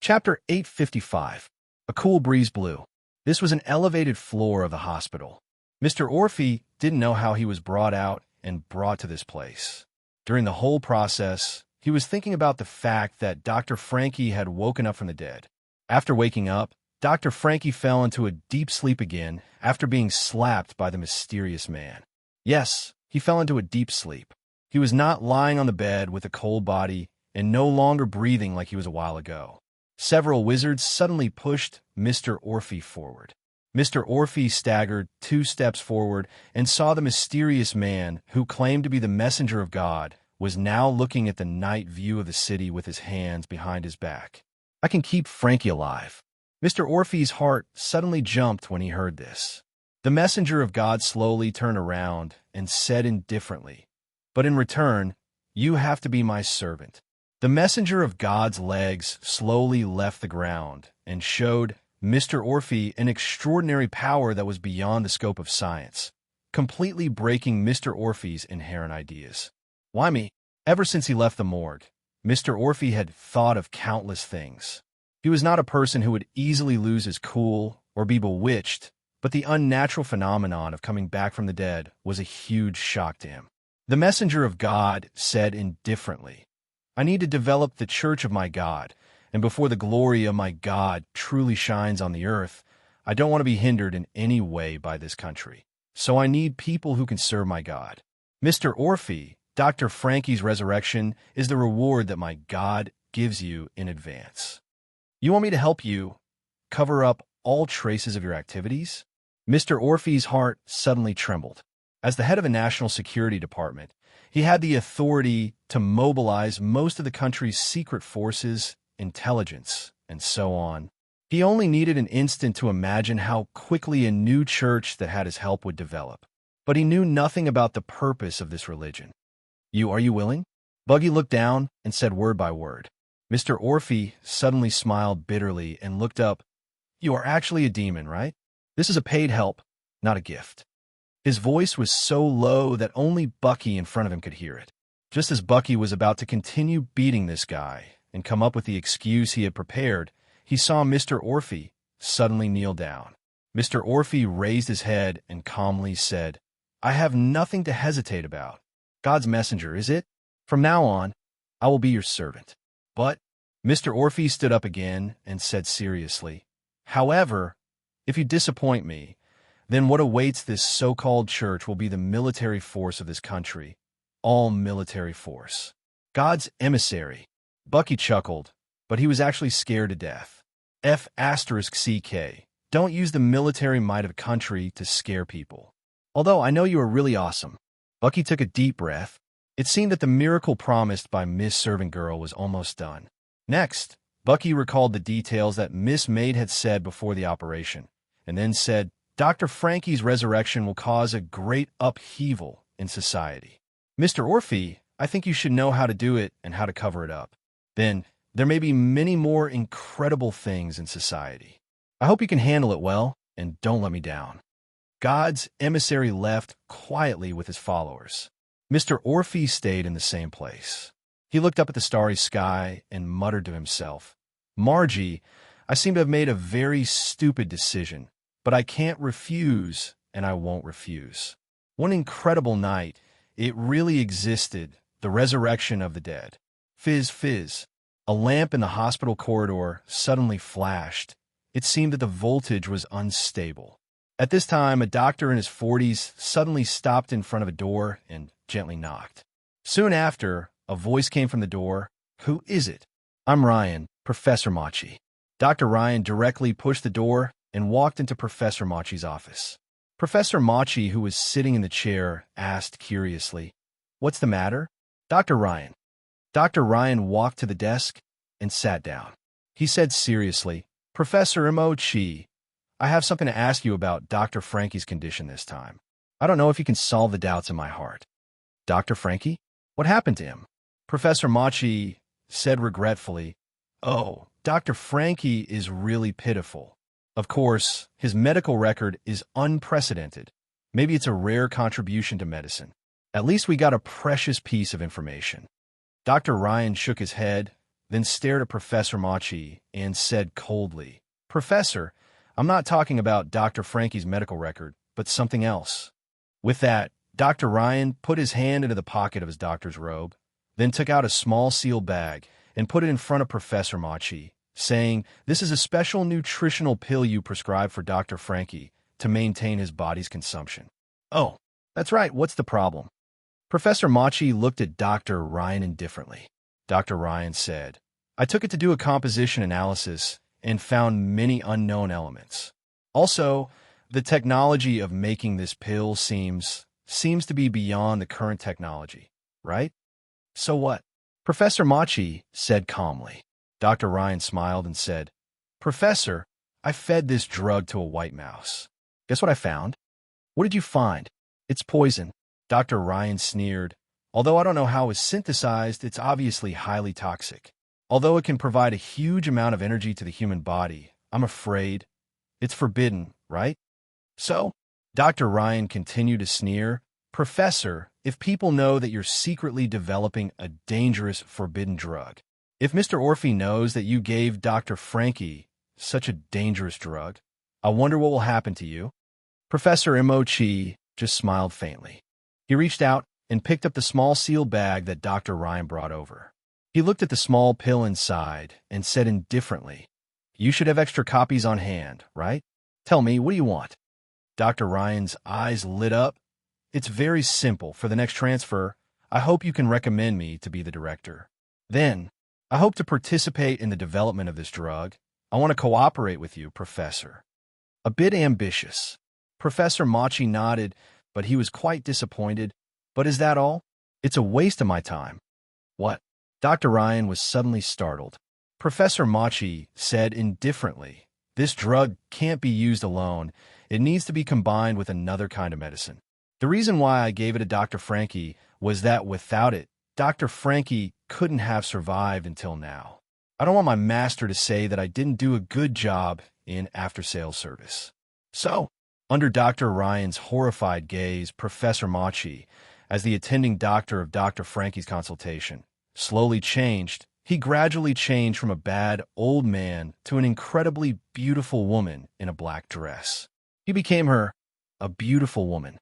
Chapter 855. A cool breeze blew. This was an elevated floor of the hospital. Mr. Orphy didn't know how he was brought out and brought to this place. During the whole process, he was thinking about the fact that Dr. Frankie had woken up from the dead. After waking up, Dr. Frankie fell into a deep sleep again after being slapped by the mysterious man. Yes, he fell into a deep sleep. He was not lying on the bed with a cold body and no longer breathing like he was a while ago. Several wizards suddenly pushed Mr. Orphy forward. Mr. Orphy staggered 2 steps forward and saw the mysterious man, who claimed to be the messenger of God, was now looking at the night view of the city with his hands behind his back. "I can keep Frankie alive." Mr. Orphy's heart suddenly jumped when he heard this. The messenger of God slowly turned around and said indifferently, "But in return, you have to be my servant." The messenger of God's legs slowly left the ground and showed Mr. Orphy an extraordinary power that was beyond the scope of science, completely breaking Mr. Orphy's inherent ideas. Why me? Ever since he left the morgue, Mr. Orphy had thought of countless things. He was not a person who would easily lose his cool or be bewitched, but the unnatural phenomenon of coming back from the dead was a huge shock to him. The messenger of God said indifferently, "I need to develop the church of my God, and before the glory of my God truly shines on the earth, I don't want to be hindered in any way by this country. So I need people who can serve my God. Mr. Orphy, Dr. Frankie's resurrection is the reward that my God gives you in advance. You want me to help you cover up all traces of your activities?" Mr. Orphy's heart suddenly trembled. As the head of a national security department, he had the authority to mobilize most of the country's secret forces, intelligence, and so on. He only needed an instant to imagine how quickly a new church that had his help would develop. But he knew nothing about the purpose of this religion. Are you willing?" Buggy looked down and said word by word. Mr. Orphy suddenly smiled bitterly and looked up. "You are actually a demon, right? This is a paid help, not a gift." His voice was so low that only Bucky in front of him could hear it. Just as Bucky was about to continue beating this guy and come up with the excuse he had prepared, he saw Mr. Orphy suddenly kneel down. Mr. Orphy raised his head and calmly said, "I have nothing to hesitate about. God's messenger, is it? From now on, I will be your servant." But Mr. Orphy stood up again and said seriously, "However, if you disappoint me, then what awaits this so-called church will be the military force of this country, all military force. God's emissary." Bucky chuckled, but he was actually scared to death. F*CK. Don't use the military might of a country to scare people. Although I know you are really awesome. Bucky took a deep breath. It seemed that the miracle promised by Miss Servant Girl was almost done. Next, Bucky recalled the details that Miss Maid had said before the operation, and then said, "Dr. Frankie's resurrection will cause a great upheaval in society. Mr. Orphy, I think you should know how to do it and how to cover it up. Then, there may be many more incredible things in society. I hope you can handle it well, and don't let me down." God's emissary left quietly with his followers. Mr. Orphy stayed in the same place. He looked up at the starry sky and muttered to himself, "Margie, I seem to have made a very stupid decision, but I can't refuse, and I won't refuse." One incredible night, it really existed, the resurrection of the dead. Fizz, fizz. A lamp in the hospital corridor suddenly flashed. It seemed that the voltage was unstable. At this time, a doctor in his 40s suddenly stopped in front of a door and gently knocked. Soon after, a voice came from the door. "Who is it?" "I'm Ryan, Professor Machi." Dr. Ryan directly pushed the door and walked into Professor Machi's office. Professor Machi, who was sitting in the chair, asked curiously, "What's the matter?" "Dr. Ryan." Dr. Ryan walked to the desk and sat down. He said seriously, "Professor Mochi, I have something to ask you about Dr. Frankie's condition this time. I don't know if you can solve the doubts in my heart." "Dr. Frankie? What happened to him?" Professor Machi said regretfully, "Oh, Dr. Frankie is really pitiful. Of course, his medical record is unprecedented. Maybe it's a rare contribution to medicine. At least we got a precious piece of information." Dr. Ryan shook his head, then stared at Professor Machi and said coldly, "Professor, I'm not talking about Dr. Frankie's medical record, but something else." With that, Dr. Ryan put his hand into the pocket of his doctor's robe, then took out a small sealed bag and put it in front of Professor Machi, saying, "This is a special nutritional pill you prescribed for Dr. Frankie to maintain his body's consumption." "Oh, that's right. What's the problem?" Professor Machi looked at Dr. Ryan indifferently. Dr. Ryan said, "I took it to do a composition analysis and found many unknown elements. Also, the technology of making this pill seems to be beyond the current technology, right?" "So what?" Professor Machi said calmly. Dr. Ryan smiled and said, "Professor, I fed this drug to a white mouse. Guess what I found?" "What did you find?" "It's poison." Dr. Ryan sneered. "Although I don't know how it was synthesized, it's obviously highly toxic. Although it can provide a huge amount of energy to the human body, I'm afraid it's forbidden, right?" "So?" Dr. Ryan continued to sneer. "Professor, if people know that you're secretly developing a dangerous forbidden drug, if Mr. Orphy knows that you gave Dr. Frankie such a dangerous drug, I wonder what will happen to you." Professor Mochi just smiled faintly. He reached out and picked up the small sealed bag that Dr. Ryan brought over. He looked at the small pill inside and said indifferently, "You should have extra copies on hand, right? Tell me, what do you want?" Dr. Ryan's eyes lit up. "It's very simple. For the next transfer, I hope you can recommend me to be the director. Then, I hope to participate in the development of this drug. I want to cooperate with you, Professor." A bit ambitious. Professor Machi nodded, but he was quite disappointed. "But is that all? It's a waste of my time." "What?" Dr. Ryan was suddenly startled. Professor Machi said indifferently, "This drug can't be used alone. It needs to be combined with another kind of medicine. The reason why I gave it to Dr. Frankie was that without it, Dr. Frankie couldn't have survived until now. I don't want my master to say that I didn't do a good job in after-sales service." "So?" Under Dr. Ryan's horrified gaze, Professor Machi, as the attending doctor of Dr. Frankie's consultation, slowly changed. He gradually changed from a bad old man to an incredibly beautiful woman in a black dress. He became a beautiful woman.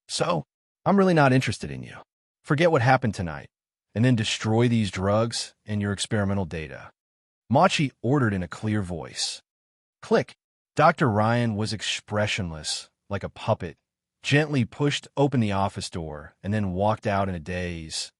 "So, I'm really not interested in you. Forget what happened tonight, and then destroy these drugs and your experimental data," Machi ordered in a clear voice. Click. Dr. Ryan was expressionless, like a puppet, gently pushed open the office door, and then walked out in a daze.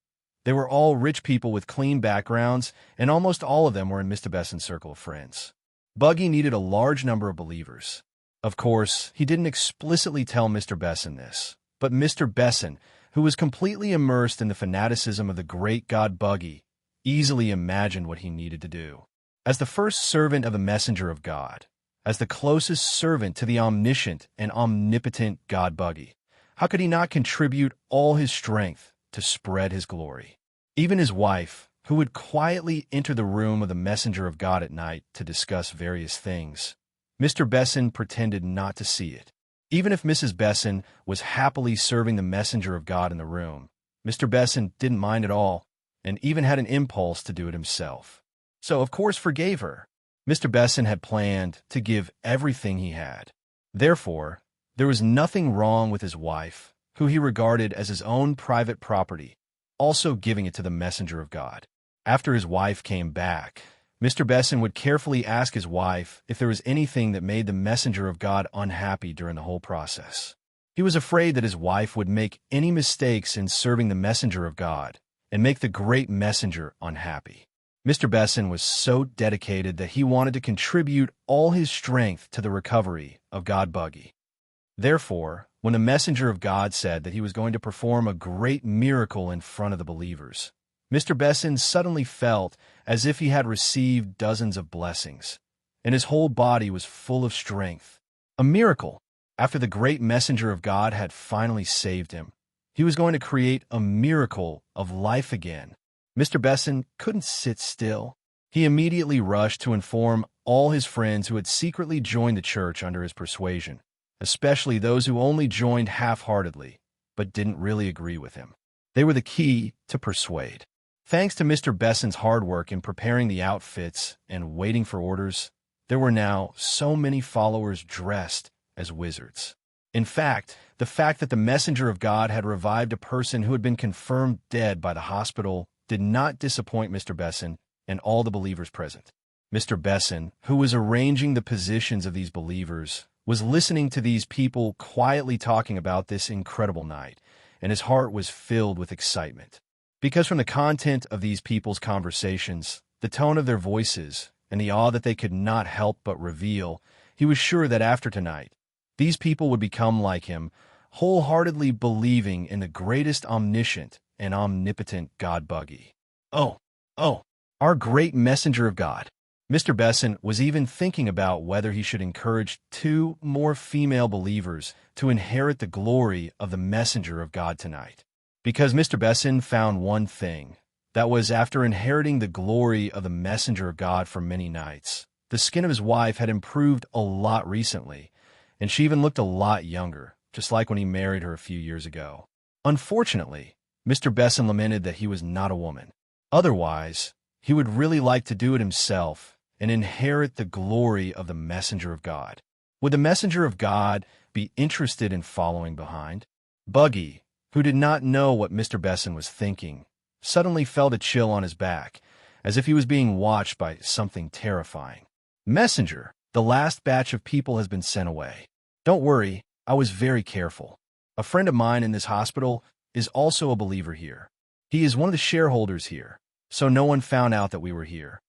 They were all rich people with clean backgrounds, and almost all of them were in Mr. Besson's circle of friends. Buggy needed a large number of believers. Of course, he didn't explicitly tell Mr. Besson this, but Mr. Besson, who was completely immersed in the fanaticism of the great god Buggy, easily imagined what he needed to do. As the first servant of the messenger of God, as the closest servant to the omniscient and omnipotent God Buggy, how could he not contribute all his strength to spread his glory? Even his wife, who would quietly enter the room of the messenger of God at night to discuss various things, Mr. Besson pretended not to see it. Even if Mrs. Besson was happily serving the messenger of God in the room, Mr. Besson didn't mind at all, and even had an impulse to do it himself. So, of course, forgave her. Mr. Besson had planned to give everything he had. Therefore, there was nothing wrong with his wife, who he regarded as his own private property, also giving it to the messenger of God. After his wife came back, Mr. Besson would carefully ask his wife if there was anything that made the messenger of God unhappy during the whole process. He was afraid that his wife would make any mistakes in serving the messenger of God and make the great messenger unhappy. Mr. Besson was so dedicated that he wanted to contribute all his strength to the recovery of God Buggy. Therefore, when the messenger of God said that he was going to perform a great miracle in front of the believers, Mr. Besson suddenly felt as if he had received dozens of blessings, and his whole body was full of strength. A miracle! After the great messenger of God had finally saved him, he was going to create a miracle of life again. Mr. Besson couldn't sit still. He immediately rushed to inform all his friends who had secretly joined the church under his persuasion, especially those who only joined half-heartedly, but didn't really agree with him. They were the key to persuade. Thanks to Mr. Besson's hard work in preparing the outfits and waiting for orders, there were now so many followers dressed as wizards. In fact, the fact that the messenger of God had revived a person who had been confirmed dead by the hospital did not disappoint Mr. Besson and all the believers present. Mr. Besson, who was arranging the positions of these believers, was listening to these people quietly talking about this incredible night, and his heart was filled with excitement. Because from the content of these people's conversations, the tone of their voices, and the awe that they could not help but reveal, he was sure that after tonight, these people would become like him, wholeheartedly believing in the greatest omniscient and omnipotent God Buggy. Oh, our great messenger of God. Mr. Besson was even thinking about whether he should encourage 2 more female believers to inherit the glory of the messenger of God tonight. Because Mr. Besson found one thing, that was after inheriting the glory of the messenger of God for many nights, the skin of his wife had improved a lot recently, and she even looked a lot younger, just like when he married her a few years ago. Unfortunately, Mr. Besson lamented that he was not a woman. Otherwise, he would really like to do it himself and inherit the glory of the messenger of God. Would the messenger of God be interested in following behind? Buggy, who did not know what Mr. Besson was thinking, suddenly felt a chill on his back, as if he was being watched by something terrifying. Messenger, the last batch of people has been sent away. Don't worry, I was very careful. A friend of mine in this hospital is also a believer here. He is one of the shareholders here, so no one found out that we were here.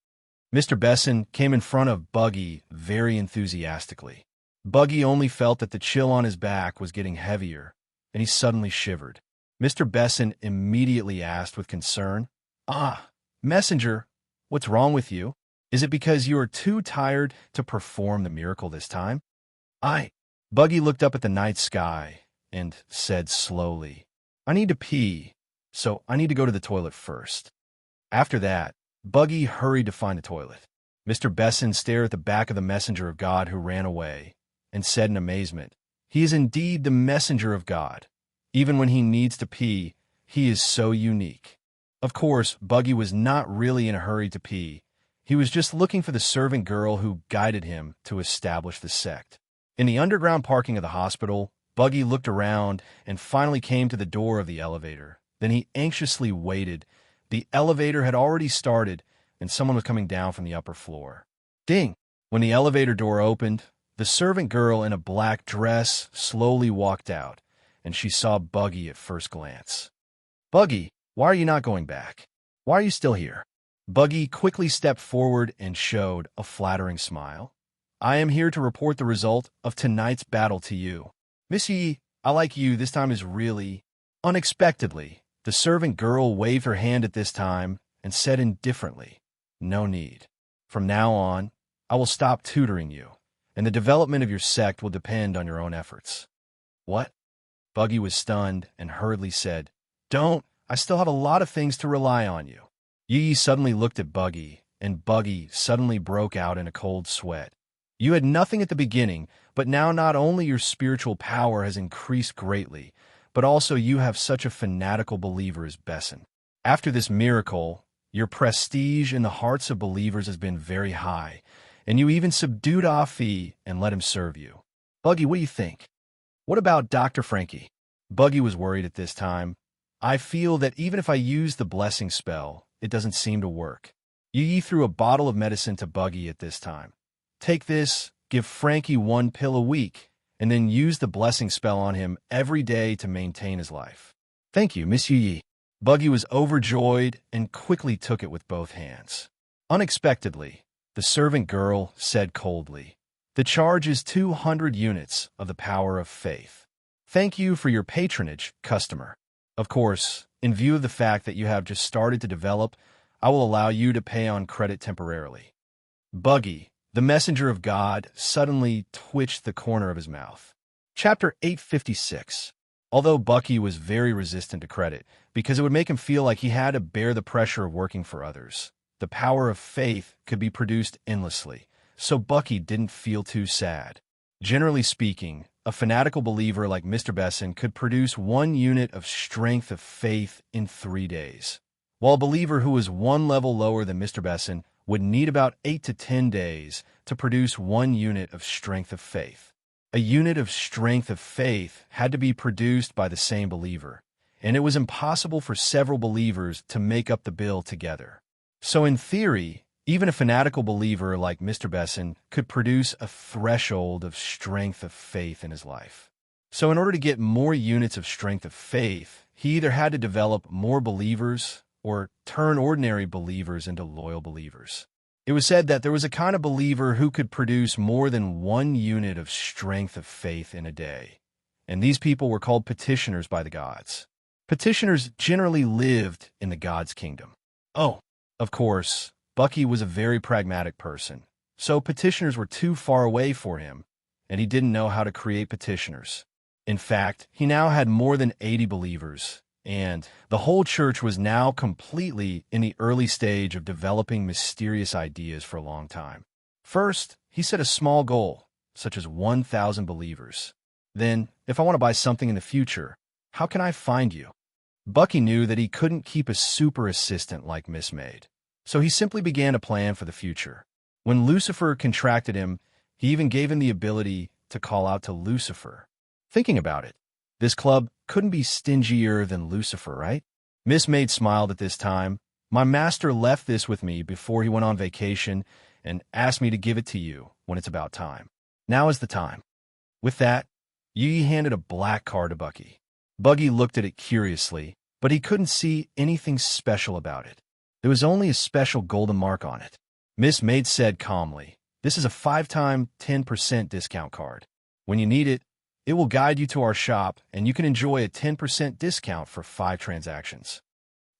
Mr. Besson came in front of Buggy very enthusiastically. Buggy only felt that the chill on his back was getting heavier, and he suddenly shivered. Mr. Besson immediately asked with concern, Messenger, what's wrong with you? Is it because you are too tired to perform the miracle this time? Buggy looked up at the night sky and said slowly, I need to pee, so I need to go to the toilet first. After that, Buggy hurried to find the toilet. Mr. Besson stared at the back of the messenger of God who ran away and said in amazement, He is indeed the messenger of God. Even when he needs to pee, he is so unique. Of course, Buggy was not really in a hurry to pee. He was just looking for the servant girl who guided him to establish the sect. In the underground parking of the hospital, Buggy looked around and finally came to the door of the elevator. Then he anxiously waited. The elevator had already started, and someone was coming down from the upper floor. Ding! When the elevator door opened, the servant girl in a black dress slowly walked out, and she saw Buggy at first glance. Buggy, why are you not going back? Why are you still here? Buggy quickly stepped forward and showed a flattering smile. I am here to report the result of tonight's battle to you. Missy, I like you, this time is really... Unexpectedly, the servant girl waved her hand at this time and said indifferently, No need. From now on, I will stop tutoring you, and the development of your sect will depend on your own efforts. What? Buggy was stunned and hurriedly said, Don't, I still have a lot of things to rely on you. Yi suddenly looked at Buggy, and Buggy suddenly broke out in a cold sweat. You had nothing at the beginning, but now not only your spiritual power has increased greatly, but also you have such a fanatical believer as Besson. After this miracle, your prestige in the hearts of believers has been very high, and you even subdued Afi and let him serve you. Buggy, what do you think? What about Dr. Frankie? Buggy was worried at this time. I feel that even if I use the blessing spell, it doesn't seem to work. Yi threw a bottle of medicine to Buggy at this time. Take this, give Frankie 1 pill a week, and then use the blessing spell on him every day to maintain his life. Thank you, Miss Yi. Buggy was overjoyed and quickly took it with both hands. Unexpectedly, the servant girl said coldly, The charge is 200 units of the power of faith. Thank you for your patronage, customer. Of course, in view of the fact that you have just started to develop, I will allow you to pay on credit temporarily. Buggy, the messenger of God, suddenly twitched the corner of his mouth. Chapter 856. Although Buggy was very resistant to credit, because it would make him feel like he had to bear the pressure of working for others, the power of faith could be produced endlessly, so Buggy didn't feel too sad. Generally speaking, a fanatical believer like Mr. Besson could produce 1 unit of strength of faith in 3 days. while a believer who was one level lower than Mr. Besson would need about 8 to 10 days to produce 1 unit of strength of faith. A unit of strength of faith had to be produced by the same believer, and it was impossible for several believers to make up the bill together. So in theory, even a fanatical believer like Mr. Besson could produce a threshold of strength of faith in his life. So in order to get more units of strength of faith, he either had to develop more believers or turn ordinary believers into loyal believers. It was said that there was a kind of believer who could produce more than 1 unit of strength of faith in a day, and these people were called petitioners by the gods. Petitioners generally lived in the God's kingdom. Oh, of course, Bucky was a very pragmatic person, so petitioners were too far away for him, and he didn't know how to create petitioners. In fact, he now had more than 80 believers, and the whole church was now completely in the early stage of developing mysterious ideas for a long time. First, he set a small goal, such as 1,000 believers. Then, if I want to buy something in the future, how can I find you? Bucky knew that he couldn't keep a super assistant like Miss Maid, so he simply began to plan for the future. When Lucifer contracted him, he even gave him the ability to call out to Lucifer. Thinking about it, this club couldn't be stingier than Lucifer, right? Miss Maid smiled at this time. My master left this with me before he went on vacation and asked me to give it to you when it's about time. Now is the time. With that, Yi handed a black card to Bucky. Bucky looked at it curiously, but he couldn't see anything special about it. There was only a special golden mark on it. Miss Maid said calmly, "This is a 5-time 10% discount card. When you need it, it will guide you to our shop, and you can enjoy a 10% discount for 5 transactions."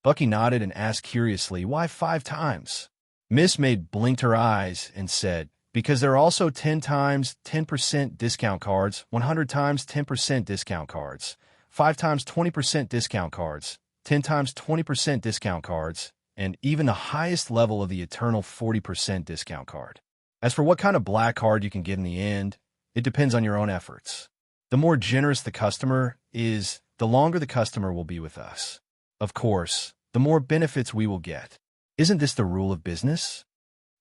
Bucky nodded and asked curiously, "Why 5 times?" Miss Maid blinked her eyes and said, "Because there are also 10 times 10% discount cards, 100 times 10% discount cards, 5 times 20% discount cards, 10 times 20% discount cards, and even the highest level of the eternal 40% discount card. As for what kind of black card you can get in the end, it depends on your own efforts. The more generous the customer is, the longer the customer will be with us. Of course, the more benefits we will get. Isn't this the rule of business?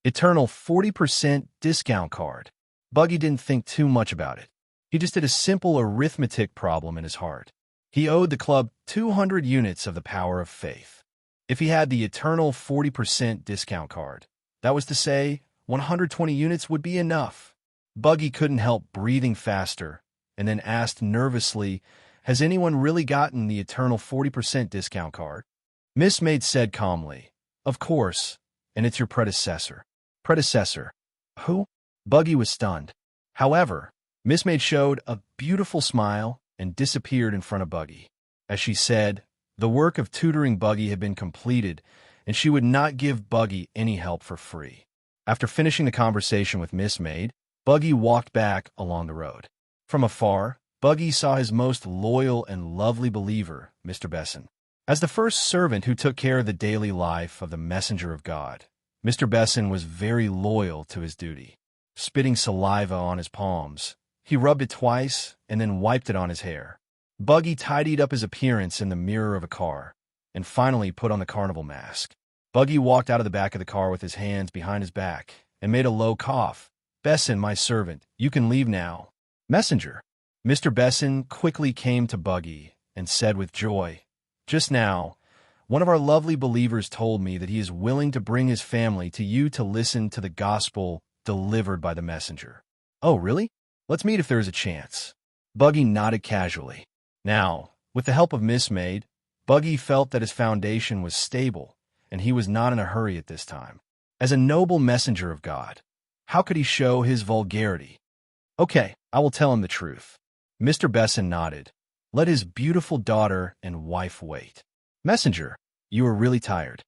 Eternal 40% discount card." Bucky didn't think too much about it. He just did a simple arithmetic problem in his heart. He owed the club 200 units of the power of faith. If he had the eternal 40% discount card, that was to say, 120 units would be enough. Bucky couldn't help breathing faster, and then asked nervously, "Has anyone really gotten the eternal 40% discount card?" Miss Maid said calmly, "Of course, and it's your predecessor." Predecessor? Who? Bucky was stunned. However, Miss Maid showed a beautiful smile and disappeared in front of Bucky. As she said, the work of tutoring Bucky had been completed, and she would not give Bucky any help for free. After finishing the conversation with Miss Maid, Bucky walked back along the road. From afar, Bucky saw his most loyal and lovely believer, Mr. Besson. As the first servant who took care of the daily life of the messenger of God, Mr. Besson was very loyal to his duty. Spitting saliva on his palms, he rubbed it twice and then wiped it on his hair. Bucky tidied up his appearance in the mirror of a car and finally put on the carnival mask. Bucky walked out of the back of the car with his hands behind his back and made a low cough. "Besson, my servant, you can leave now." "Messenger." Mr. Besson quickly came to Bucky and said with joy, "Just now, one of our lovely believers told me that he is willing to bring his family to you to listen to the gospel delivered by the messenger." "Oh, really? Let's meet if there is a chance." Bucky nodded casually. Now, with the help of Miss Maid, Bucky felt that his foundation was stable, and he was not in a hurry at this time. As a noble messenger of God, how could he show his vulgarity? "Okay, I will tell him the truth." Mr. Besson nodded. "Let his beautiful daughter and wife wait." "Messenger, you are really tired."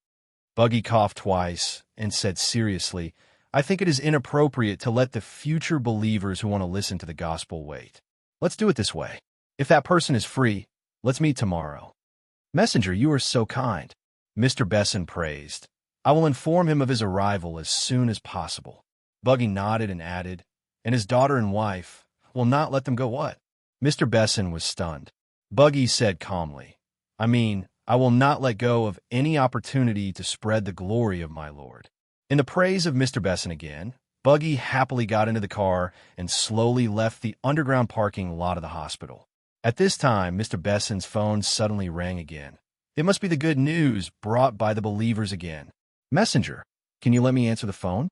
Bucky coughed twice and said seriously, "I think it is inappropriate to let the future believers who want to listen to the gospel wait. Let's do it this way. If that person is free, let's meet tomorrow." "Messenger, you are so kind." Mr. Besson praised. "I will inform him of his arrival as soon as possible." Bucky nodded and added, "And his daughter and wife will not let them go what?" Mr. Besson was stunned. Bucky said calmly, "I mean, I will not let go of any opportunity to spread the glory of my Lord. In the praise of Mr. Besson again, Buggy happily got into the car and slowly left the underground parking lot of the hospital. At this time, Mr. Besson's phone suddenly rang again. It must be the good news brought by the believers again. Messenger, can you let me answer the phone?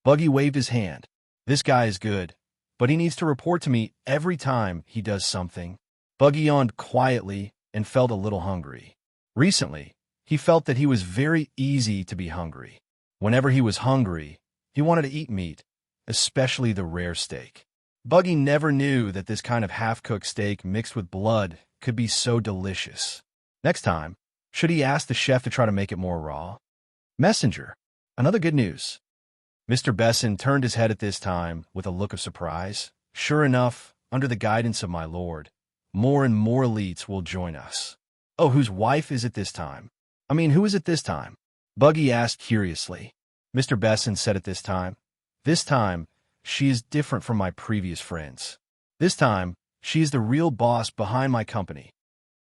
Buggy waved his hand. This guy is good, but he needs to report to me every time he does something. Buggy yawned quietly and felt a little hungry. Recently, he felt that he was very easy to be hungry. Whenever he was hungry, he wanted to eat meat, especially the rare steak. Buggy never knew that this kind of half-cooked steak mixed with blood could be so delicious. Next time, should he ask the chef to try to make it more raw? Messenger, another good news. Mr. Besson turned his head at this time with a look of surprise. Sure enough, under the guidance of my Lord, more and more elites will join us. Oh, whose wife is it this time? Who is it this time? Buggy asked curiously. Mr. Besson said at this time, she is different from my previous friends. This time, she is the real boss behind my company.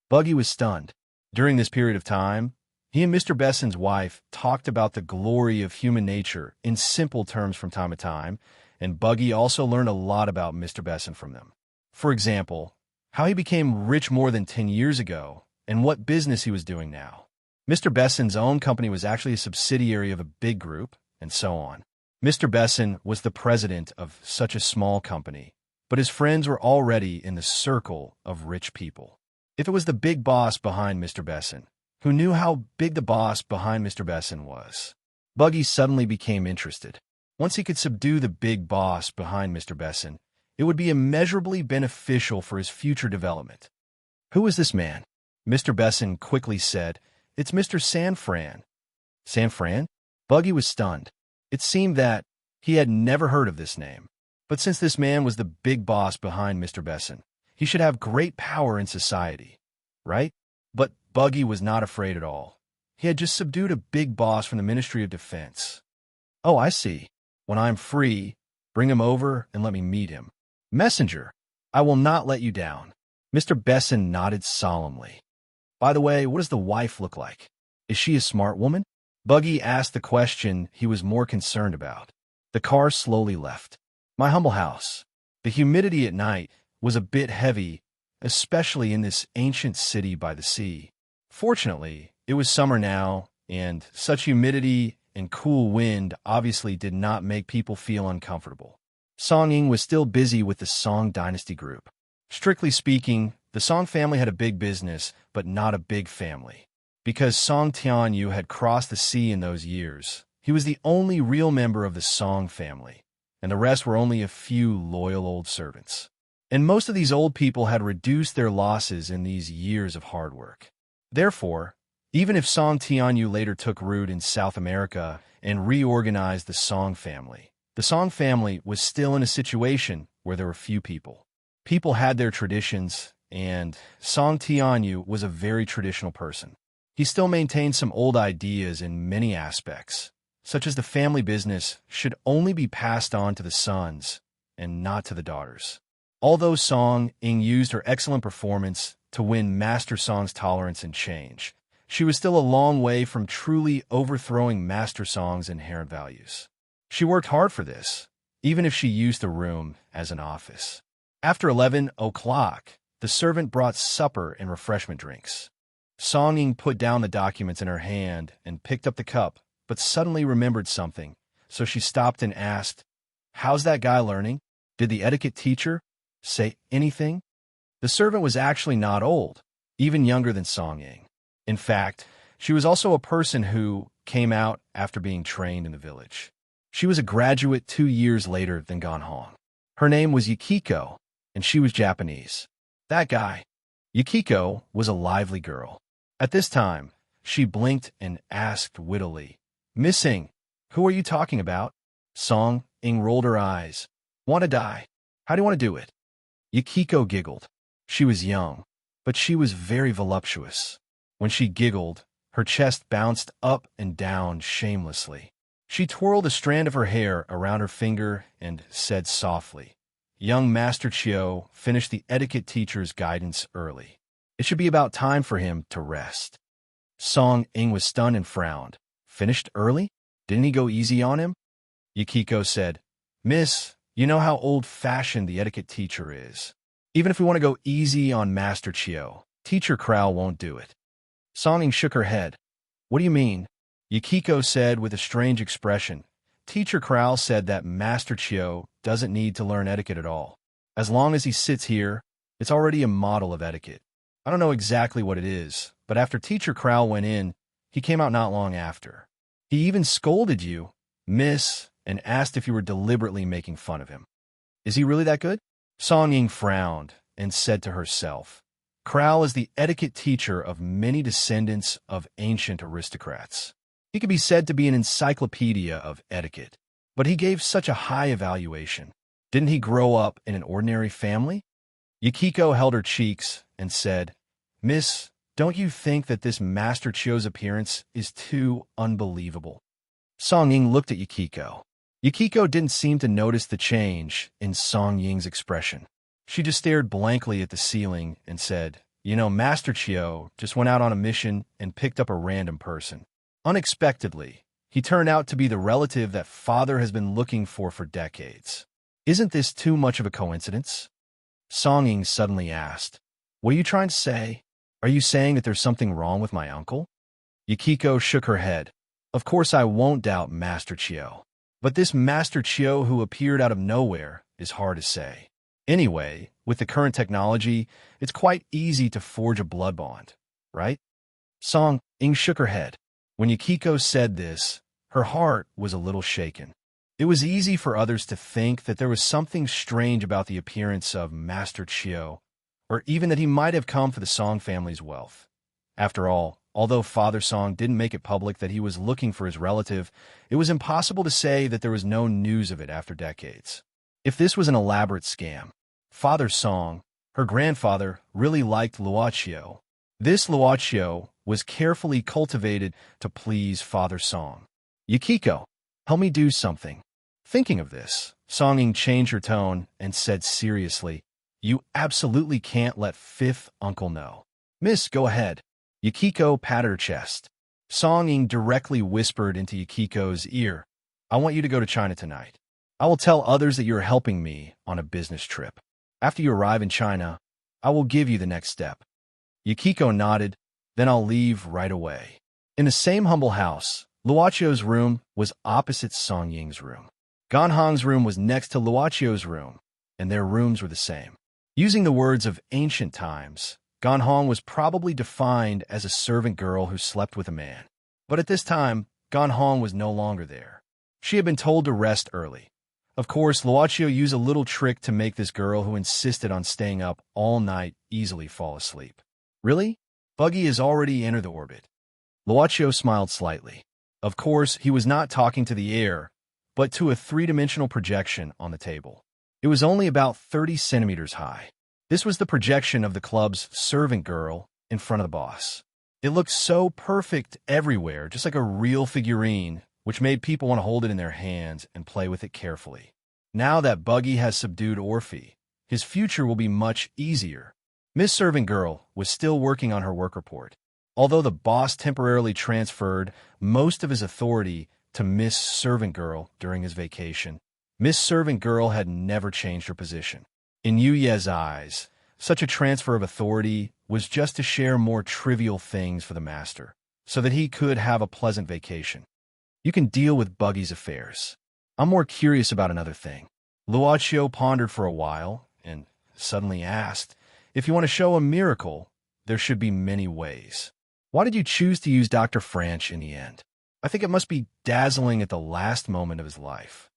Buggy was stunned. During this period of time, he and Mr. Besson's wife talked about the glory of human nature in simple terms from time to time, and Buggy also learned a lot about Mr. Besson from them. For example, how he became rich more than 10 years ago, and what business he was doing now. Mr. Besson's own company was actually a subsidiary of a big group, and so on. Mr. Besson was the president of such a small company, but his friends were already in the circle of rich people. If it was the big boss behind Mr. Besson, who knew how big the boss behind Mr. Besson was? Buggy suddenly became interested. Once he could subdue the big boss behind Mr. Besson, it would be immeasurably beneficial for his future development. Who is this man? Mr. Besson quickly said, It's Mr. Sanfran. Sanfran? Buggy was stunned. It seemed that he had never heard of this name. But since this man was the big boss behind Mr. Besson, he should have great power in society, right? But Buggy was not afraid at all. He had just subdued a big boss from the Ministry of Defense. Oh, I see. When I'm free, bring him over and let me meet him. Messenger, I will not let you down. Mr. Besson nodded solemnly. By the way, what does the wife look like? Is she a smart woman? Buggy asked the question he was more concerned about. The car slowly left. My humble house. The humidity at night was a bit heavy, especially in this ancient city by the sea. Fortunately, it was summer now, and such humidity and cool wind obviously did not make people feel uncomfortable. Song Ying was still busy with the Song Dynasty group. Strictly speaking, the Song family had a big business, but not a big family. Because Song Tianyu had crossed the sea in those years, he was the only real member of the Song family, and the rest were only a few loyal old servants. And most of these old people had reduced their losses in these years of hard work. Therefore, even if Song Tianyu later took root in South America and reorganized the Song family was still in a situation where there were few people. People had their traditions, and Song Tianyu was a very traditional person. He still maintained some old ideas in many aspects, such as the family business should only be passed on to the sons and not to the daughters. Although Song Ying used her excellent performance to win Master Song's tolerance and change, she was still a long way from truly overthrowing Master Song's inherent values. She worked hard for this, even if she used the room as an office. After 11 o'clock, the servant brought supper and refreshment drinks. Song Ying put down the documents in her hand and picked up the cup, but suddenly remembered something, so she stopped and asked, How's that guy learning? Did the etiquette teacher say anything? The servant was actually not old, even younger than Song Ying. In fact, she was also a person who came out after being trained in the village. She was a graduate 2 years later than Gan Hong. Her name was Yukiko, and she was Japanese. That guy. Yukiko was a lively girl. At this time, she blinked and asked wittily, Missing, who are you talking about? Song Ying rolled her eyes. Want to die? How do you want to do it? Yukiko giggled. She was young, but she was very voluptuous. When she giggled, her chest bounced up and down shamelessly. She twirled a strand of her hair around her finger and said softly, Young Master Chiu finished the etiquette teacher's guidance early. It should be about time for him to rest. Song Ing was stunned and frowned. Finished early? Didn't he go easy on him? Yukiko said, Miss, you know how old-fashioned the etiquette teacher is. Even if we want to go easy on Master Chio, Teacher Crow won't do it. Song Ing shook her head. What do you mean? Yukiko said with a strange expression. Teacher Crow said that Master Chio doesn't need to learn etiquette at all. As long as he sits here, it's already a model of etiquette. I don't know exactly what it is, but after Teacher Crow went in, he came out not long after. He even scolded you, Miss, and asked if you were deliberately making fun of him. Is he really that good? Song Ying frowned and said to herself, Crow is the etiquette teacher of many descendants of ancient aristocrats. He could be said to be an encyclopedia of etiquette, but he gave such a high evaluation. Didn't he grow up in an ordinary family? Yukiko held her cheeks and said, Miss, don't you think that this Master Chio's appearance is too unbelievable? Song Ying looked at Yukiko. Yukiko didn't seem to notice the change in Song Ying's expression. She just stared blankly at the ceiling and said, You know, Master Chio just went out on a mission and picked up a random person. Unexpectedly, he turned out to be the relative that Father has been looking for decades. Isn't this too much of a coincidence? Song Ying suddenly asked, What are you trying to say? Are you saying that there's something wrong with my uncle? Yukiko shook her head. Of course I won't doubt Master Chio. But this Master Chio who appeared out of nowhere is hard to say. Anyway, with the current technology, it's quite easy to forge a blood bond, right? Song Ying shook her head. When Yukiko said this, her heart was a little shaken. It was easy for others to think that there was something strange about the appearance of Master Chio, or even that he might have come for the Song family's wealth. After all, although Father Song didn't make it public that he was looking for his relative, it was impossible to say that there was no news of it after decades. If this was an elaborate scam, Father Song, her grandfather, really liked Luochio. This Luochio was carefully cultivated to please Father Song. Yukiko, help me do something. Thinking of this, Song Ying changed her tone and said seriously, You absolutely can't let fifth uncle know. Miss, go ahead. Yukiko patted her chest. Song Ying directly whispered into Yukiko's ear, I want you to go to China tonight. I will tell others that you are helping me on a business trip. After you arrive in China, I will give you the next step. Yukiko nodded, then I'll leave right away. In the same humble house, Luochio's room was opposite Song Ying's room. Ganhong's room was next to Luochio's room, and their rooms were the same. Using the words of ancient times, Ganhong was probably defined as a servant girl who slept with a man. But at this time, Ganhong was no longer there. She had been told to rest early. Of course, Luochio used a little trick to make this girl who insisted on staying up all night easily fall asleep. Really? Buggy has already entered the orbit. Luochio smiled slightly. Of course, he was not talking to the air, but to a three-dimensional projection on the table. It was only about 30 centimeters high. This was the projection of the club's servant girl in front of the boss. It looked so perfect everywhere, just like a real figurine, which made people want to hold it in their hands and play with it carefully. Now that Buggy has subdued Orphe, his future will be much easier. Miss Servant Girl was still working on her work report. Although the boss temporarily transferred most of his authority to Miss Servant Girl during his vacation, Miss Servant Girl had never changed her position. In Yu Ye's eyes, such a transfer of authority was just to share more trivial things for the master, so that he could have a pleasant vacation. You can deal with Buggy's affairs. I'm more curious about another thing. Luochio pondered for a while and suddenly asked, If you want to show a miracle, there should be many ways. Why did you choose to use Dr. Franch in the end? I think it must be dazzling at the last moment of his life.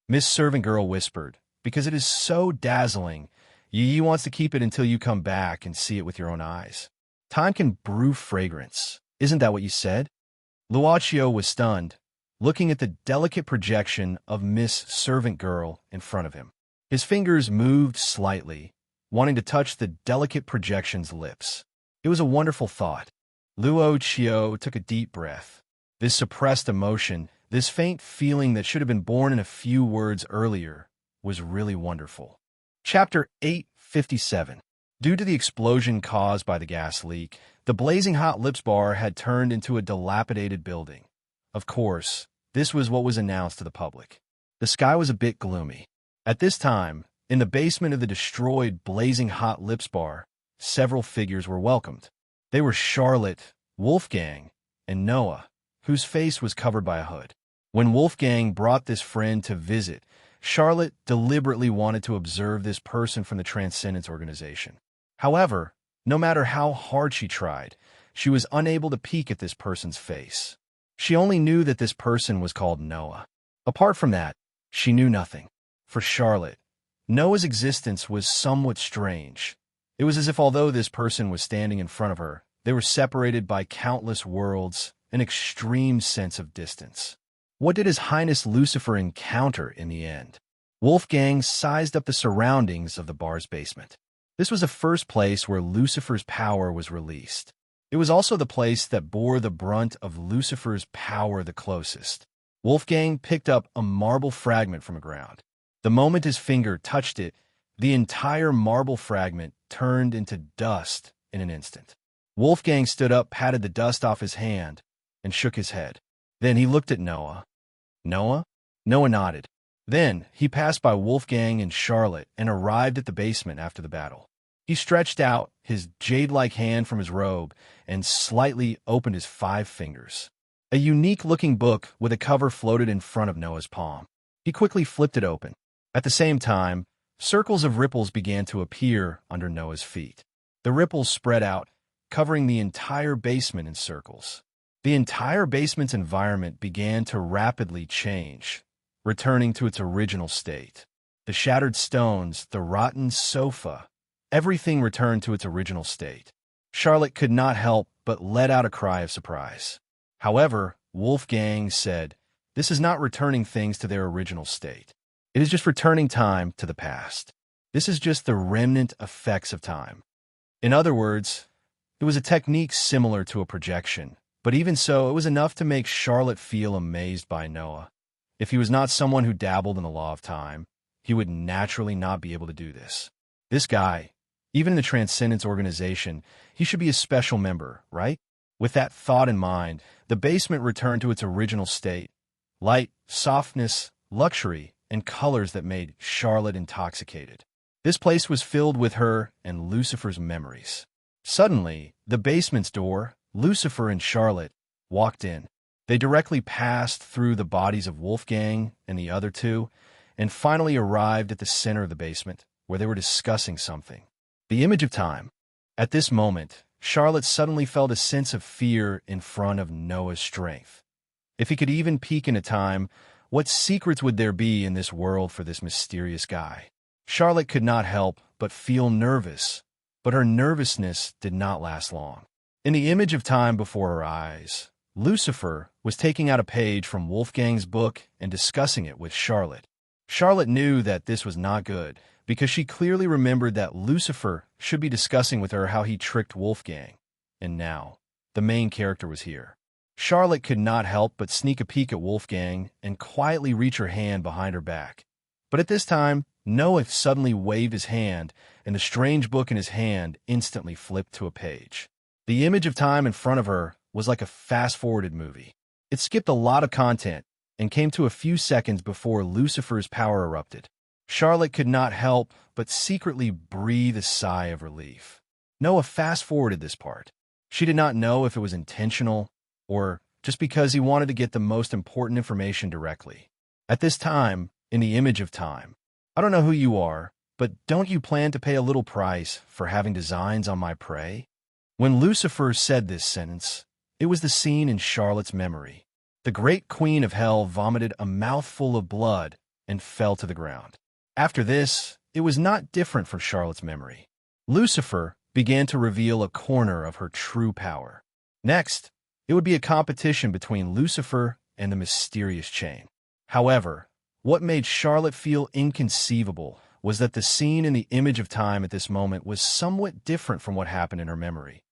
Miss Servant Girl whispered, Because it is so dazzling, Yi wants to keep it until you come back and see it with your own eyes. Time can brew fragrance. Isn't that what you said? Luochio was stunned, looking at the delicate projection of Miss Servant Girl in front of him. His fingers moved slightly, wanting to touch the delicate projection's lips. It was a wonderful thought. Luochio took a deep breath. This suppressed emotion, this faint feeling that should have been born in a few words earlier, was really wonderful. Chapter 857. Due to the explosion caused by the gas leak, the blazing hot lips bar had turned into a dilapidated building. Of course, this was what was announced to the public. The sky was a bit gloomy. At this time, in the basement of the destroyed blazing hot lips bar, several figures were welcomed. They were Charlotte, Wolfgang, and Noah, whose face was covered by a hood. When Wolfgang brought this friend to visit, Charlotte deliberately wanted to observe this person from the Transcendence organization. However, no matter how hard she tried, she was unable to peek at this person's face. She only knew that this person was called Noah. Apart from that, she knew nothing. For Charlotte, Noah's existence was somewhat strange. It was as if although this person was standing in front of her, they were separated by countless worlds, an extreme sense of distance. What did His Highness Lucifer encounter in the end? Wolfgang sized up the surroundings of the bar's basement. This was the first place where Lucifer's power was released. It was also the place that bore the brunt of Lucifer's power the closest. Wolfgang picked up a marble fragment from the ground. The moment his finger touched it, the entire marble fragment turned into dust in an instant. Wolfgang stood up, patted the dust off his hand, and shook his head. Then he looked at Noah. Noah? Noah nodded. Then he passed by Wolfgang and Charlotte and arrived at the basement after the battle. He stretched out his jade-like hand from his robe and slightly opened his 5 fingers. A unique-looking book with a cover floated in front of Noah's palm. He quickly flipped it open. At the same time, circles of ripples began to appear under Noah's feet. The ripples spread out, covering the entire basement in circles. The entire basement's environment began to rapidly change, returning to its original state. The shattered stones, the rotten sofa, everything returned to its original state. Charlotte could not help but let out a cry of surprise. However, Wolfgang said, "This is not returning things to their original state. It is just returning time to the past. This is just the remnant effects of time." In other words, it was a technique similar to a projection, but even so, it was enough to make Charlotte feel amazed by Noah. If he was not someone who dabbled in the law of time, he would naturally not be able to do this. This guy, even in the Transcendence organization, he should be a special member, right? With that thought in mind, the basement returned to its original state. Light, softness, luxury, and colors that made Charlotte intoxicated. This place was filled with her and Lucifer's memories. Suddenly, the basement's door, Lucifer and Charlotte, walked in. They directly passed through the bodies of Wolfgang and the other two, and finally arrived at the center of the basement, where they were discussing something. The image of time. At this moment, Charlotte suddenly felt a sense of fear in front of Noah's strength. If he could even peek into time, what secrets would there be in this world for this mysterious guy? Charlotte could not help but feel nervous, but her nervousness did not last long. In the image of time before her eyes, Lucifer was taking out a page from Wolfgang's book and discussing it with Charlotte. Charlotte knew that this was not good, because she clearly remembered that Lucifer should be discussing with her how he tricked Wolfgang. And now, the main character was here. Charlotte could not help but sneak a peek at Wolfgang and quietly reach her hand behind her back. But at this time, Noah suddenly waved his hand, and the strange book in his hand instantly flipped to a page. The image of time in front of her was like a fast-forwarded movie. It skipped a lot of content and came to a few seconds before Lucifer's power erupted. Charlotte could not help but secretly breathe a sigh of relief. Noah fast-forwarded this part. She did not know if it was intentional or just because he wanted to get the most important information directly. At this time, in the image of time, I don't know who you are, but don't you plan to pay a little price for having designs on my prey? When Lucifer said this sentence, it was the scene in Charlotte's memory. The great queen of hell vomited a mouthful of blood and fell to the ground. After this, it was not different from Charlotte's memory. Lucifer began to reveal a corner of her true power. Next, it would be a competition between Lucifer and the mysterious chain. However, what made Charlotte feel inconceivable was that the scene in the image of time at this moment was somewhat different from what happened in her memory.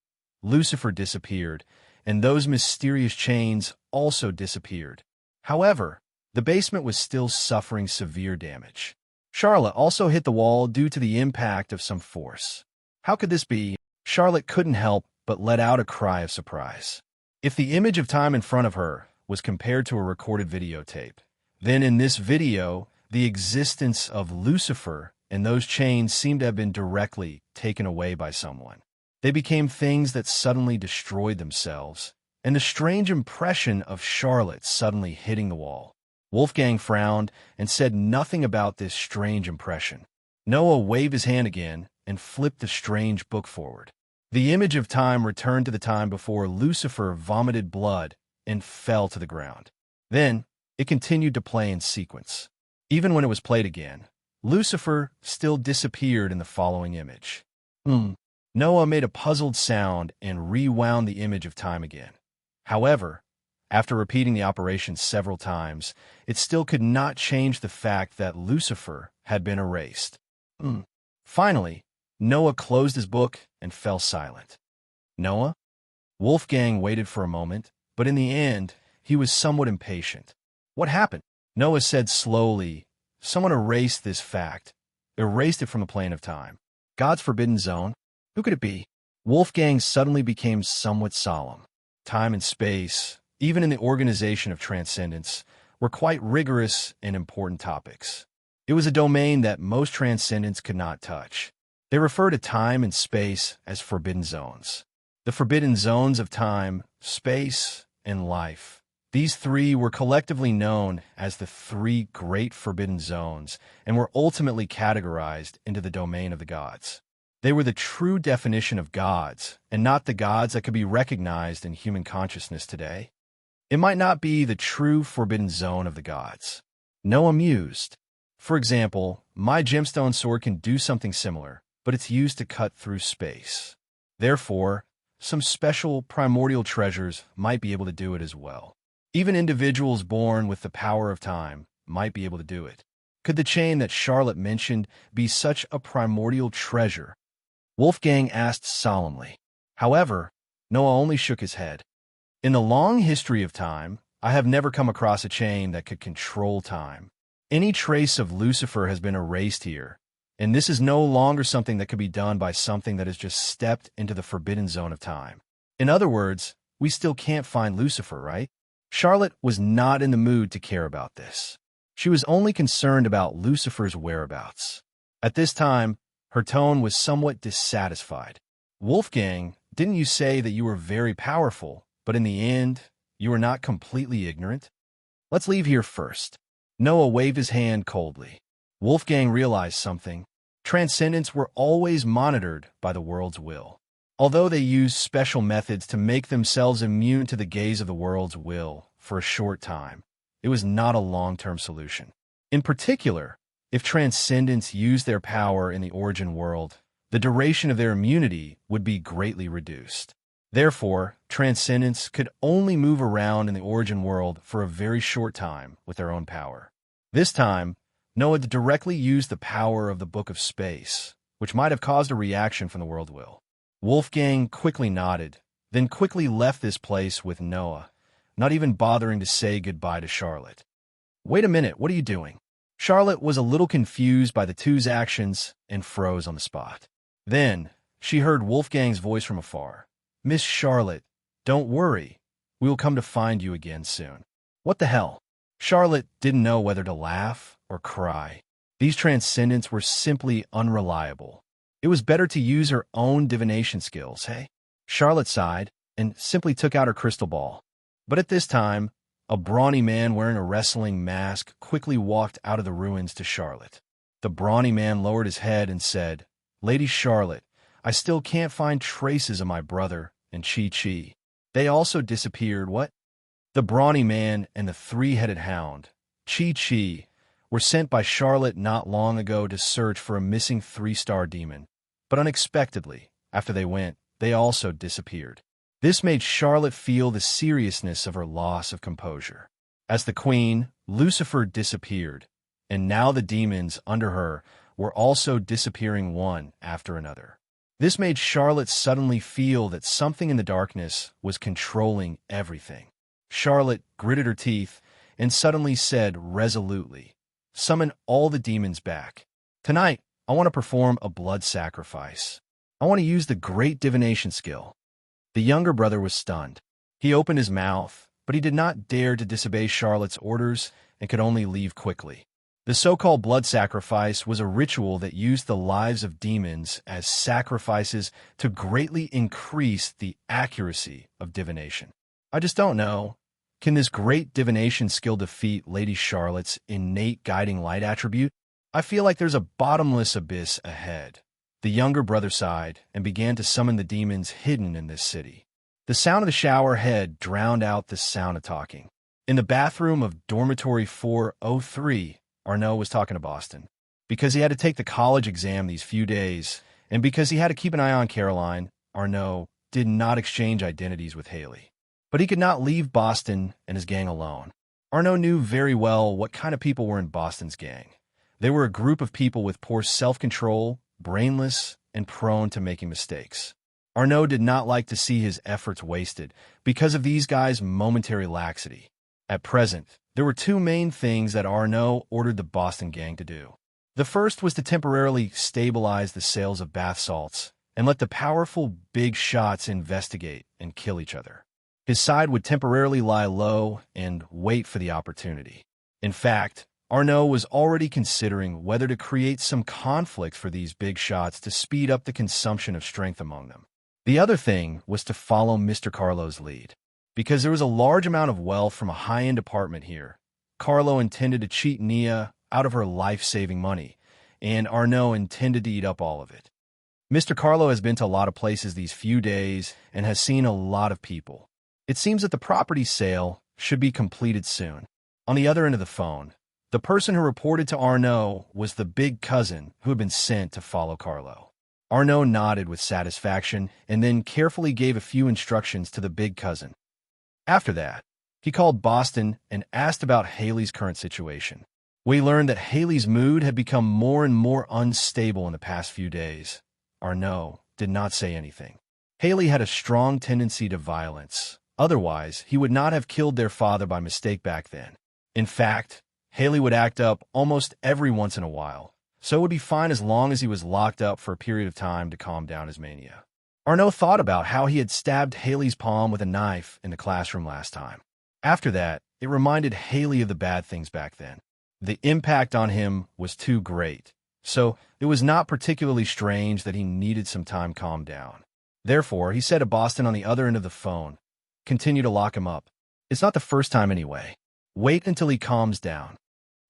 Lucifer disappeared, and those mysterious chains also disappeared. However, the basement was still suffering severe damage. Charlotte also hit the wall due to the impact of some force. How could this be? Charlotte couldn't help but let out a cry of surprise. If the image of time in front of her was compared to a recorded videotape, then in this video, the existence of Lucifer and those chains seemed to have been directly taken away by someone. They became things that suddenly destroyed themselves, and the strange impression of Charlotte suddenly hitting the wall. Wolfgang frowned and said nothing about this strange impression. Noah waved his hand again and flipped the strange book forward. The image of time returned to the time before Lucifer vomited blood and fell to the ground. Then, it continued to play in sequence. Even when it was played again, Lucifer still disappeared in the following image. Noah made a puzzled sound and rewound the image of time again. However, after repeating the operation several times, it still could not change the fact that Lucifer had been erased. Finally, Noah closed his book and fell silent. Noah? Wolfgang waited for a moment, but in the end, he was somewhat impatient. What happened? Noah said slowly, someone erased this fact, erased it from the plane of time. God's forbidden zone? Who could it be? Wolfgang suddenly became somewhat solemn. Time and space, even in the organization of transcendence, were quite rigorous and important topics. It was a domain that most transcendents could not touch. They refer to time and space as forbidden zones. The forbidden zones of time, space, and life. These three were collectively known as the three great forbidden zones and were ultimately categorized into the domain of the gods. They were the true definition of gods, and not the gods that could be recognized in human consciousness today. It might not be the true forbidden zone of the gods. Noah mused. For example, my gemstone sword can do something similar, but it's used to cut through space. Therefore, some special primordial treasures might be able to do it as well. Even individuals born with the power of time might be able to do it. Could the chain that Charlotte mentioned be such a primordial treasure? Wolfgang asked solemnly. However, Noah only shook his head. In the long history of time, I have never come across a chain that could control time. Any trace of Lucifer has been erased here, and this is no longer something that could be done by something that has just stepped into the forbidden zone of time. In other words, we still can't find Lucifer, right? Charlotte was not in the mood to care about this. She was only concerned about Lucifer's whereabouts. At this time, her tone was somewhat dissatisfied. Wolfgang, didn't you say that you were very powerful, but in the end, you were not completely ignorant? Let's leave here first. Noah waved his hand coldly. Wolfgang realized something. Transcendents were always monitored by the world's will. Although they used special methods to make themselves immune to the gaze of the world's will for a short time, it was not a long-term solution. In particular, if transcendents used their power in the origin world, the duration of their immunity would be greatly reduced. Therefore, transcendents could only move around in the origin world for a very short time with their own power. This time, Noah directly used the power of the Book of Space, which might have caused a reaction from the world will. Wolfgang quickly nodded, then quickly left this place with Noah, not even bothering to say goodbye to Charlotte. Wait a minute, what are you doing? Charlotte was a little confused by the two's actions and froze on the spot. Then, she heard Wolfgang's voice from afar. Miss Charlotte, don't worry. We will come to find you again soon. What the hell? Charlotte didn't know whether to laugh or cry. These transcendents were simply unreliable. It was better to use her own divination skills, hey? Charlotte sighed and simply took out her crystal ball. But at this time, a brawny man wearing a wrestling mask quickly walked out of the ruins to Charlotte. The brawny man lowered his head and said, Lady Charlotte, I still can't find traces of my brother and Chi-Chi. They also disappeared, what? The brawny man and the three-headed hound, Chi-Chi, were sent by Charlotte not long ago to search for a missing three-star demon. But unexpectedly, after they went, they also disappeared. This made Charlotte feel the seriousness of her loss of composure. As the queen, Lucifer disappeared, and now the demons under her were also disappearing one after another. This made Charlotte suddenly feel that something in the darkness was controlling everything. Charlotte gritted her teeth and suddenly said resolutely, Summon all the demons back. Tonight, I want to perform a blood sacrifice. I want to use the great divination skill. The younger brother was stunned. He opened his mouth, but he did not dare to disobey Charlotte's orders and could only leave quickly. The so-called blood sacrifice was a ritual that used the lives of demons as sacrifices to greatly increase the accuracy of divination. I just don't know. Can this great divination skill defeat Lady Charlotte's innate guiding light attribute? I feel like there's a bottomless abyss ahead. The younger brother sighed and began to summon the demons hidden in this city. The sound of the shower head drowned out the sound of talking. In the bathroom of dormitory 403, Arnaud was talking to Boston. Because he had to take the college exam these few days, and because he had to keep an eye on Caroline, Arnaud did not exchange identities with Haley. But he could not leave Boston and his gang alone. Arnaud knew very well what kind of people were in Boston's gang. They were a group of people with poor self-control, brainless, and prone to making mistakes. Arnaud did not like to see his efforts wasted because of these guys' momentary laxity. At present, there were two main things that Arnaud ordered the Boston gang to do. The first was to temporarily stabilize the sales of bath salts and let the powerful big shots investigate and kill each other. His side would temporarily lie low and wait for the opportunity. In fact, Arnaud was already considering whether to create some conflict for these big shots to speed up the consumption of strength among them. The other thing was to follow Mr. Carlo's lead. Because there was a large amount of wealth from a high-end apartment here, Carlo intended to cheat Nia out of her life-saving money, and Arnaud intended to eat up all of it. Mr. Carlo has been to a lot of places these few days and has seen a lot of people. It seems that the property sale should be completed soon. On the other end of the phone, the person who reported to Arnaud was the big cousin who had been sent to follow Carlo. Arnaud nodded with satisfaction and then carefully gave a few instructions to the big cousin. After that, he called Boston and asked about Haley's current situation. We learned that Haley's mood had become more and more unstable in the past few days. Arnaud did not say anything. Haley had a strong tendency to violence. Otherwise, he would not have killed their father by mistake back then. In fact, Haley would act up almost every once in a while, so it would be fine as long as he was locked up for a period of time to calm down his mania. Arnaud thought about how he had stabbed Haley's palm with a knife in the classroom last time. After that, it reminded Haley of the bad things back then. The impact on him was too great, so it was not particularly strange that he needed some time to calm down. Therefore, he said to Boston on the other end of the phone, "Continue to lock him up. It's not the first time anyway. Wait until he calms down."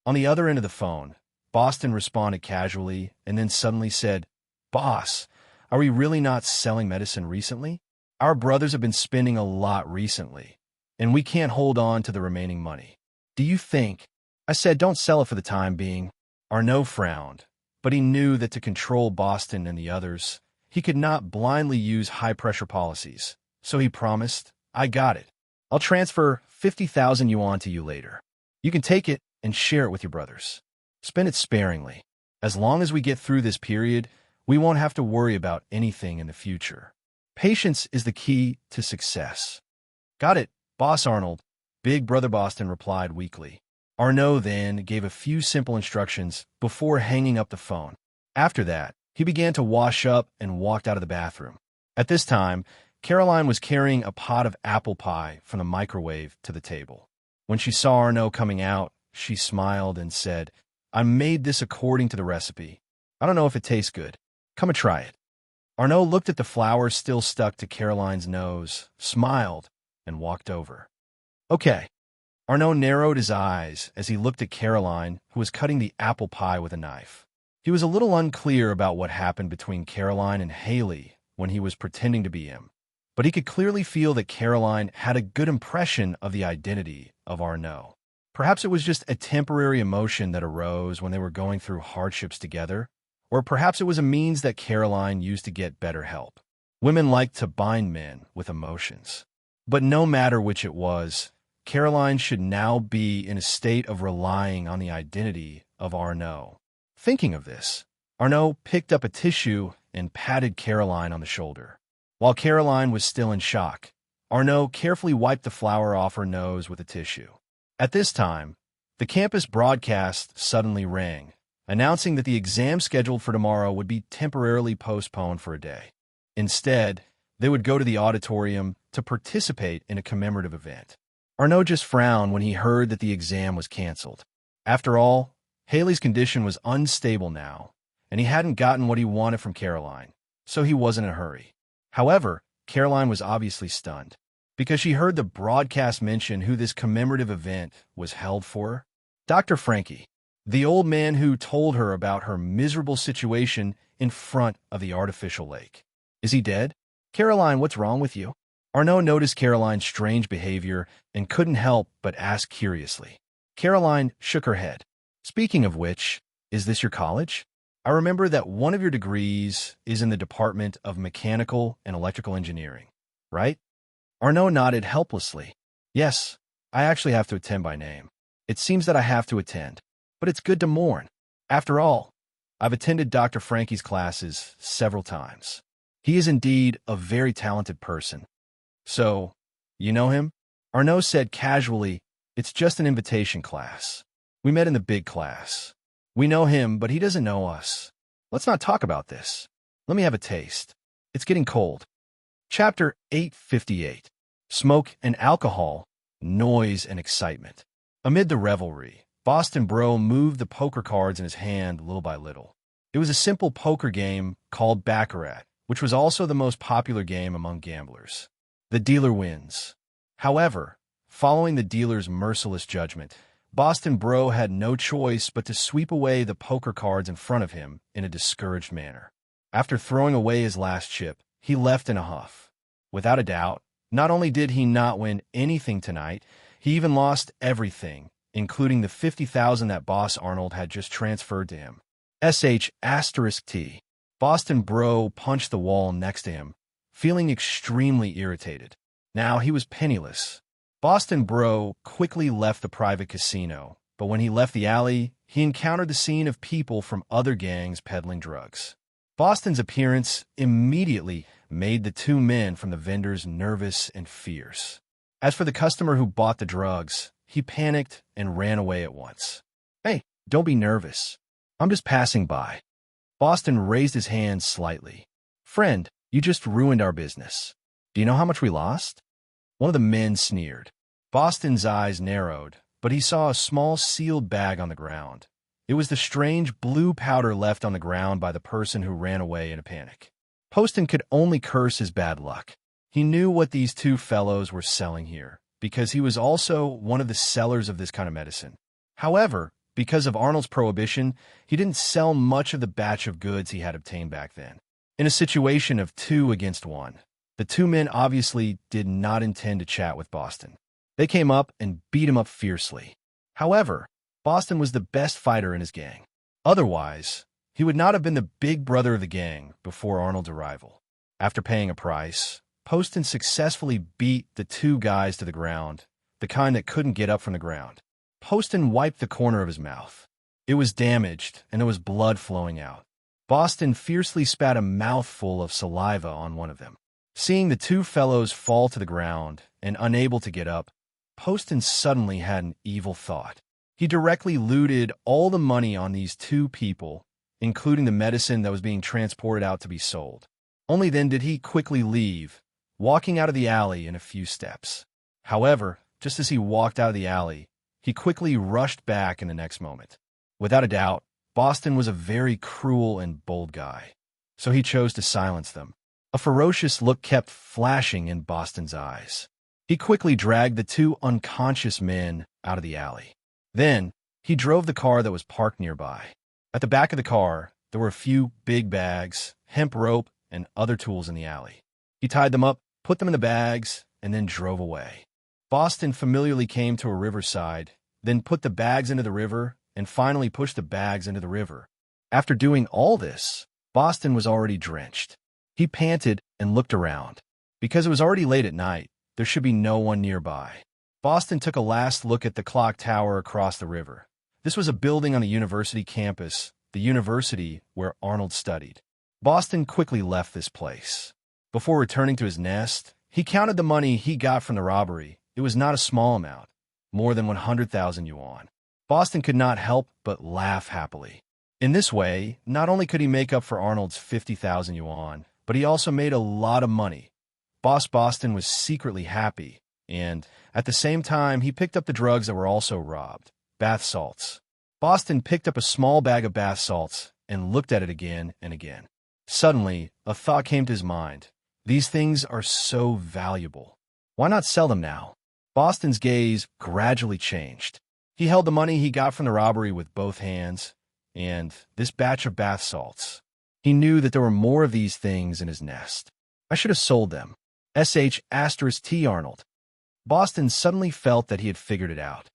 On the other end of the phone, Boston responded casually and then suddenly said, "Boss, are we really not selling medicine recently? Our brothers have been spending a lot recently, and we can't hold on to the remaining money. Do you think—" I said, "Don't sell it for the time being." Arnaud frowned, but he knew that to control Boston and the others, he could not blindly use high-pressure policies. So he promised, "I got it. I'll transfer 50,000 yuan to you later. You can take it and share it with your brothers. Spend it sparingly. As long as we get through this period, we won't have to worry about anything in the future. Patience is the key to success." "Got it, Boss Arnold," Big Brother Boston replied weakly. Arnaud then gave a few simple instructions before hanging up the phone. After that, he began to wash up and walked out of the bathroom. At this time, Caroline was carrying a pot of apple pie from the microwave to the table. When she saw Arnaud coming out, she smiled and said, "I made this according to the recipe. I don't know if it tastes good. Come and try it." Arnaud looked at the flour still stuck to Caroline's nose, smiled, and walked over. "Okay." Arnaud narrowed his eyes as he looked at Caroline, who was cutting the apple pie with a knife. He was a little unclear about what happened between Caroline and Haley when he was pretending to be him, but he could clearly feel that Caroline had a good impression of the identity of Arnaud. Perhaps it was just a temporary emotion that arose when they were going through hardships together, or perhaps it was a means that Caroline used to get better help. Women like to bind men with emotions. But no matter which it was, Caroline should now be in a state of relying on the identity of Arnaud. Thinking of this, Arnaud picked up a tissue and patted Caroline on the shoulder. While Caroline was still in shock, Arnaud carefully wiped the flour off her nose with a tissue. At this time, the campus broadcast suddenly rang, announcing that the exam scheduled for tomorrow would be temporarily postponed for a day. Instead, they would go to the auditorium to participate in a commemorative event. Arnaud just frowned when he heard that the exam was canceled. After all, Haley's condition was unstable now, and he hadn't gotten what he wanted from Caroline, so he wasn't in a hurry. However, Caroline was obviously stunned, because she heard the broadcast mention who this commemorative event was held for. Dr. Frankie, the old man who told her about her miserable situation in front of the artificial lake. Is he dead? Caroline, what's wrong with you? Arnaud noticed Caroline's strange behavior and couldn't help but ask curiously. Caroline shook her head. Speaking of which, is this your college? I remember that one of your degrees is in the Department of Mechanical and Electrical Engineering, right? Arnaud nodded helplessly. Yes, I actually have to attend by name. It seems that I have to attend, but it's good to mourn. After all, I've attended Dr. Frankie's classes several times. He is indeed a very talented person. So, you know him? Arnaud said casually, it's just an invitation class. We met in the big class. We know him, but he doesn't know us. Let's not talk about this. Let me have a taste. It's getting cold. Chapter 858. Smoke and alcohol, noise and excitement. Amid the revelry, Boston Bro moved the poker cards in his hand little by little. It was a simple poker game called Baccarat, which was also the most popular game among gamblers. The dealer wins. However, following the dealer's merciless judgment, Boston Bro had no choice but to sweep away the poker cards in front of him in a discouraged manner. After throwing away his last chip, he left in a huff. Without a doubt, not only did he not win anything tonight, he even lost everything, including the $50,000 that Boss Arnold had just transferred to him. *T. Boston Bro punched the wall next to him, feeling extremely irritated. Now he was penniless. Boston Bro quickly left the private casino, but when he left the alley, he encountered the scene of people from other gangs peddling drugs. Boston's appearance immediately made the two men from the vendors nervous and fierce. As for the customer who bought the drugs, he panicked and ran away at once. Hey, don't be nervous. I'm just passing by. Boston raised his hand slightly. Friend, you just ruined our business. Do you know how much we lost? One of the men sneered. Boston's eyes narrowed, but he saw a small sealed bag on the ground. It was the strange blue powder left on the ground by the person who ran away in a panic. Poston could only curse his bad luck. He knew what these two fellows were selling here, because he was also one of the sellers of this kind of medicine. However, because of Arnold's prohibition, he didn't sell much of the batch of goods he had obtained back then. In a situation of 2 against 1, the two men obviously did not intend to chat with Boston. They came up and beat him up fiercely. However, Boston was the best fighter in his gang. Otherwise, he would not have been the big brother of the gang before Arnold's arrival. After paying a price, Poston successfully beat the two guys to the ground, the kind that couldn't get up from the ground. Poston wiped the corner of his mouth. It was damaged, and there was blood flowing out. Boston fiercely spat a mouthful of saliva on one of them. Seeing the two fellows fall to the ground and unable to get up, Poston suddenly had an evil thought. He directly looted all the money on these two people, including the medicine that was being transported out to be sold. Only then did he quickly leave, walking out of the alley in a few steps. However, just as he walked out of the alley, he quickly rushed back in the next moment. Without a doubt, Boston was a very cruel and bold guy, so he chose to silence them. A ferocious look kept flashing in Boston's eyes. He quickly dragged the two unconscious men out of the alley. Then, he drove the car that was parked nearby. At the back of the car, there were a few big bags, hemp rope, and other tools in the alley. He tied them up, put them in the bags, and then drove away. Boston familiarly came to a riverside, then put the bags into the river, and finally pushed the bags into the river. After doing all this, Boston was already drenched. He panted and looked around. Because it was already late at night, there should be no one nearby. Boston took a last look at the clock tower across the river. This was a building on a university campus, the university where Arnold studied. Boston quickly left this place. Before returning to his nest, he counted the money he got from the robbery. It was not a small amount, more than 100,000 yuan. Boston could not help but laugh happily. In this way, not only could he make up for Arnold's 50,000 yuan, but he also made a lot of money. Boss Boston was secretly happy, and at the same time, he picked up the drugs that were also robbed, bath salts. Boston picked up a small bag of bath salts and looked at it again and again. Suddenly, a thought came to his mind. These things are so valuable. Why not sell them now? Boston's gaze gradually changed. He held the money he got from the robbery with both hands, and this batch of bath salts. He knew that there were more of these things in his nest. I should have sold them. T. Arnold. Boston suddenly felt that he had figured it out.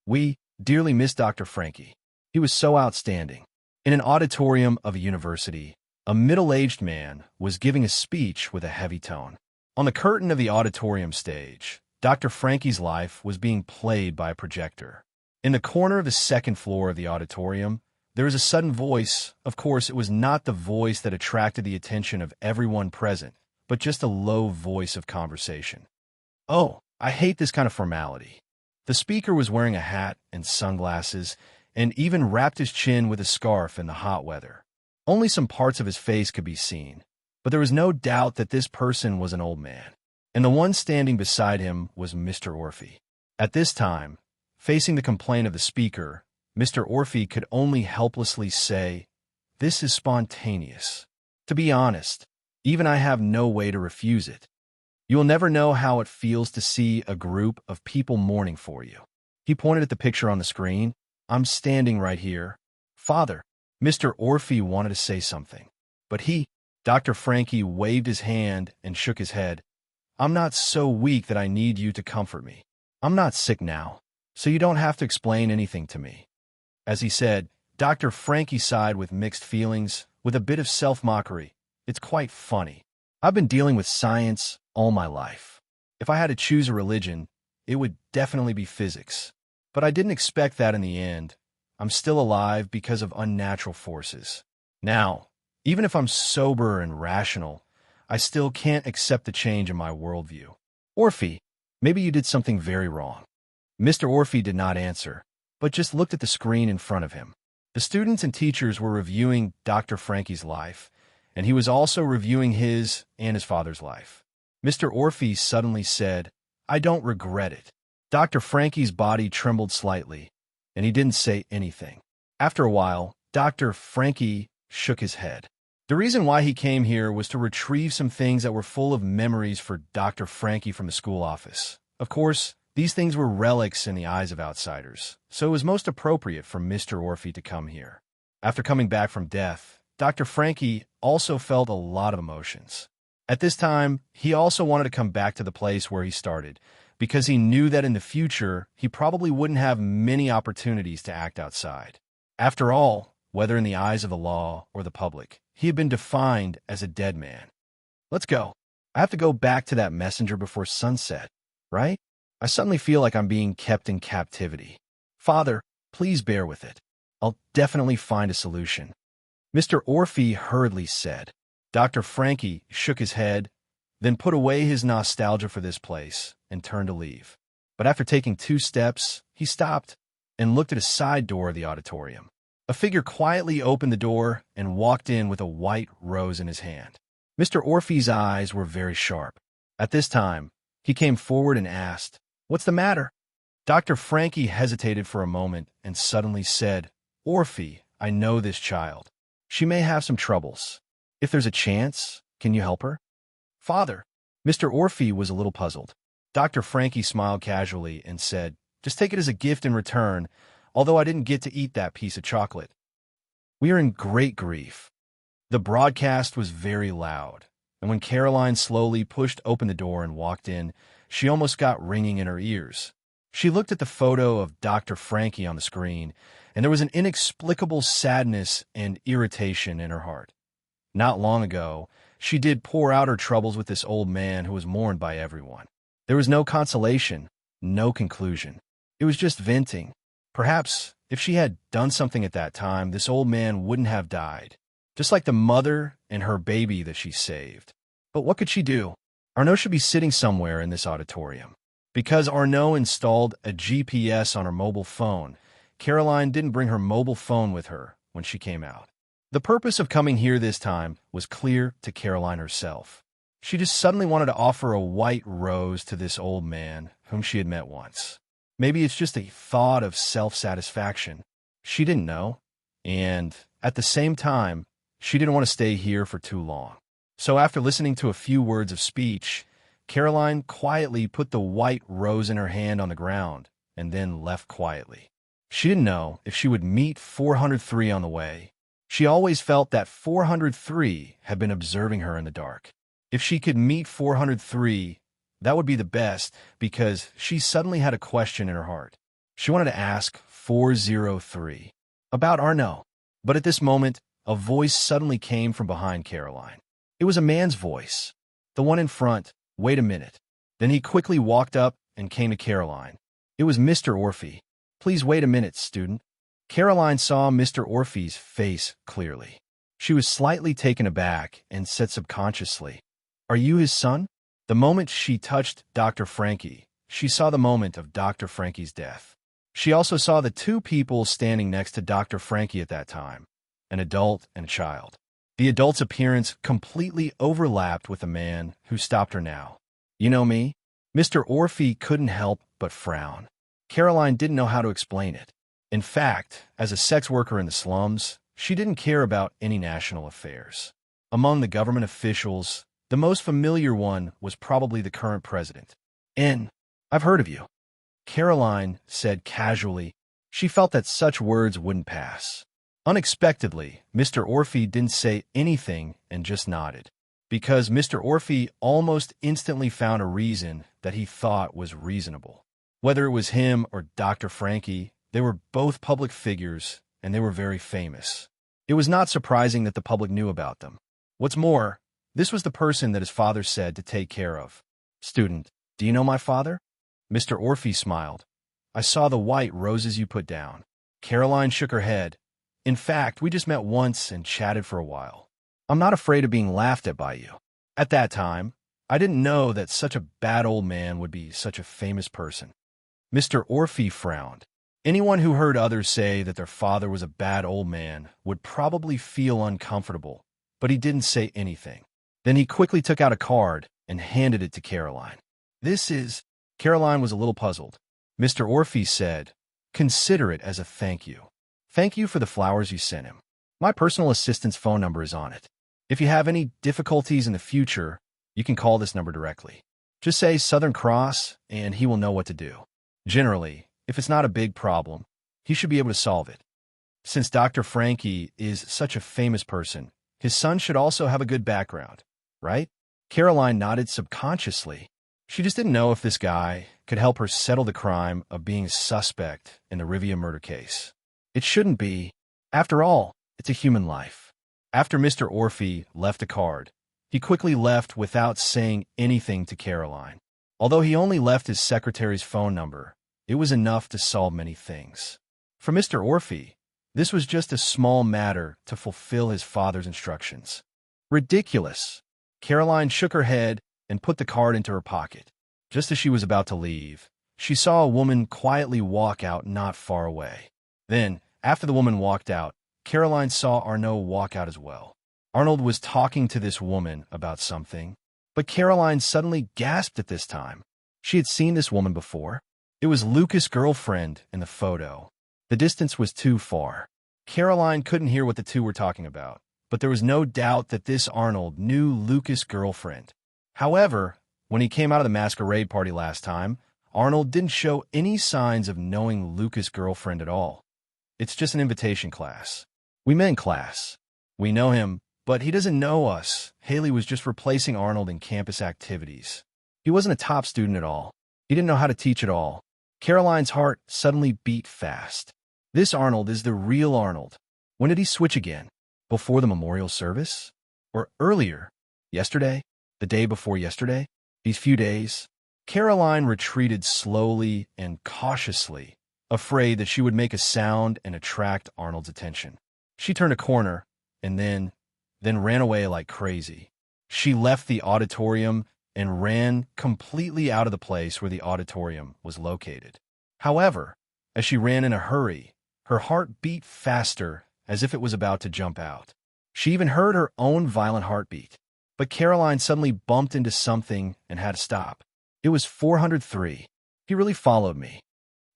We dearly miss Dr. Frankie. He was so outstanding. In an auditorium of a university, a middle-aged man was giving a speech with a heavy tone. On the curtain of the auditorium stage, Dr. Frankie's life was being played by a projector. In the corner of the second floor of the auditorium, there was a sudden voice. Of course, it was not the voice that attracted the attention of everyone present, but just a low voice of conversation. Oh, I hate this kind of formality. The speaker was wearing a hat and sunglasses, and even wrapped his chin with a scarf in the hot weather. Only some parts of his face could be seen, but there was no doubt that this person was an old man, and the one standing beside him was Mr. Orphy. At this time, facing the complaint of the speaker, Mr. Orphy could only helplessly say, "This is spontaneous. To be honest, even I have no way to refuse it. You will never know how it feels to see a group of people mourning for you." He pointed at the picture on the screen. "I'm standing right here. Father." Mr. Orphy wanted to say something, but Dr. Frankie waved his hand and shook his head. "I'm not so weak that I need you to comfort me. I'm not sick now, so you don't have to explain anything to me." As he said, Dr. Frankie sighed with mixed feelings, with a bit of self-mockery. "It's quite funny. I've been dealing with science all my life. If I had to choose a religion, it would definitely be physics. But I didn't expect that in the end. I'm still alive because of unnatural forces. Now, even if I'm sober and rational, I still can't accept the change in my worldview. Orphy, maybe you did something very wrong." Mr. Orphy did not answer, but just looked at the screen in front of him. The students and teachers were reviewing Dr. Frankie's life, and he was also reviewing his and his father's life. Mr. Orphy suddenly said, "I don't regret it." Dr. Frankie's body trembled slightly, and he didn't say anything. After a while, Dr. Frankie shook his head. The reason why he came here was to retrieve some things that were full of memories for Dr. Frankie from the school office. Of course, these things were relics in the eyes of outsiders, so it was most appropriate for Mr. Orphy to come here. After coming back from death, Dr. Frankie also felt a lot of emotions. At this time, he also wanted to come back to the place where he started, because he knew that in the future, he probably wouldn't have many opportunities to act outside. After all, whether in the eyes of the law or the public, he had been defined as a dead man. "Let's go. I have to go back to that messenger before sunset, right? I suddenly feel like I'm being kept in captivity. Father, please bear with it. I'll definitely find a solution." Mr. Orphy hurriedly said. Dr. Frankie shook his head, then put away his nostalgia for this place and turned to leave. But after taking 2 steps, he stopped and looked at a side door of the auditorium. A figure quietly opened the door and walked in with a white rose in his hand. Mr. Orphy's eyes were very sharp. At this time, he came forward and asked, "What's the matter?" Dr. Frankie hesitated for a moment and suddenly said, "Orphy, I know this child. She may have some troubles. If there's a chance, can you help her?" "Father." Mr. Orphy was a little puzzled. Dr. Frankie smiled casually and said, "Just take it as a gift in return, although I didn't get to eat that piece of chocolate. We are in great grief." The broadcast was very loud, and when Caroline slowly pushed open the door and walked in, she almost got ringing in her ears. She looked at the photo of Dr. Frankie on the screen, and there was an inexplicable sadness and irritation in her heart. Not long ago, she did pour out her troubles with this old man who was mourned by everyone. There was no consolation, no conclusion. It was just venting. Perhaps, if she had done something at that time, this old man wouldn't have died, just like the mother and her baby that she saved. But what could she do? Arnaud should be sitting somewhere in this auditorium. Because Arnaud installed a GPS on her mobile phone, Caroline didn't bring her mobile phone with her when she came out. The purpose of coming here this time was clear to Caroline herself. She just suddenly wanted to offer a white rose to this old man whom she had met once. Maybe it's just a thought of self-satisfaction. She didn't know. And at the same time, she didn't want to stay here for too long. So after listening to a few words of speech, Caroline quietly put the white rose in her hand on the ground and then left quietly. She didn't know if she would meet 403 on the way. She always felt that 403 had been observing her in the dark. If she could meet 403, that would be the best, because she suddenly had a question in her heart. She wanted to ask 403 about Arnaud. But at this moment, a voice suddenly came from behind Caroline. It was a man's voice. The one in front. Wait a minute. Then he quickly walked up and came to Caroline. It was Mr. Orphy. Please wait a minute, student. Caroline saw Mr. Orphy's face clearly. She was slightly taken aback and said subconsciously, "Are you his son?" The moment she touched Dr. Frankie, she saw the moment of Dr. Frankie's death. She also saw the two people standing next to Dr. Frankie at that time, an adult and a child. The adult's appearance completely overlapped with the man who stopped her now. "You know me?" Mr. Orphy couldn't help but frown. Caroline didn't know how to explain it. In fact, as a sex worker in the slums, she didn't care about any national affairs. Among the government officials, the most familiar one was probably the current president. I've heard of you," Caroline said casually. She felt that such words wouldn't pass. Unexpectedly, Mr. Orphy didn't say anything and just nodded, because Mr. Orphy almost instantly found a reason that he thought was reasonable. Whether it was him or Dr. Frankie, they were both public figures, and they were very famous. It was not surprising that the public knew about them. What's more, this was the person that his father said to take care of. "Student, do you know my father?" Mr. Orphy smiled. "I saw the white roses you put down." Caroline shook her head. "In fact, we just met once and chatted for a while. I'm not afraid of being laughed at by you. At that time, I didn't know that such a bad old man would be such a famous person." Mr. Orphy frowned. Anyone who heard others say that their father was a bad old man would probably feel uncomfortable, but he didn't say anything. Then he quickly took out a card and handed it to Caroline. "This is—" Caroline was a little puzzled. Mr. Orphy said, "Consider it as a thank you. Thank you for the flowers you sent him. My personal assistant's phone number is on it. If you have any difficulties in the future, you can call this number directly. Just say Southern Cross, and he will know what to do. Generally, if it's not a big problem, he should be able to solve it. Since Dr. Frankie is such a famous person, his son should also have a good background, right?" Caroline nodded subconsciously. She just didn't know if this guy could help her settle the crime of being a suspect in the Rivia murder case. It shouldn't be. After all, it's a human life. After Mr. Orphy left the card, he quickly left without saying anything to Caroline. Although he only left his secretary's phone number, it was enough to solve many things. For Mr. Orphy, this was just a small matter to fulfill his father's instructions. Ridiculous. Caroline shook her head and put the card into her pocket. Just as she was about to leave, she saw a woman quietly walk out not far away. Then, after the woman walked out, Caroline saw Arnaud walk out as well. Arnold was talking to this woman about something, but Caroline suddenly gasped at this time. She had seen this woman before. It was Lucas' girlfriend in the photo. The distance was too far. Caroline couldn't hear what the two were talking about, but there was no doubt that this Arnold knew Lucas' girlfriend. However, when he came out of the masquerade party last time, Arnold didn't show any signs of knowing Lucas' girlfriend at all. "It's just an invitation class. We met in class. We know him, but he doesn't know us." Haley was just replacing Arnold in campus activities. He wasn't a top student at all. He didn't know how to teach at all. Caroline's heart suddenly beat fast. This Arnold is the real Arnold. When did he switch again? Before the memorial service? Or earlier? Yesterday? The day before yesterday? These few days? Caroline retreated slowly and cautiously, afraid that she would make a sound and attract Arnold's attention. She turned a corner and then ran away like crazy. She left the auditorium and ran completely out of the place where the auditorium was located. However, as she ran in a hurry, her heart beat faster as if it was about to jump out. She even heard her own violent heartbeat. But Caroline suddenly bumped into something and had to stop. It was 403. He really followed me.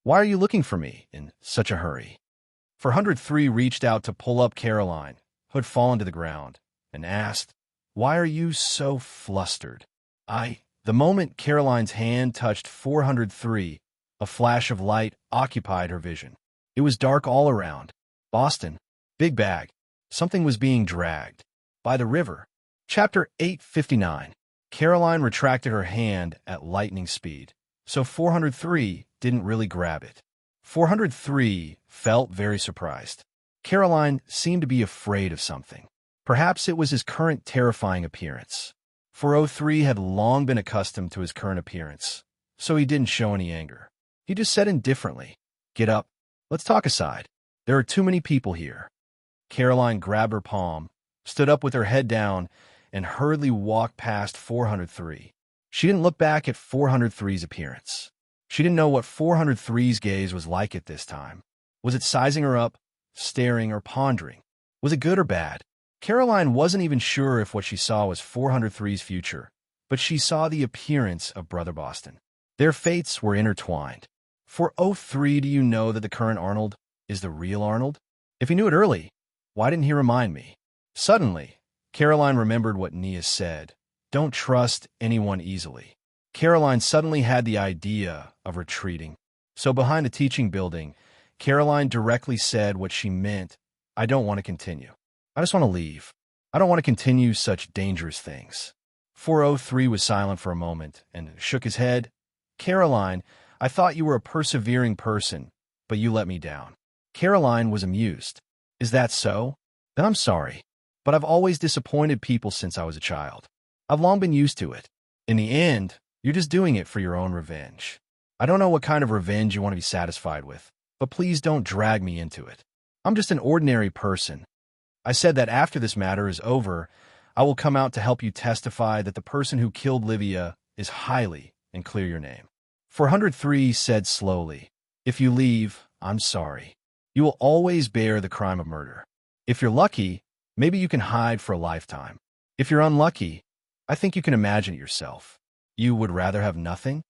Why are you looking for me in such a hurry? 403 reached out to pull up Caroline, who had fallen to the ground, and asked, "Why are you so flustered?" The moment Caroline's hand touched 403, a flash of light occupied her vision. It was dark all around. Boston. Big bag. Something was being dragged. By the river. Chapter 859. Caroline retracted her hand at lightning speed, so 403 didn't really grab it. 403 felt very surprised. Caroline seemed to be afraid of something. Perhaps it was his current terrifying appearance. 403 had long been accustomed to his current appearance, so he didn't show any anger. He just said indifferently, "Get up. Let's talk aside. There are too many people here." Caroline grabbed her palm, stood up with her head down, and hurriedly walked past 403. She didn't look back at 403's appearance. She didn't know what 403's gaze was like at this time. Was it sizing her up, staring, or pondering? Was it good or bad? Caroline wasn't even sure if what she saw was 403's future, but she saw the appearance of Brother Boston. Their fates were intertwined. 403, do you know that the current Arnold is the real Arnold? If he knew it early, why didn't he remind me? Suddenly, Caroline remembered what Nia said. Don't trust anyone easily. Caroline suddenly had the idea of retreating. So behind the teaching building, Caroline directly said what she meant. I don't want to continue. I just want to leave. I don't want to continue such dangerous things. 403 was silent for a moment and shook his head. Caroline, I thought you were a persevering person, but you let me down. Caroline was amused. Is that so? Then I'm sorry. But I've always disappointed people since I was a child. I've long been used to it. In the end, you're just doing it for your own revenge. I don't know what kind of revenge you want to be satisfied with, but please don't drag me into it. I'm just an ordinary person. I said that after this matter is over, I will come out to help you testify that the person who killed Livia is Hailey and clear your name. 403 said slowly, if you leave, I'm sorry. You will always bear the crime of murder. If you're lucky, maybe you can hide for a lifetime. If you're unlucky, I think you can imagine it yourself. You would rather have nothing?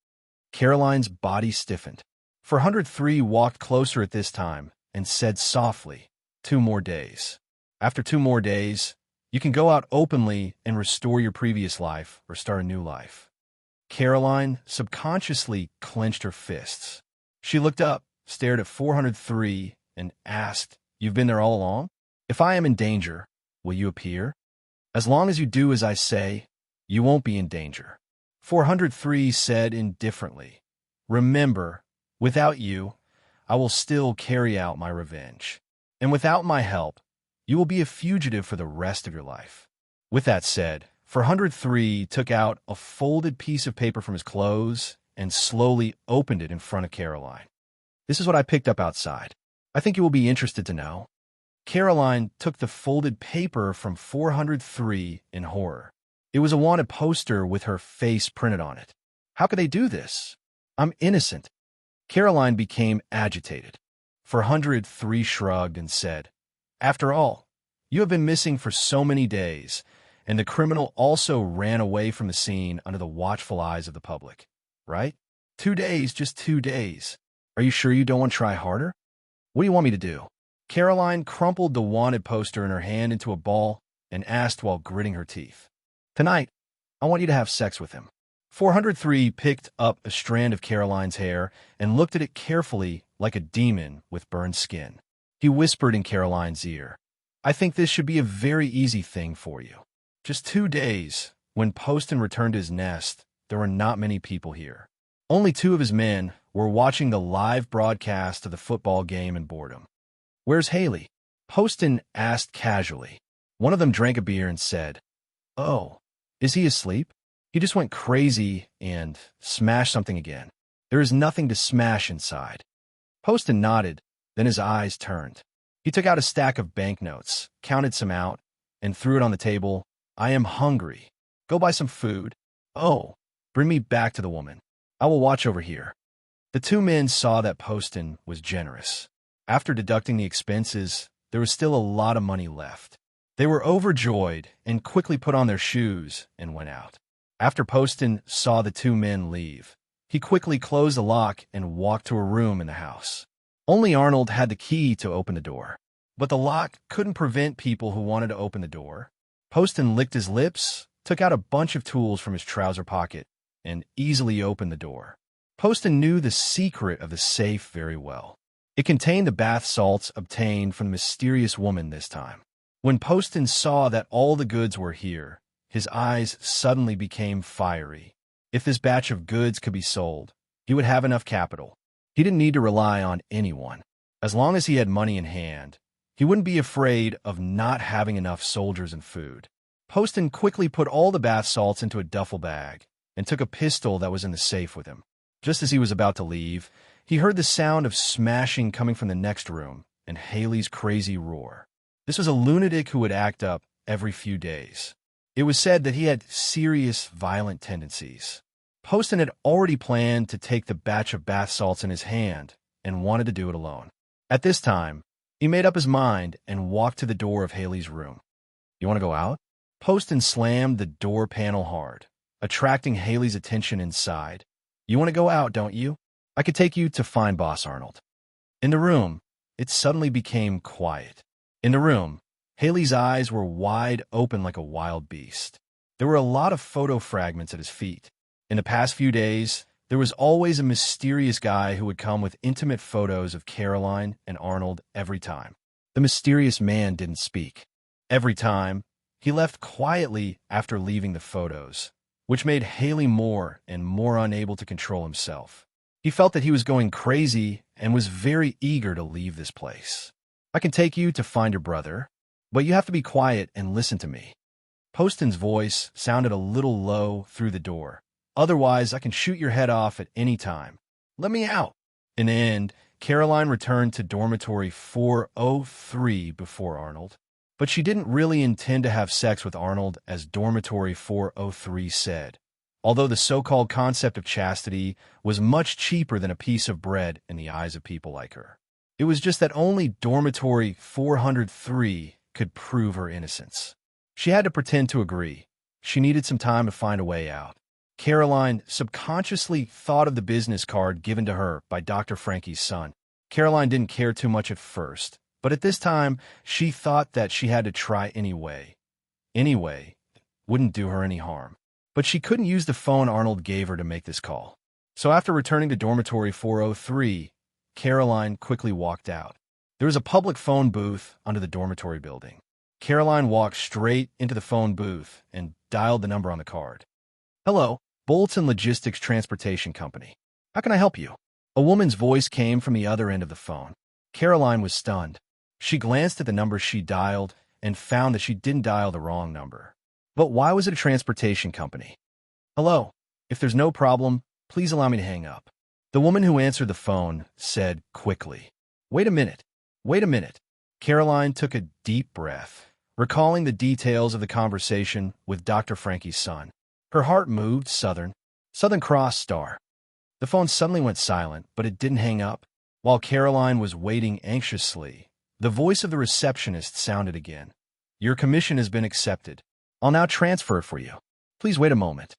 Caroline's body stiffened. 403 walked closer at this time and said softly, 2 more days. After 2 more days, you can go out openly and restore your previous life or start a new life. Caroline subconsciously clenched her fists. She looked up, stared at 403, and asked, You've been there all along? If I am in danger, will you appear? As long as you do as I say, you won't be in danger. 403 said indifferently, Remember, without you, I will still carry out my revenge. And without my help, you will be a fugitive for the rest of your life. With that said, 403 took out a folded piece of paper from his clothes and slowly opened it in front of Caroline. This is what I picked up outside. I think you will be interested to know. Caroline took the folded paper from 403 in horror. It was a wanted poster with her face printed on it. How could they do this? I'm innocent. Caroline became agitated. 403 shrugged and said, After all, you have been missing for so many days, and the criminal also ran away from the scene under the watchful eyes of the public, right? 2 days, just 2 days. Are you sure you don't want to try harder? What do you want me to do? Caroline crumpled the wanted poster in her hand into a ball and asked while gritting her teeth. Tonight, I want you to have sex with him. 403 picked up a strand of Caroline's hair and looked at it carefully like a demon with burned skin. He whispered in Caroline's ear, I think this should be a very easy thing for you. Just 2 days, when Poston returned to his nest, there were not many people here. Only 2 of his men were watching the live broadcast of the football game in boredom. Where's Hailey? Poston asked casually. One of them drank a beer and said, Oh, is he asleep? He just went crazy and smashed something again. There is nothing to smash inside. Poston nodded, then his eyes turned. He took out a stack of banknotes, counted some out, and threw it on the table. I am hungry. Go buy some food. Oh, bring me back to the woman. I will watch over here. The 2 men saw that Poston was generous. After deducting the expenses, there was still a lot of money left. They were overjoyed and quickly put on their shoes and went out. After Poston saw the two men leave, he quickly closed the lock and walked to a room in the house. Only Arnold had the key to open the door, but the lock couldn't prevent people who wanted to open the door. Poston licked his lips, took out a bunch of tools from his trouser pocket, and easily opened the door. Poston knew the secret of the safe very well. It contained the bath salts obtained from the mysterious woman this time. When Poston saw that all the goods were here, his eyes suddenly became fiery. If this batch of goods could be sold, he would have enough capital. He didn't need to rely on anyone. As long as he had money in hand, he wouldn't be afraid of not having enough soldiers and food. Poston quickly put all the bath salts into a duffel bag and took a pistol that was in the safe with him. Just as he was about to leave, he heard the sound of smashing coming from the next room and Haley's crazy roar. This was a lunatic who would act up every few days. It was said that he had serious violent tendencies. Poston had already planned to take the batch of bath salts in his hand and wanted to do it alone. At this time, he made up his mind and walked to the door of Haley's room. "You want to go out?" Poston slammed the door panel hard, attracting Haley's attention inside. "You want to go out, don't you? I could take you to find Boss Arnold." In the room, it suddenly became quiet. In the room, Haley's eyes were wide open like a wild beast. There were a lot of photo fragments at his feet. In the past few days, there was always a mysterious guy who would come with intimate photos of Caroline and Arnold every time. The mysterious man didn't speak. Every time, he left quietly after leaving the photos, which made Haley more and more unable to control himself. He felt that he was going crazy and was very eager to leave this place. "I can take you to find your brother, but you have to be quiet and listen to me." Poston's voice sounded a little low through the door. "Otherwise, I can shoot your head off at any time. Let me out." In the end, Caroline returned to dormitory 403 before Arnold. But she didn't really intend to have sex with Arnold as dormitory 403 said, although the so-called concept of chastity was much cheaper than a piece of bread in the eyes of people like her. It was just that only dormitory 403 could prove her innocence. She had to pretend to agree. She needed some time to find a way out. Caroline subconsciously thought of the business card given to her by Dr. Frankie's son. Caroline didn't care too much at first, but at this time, she thought that she had to try anyway. Anyway, it wouldn't do her any harm. But she couldn't use the phone Arnold gave her to make this call. So after returning to dormitory 403, Caroline quickly walked out. There was a public phone booth under the dormitory building. Caroline walked straight into the phone booth and dialed the number on the card. "Hello, Bolton Logistics Transportation Company. How can I help you?" A woman's voice came from the other end of the phone. Caroline was stunned. She glanced at the number she dialed and found that she didn't dial the wrong number. But why was it a transportation company? "Hello, if there's no problem, please allow me to hang up." The woman who answered the phone said quickly, Wait a minute." Caroline took a deep breath, recalling the details of the conversation with Dr. Frankie's son. Her heart moved Southern Cross Star. The phone suddenly went silent, but it didn't hang up. While Caroline was waiting anxiously, the voice of the receptionist sounded again. "Your commission has been accepted. I'll now transfer it for you. Please wait a moment."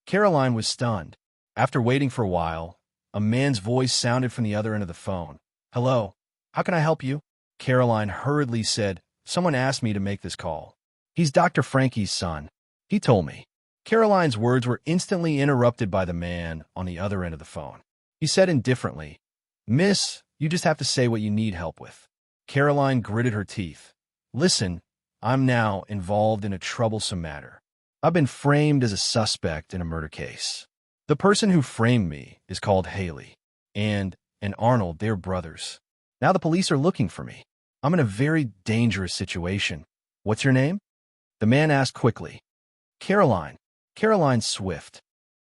Caroline was stunned. After waiting for a while, a man's voice sounded from the other end of the phone. "Hello, how can I help you?" Caroline hurriedly said, "Someone asked me to make this call. He's Dr. Frankie's son. He told me." Caroline's words were instantly interrupted by the man on the other end of the phone. He said indifferently, "Miss, you just have to say what you need help with." Caroline gritted her teeth. "Listen, I'm now involved in a troublesome matter. I've been framed as a suspect in a murder case. The person who framed me is called Haley, and Arnold, they're brothers. Now the police are looking for me. I'm in a very dangerous situation. What's your name?" The man asked quickly. Caroline Swift."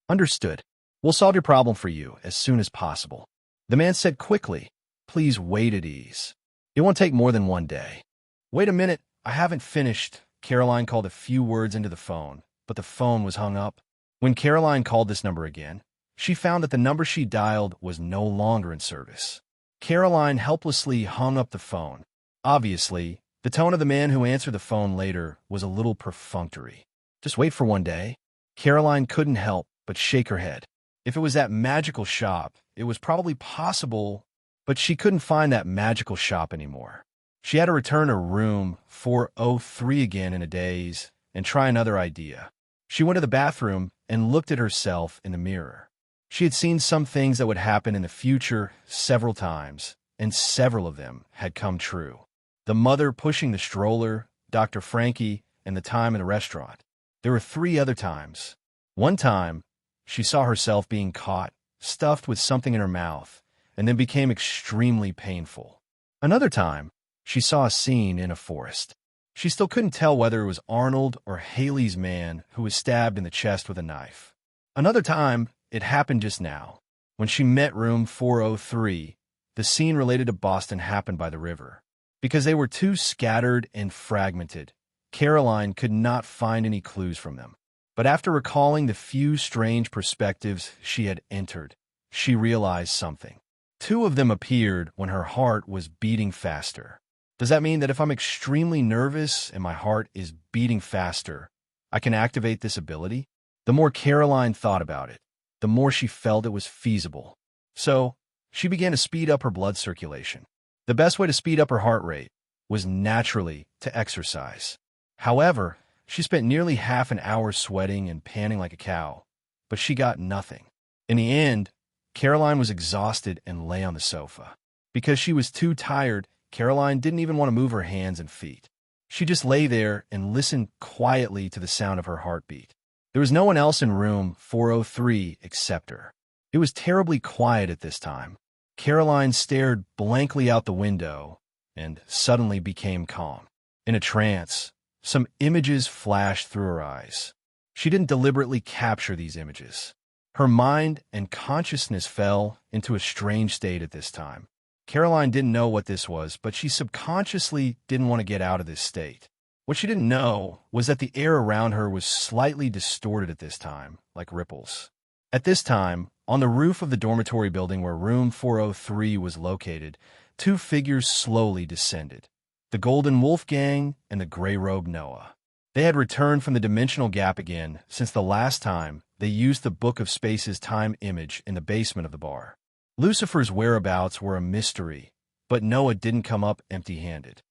"Understood. We'll solve your problem for you as soon as possible." The man said quickly, "Please wait at ease. It won't take more than 1 day." "Wait a minute, I haven't finished." Caroline called a few words into the phone, but the phone was hung up. When Caroline called this number again, she found that the number she dialed was no longer in service. Caroline helplessly hung up the phone. Obviously, The tone of the man who answered the phone later was a little perfunctory. Just wait for one day. Caroline couldn't help but shake her head. If it was that magical shop, it was probably possible, but she couldn't find that magical shop anymore. She had to return to room 403 again in a daze and try another idea. She went to the bathroom and looked at herself in the mirror. She had seen some things that would happen in the future several times, and several of them had come true. The mother pushing the stroller, Dr. Frankie, and the time in the restaurant. There were 3 other times. One time, she saw herself being caught, stuffed with something in her mouth, and then became extremely painful. Another time, she saw a scene in a forest. She still couldn't tell whether it was Arnold or Haley's man who was stabbed in the chest with a knife. Another time, it happened just now. When she met room 403, the scene related to Boston happened by the river. Because they were too scattered and fragmented, Caroline could not find any clues from them. But after recalling the few strange perspectives she had entered, she realized something. 2 of them appeared when her heart was beating faster. Does that mean that if I'm extremely nervous and my heart is beating faster, I can activate this ability? The more Caroline thought about it, the more she felt it was feasible. So, she began to speed up her blood circulation. The best way to speed up her heart rate was naturally to exercise. However, she spent nearly half an hour sweating and panting like a cow, but she got nothing. In the end, Caroline was exhausted and lay on the sofa. Because she was too tired, Caroline didn't even want to move her hands and feet. She just lay there and listened quietly to the sound of her heartbeat. There was no one else in room 403 except her. It was terribly quiet at this time. Caroline stared blankly out the window and suddenly became calm. In a trance, some images flashed through her eyes. She didn't deliberately capture these images. Her mind and consciousness fell into a strange state at this time. Caroline didn't know what this was, but she subconsciously didn't want to get out of this state. What she didn't know was that the air around her was slightly distorted at this time, like ripples. At this time, on the roof of the dormitory building where room 403 was located, 2 figures slowly descended. The Golden Wolfgang and the Gray-Robed Noah. They had returned from the dimensional gap again since the last time they used the Book of Space's time image in the basement of the bar. Lucifer's whereabouts were a mystery, but Noah didn't come up empty-handed.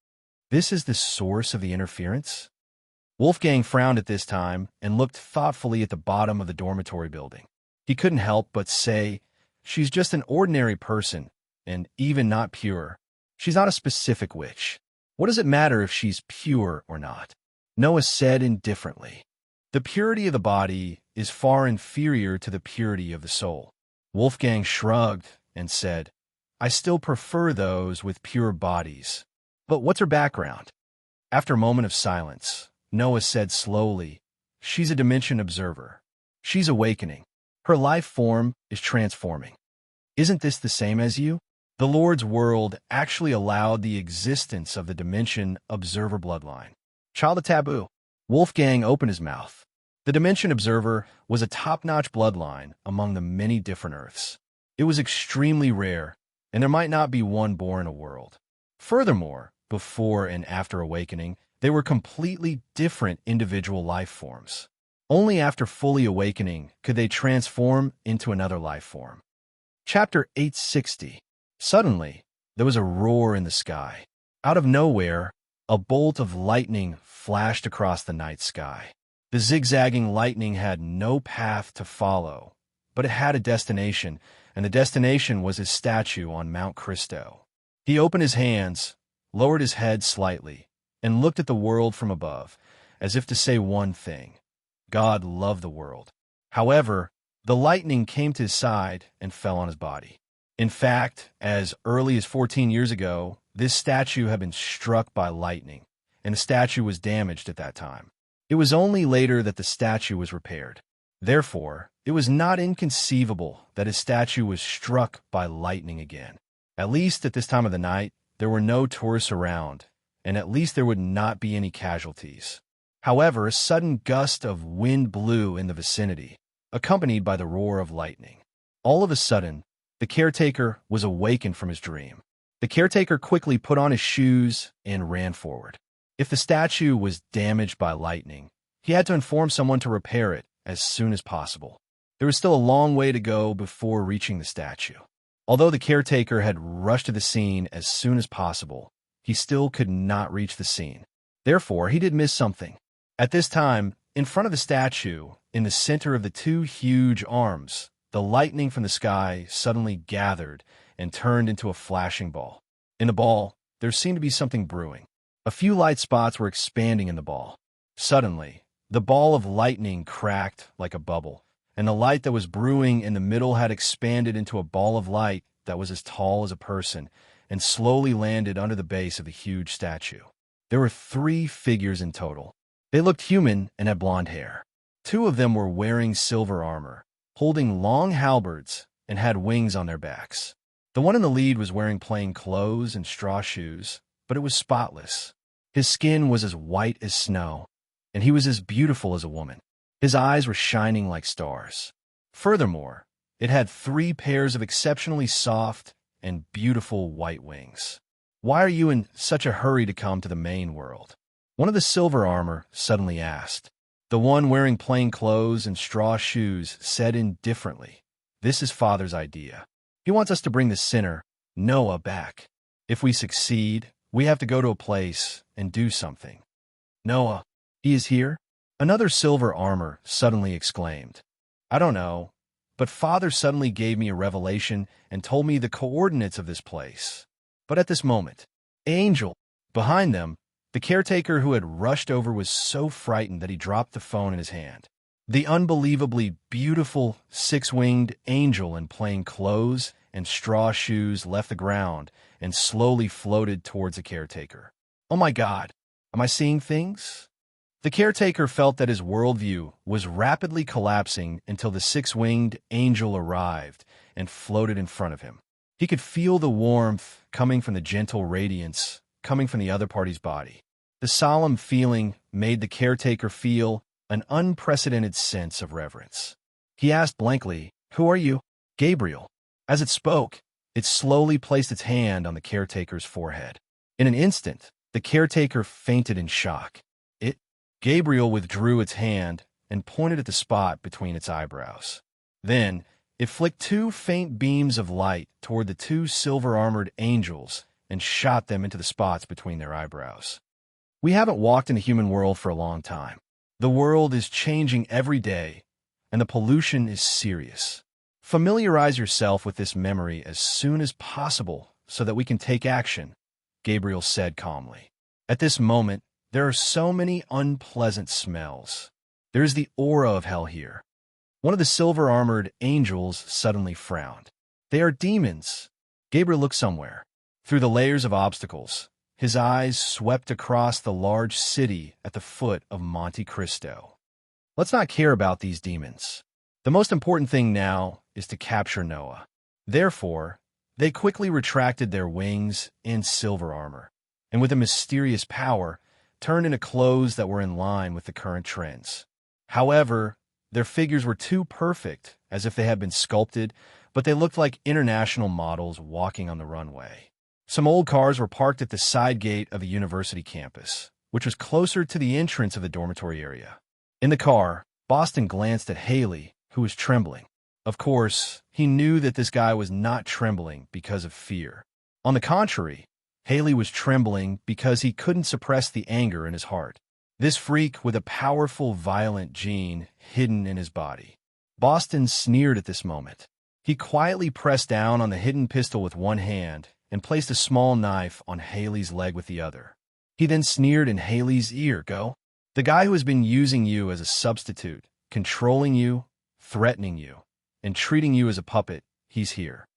This is the source of the interference? Wolfgang frowned at this time and looked thoughtfully at the bottom of the dormitory building. He couldn't help but say, "She's just an ordinary person, and even not pure. She's not a specific witch. What does it matter if she's pure or not?" Noah said indifferently, "The purity of the body is far inferior to the purity of the soul." Wolfgang shrugged and said, "I still prefer those with pure bodies. But what's her background?" After a moment of silence, Noah said slowly, "She's a dimension observer. She's awakening. Her life form is transforming. Isn't this the same as you?" The Lord's world actually allowed the existence of the dimension observer bloodline. Child of taboo. Wolfgang opened his mouth. The dimension observer was a top-notch bloodline among the many different Earths. It was extremely rare, and there might not be one born in a world. Furthermore, before and after awakening, they were completely different individual life forms. Only after fully awakening could they transform into another life form. Chapter 860. Suddenly, there was a roar in the sky. Out of nowhere, a bolt of lightning flashed across the night sky. The zigzagging lightning had no path to follow, but it had a destination, and the destination was his statue on Mount Cristo. He opened his hands, lowered his head slightly, and looked at the world from above, as if to say one thing: God loved the world. However, the lightning came to his side and fell on his body. In fact, as early as 14 years ago, this statue had been struck by lightning, and the statue was damaged at that time. It was only later that the statue was repaired. Therefore, it was not inconceivable that his statue was struck by lightning again. At least at this time of the night, there were no tourists around, and at least there would not be any casualties. However, a sudden gust of wind blew in the vicinity, accompanied by the roar of lightning. All of a sudden, the caretaker was awakened from his dream. The caretaker quickly put on his shoes and ran forward. If the statue was damaged by lightning, he had to inform someone to repair it as soon as possible. There was still a long way to go before reaching the statue. Although the caretaker had rushed to the scene as soon as possible, he still could not reach the scene. Therefore, he did miss something. At this time, in front of the statue, in the center of the two huge arms, the lightning from the sky suddenly gathered and turned into a flashing ball. In the ball, there seemed to be something brewing. A few light spots were expanding in the ball. Suddenly, the ball of lightning cracked like a bubble, and the light that was brewing in the middle had expanded into a ball of light that was as tall as a person and slowly landed under the base of the huge statue. There were 3 figures in total. They looked human and had blonde hair. 2 of them were wearing silver armor, holding long halberds, and had wings on their backs. The one in the lead was wearing plain clothes and straw shoes, but it was spotless. His skin was as white as snow, and he was as beautiful as a woman. His eyes were shining like stars. Furthermore, it had 3 pairs of exceptionally soft and beautiful white wings. "Why are you in such a hurry to come to the main world?" one of the silver armor suddenly asked. The one wearing plain clothes and straw shoes said indifferently, "This is Father's idea. He wants us to bring the sinner, Noah, back. If we succeed, we have to go to a place and do something." "Noah, he is here?" another silver armor suddenly exclaimed. "I don't know, but Father suddenly gave me a revelation and told me the coordinates of this place." But at this moment, Angel, behind them, the caretaker who had rushed over was so frightened that he dropped the phone in his hand. The unbelievably beautiful 6-winged angel in plain clothes and straw shoes left the ground and slowly floated towards the caretaker. "Oh my God, am I seeing things?" The caretaker felt that his worldview was rapidly collapsing until the 6-winged angel arrived and floated in front of him. He could feel the warmth coming from the gentle radiance coming from the other party's body. The solemn feeling made the caretaker feel an unprecedented sense of reverence. He asked blankly, "Who are you?" "Gabriel." As it spoke, it slowly placed its hand on the caretaker's forehead. In an instant, the caretaker fainted in shock. Gabriel withdrew its hand and pointed at the spot between its eyebrows. Then, it flicked 2 faint beams of light toward the 2 silver-armored angels and shot them into the spots between their eyebrows. We haven't walked in the human world for a long time. The world is changing every day, and the pollution is serious. Familiarize yourself with this memory as soon as possible so that we can take action, Gabriel said calmly. At this moment, there are so many unpleasant smells. There is the aura of hell here. One of the silver-armored angels suddenly frowned. "They are demons." Gabriel looked somewhere. Through the layers of obstacles, his eyes swept across the large city at the foot of Monte Cristo. Let's not care about these demons. The most important thing now is to capture Noah. Therefore, they quickly retracted their wings and silver armor, and with a mysterious power, turned into clothes that were in line with the current trends. However, their figures were too perfect, as if they had been sculpted, but they looked like international models walking on the runway. Some old cars were parked at the side gate of the university campus, which was closer to the entrance of the dormitory area. In the car, Boston glanced at Haley, who was trembling. Of course, he knew that this guy was not trembling because of fear. On the contrary, Haley was trembling because he couldn't suppress the anger in his heart. This freak with a powerful, violent gene hidden in his body. Boston sneered at this moment. He quietly pressed down on the hidden pistol with one hand and placed a small knife on Haley's leg with the other. He then sneered in Haley's ear, "Go. The guy who has been using you as a substitute, controlling you, threatening you, and treating you as a puppet, he's here."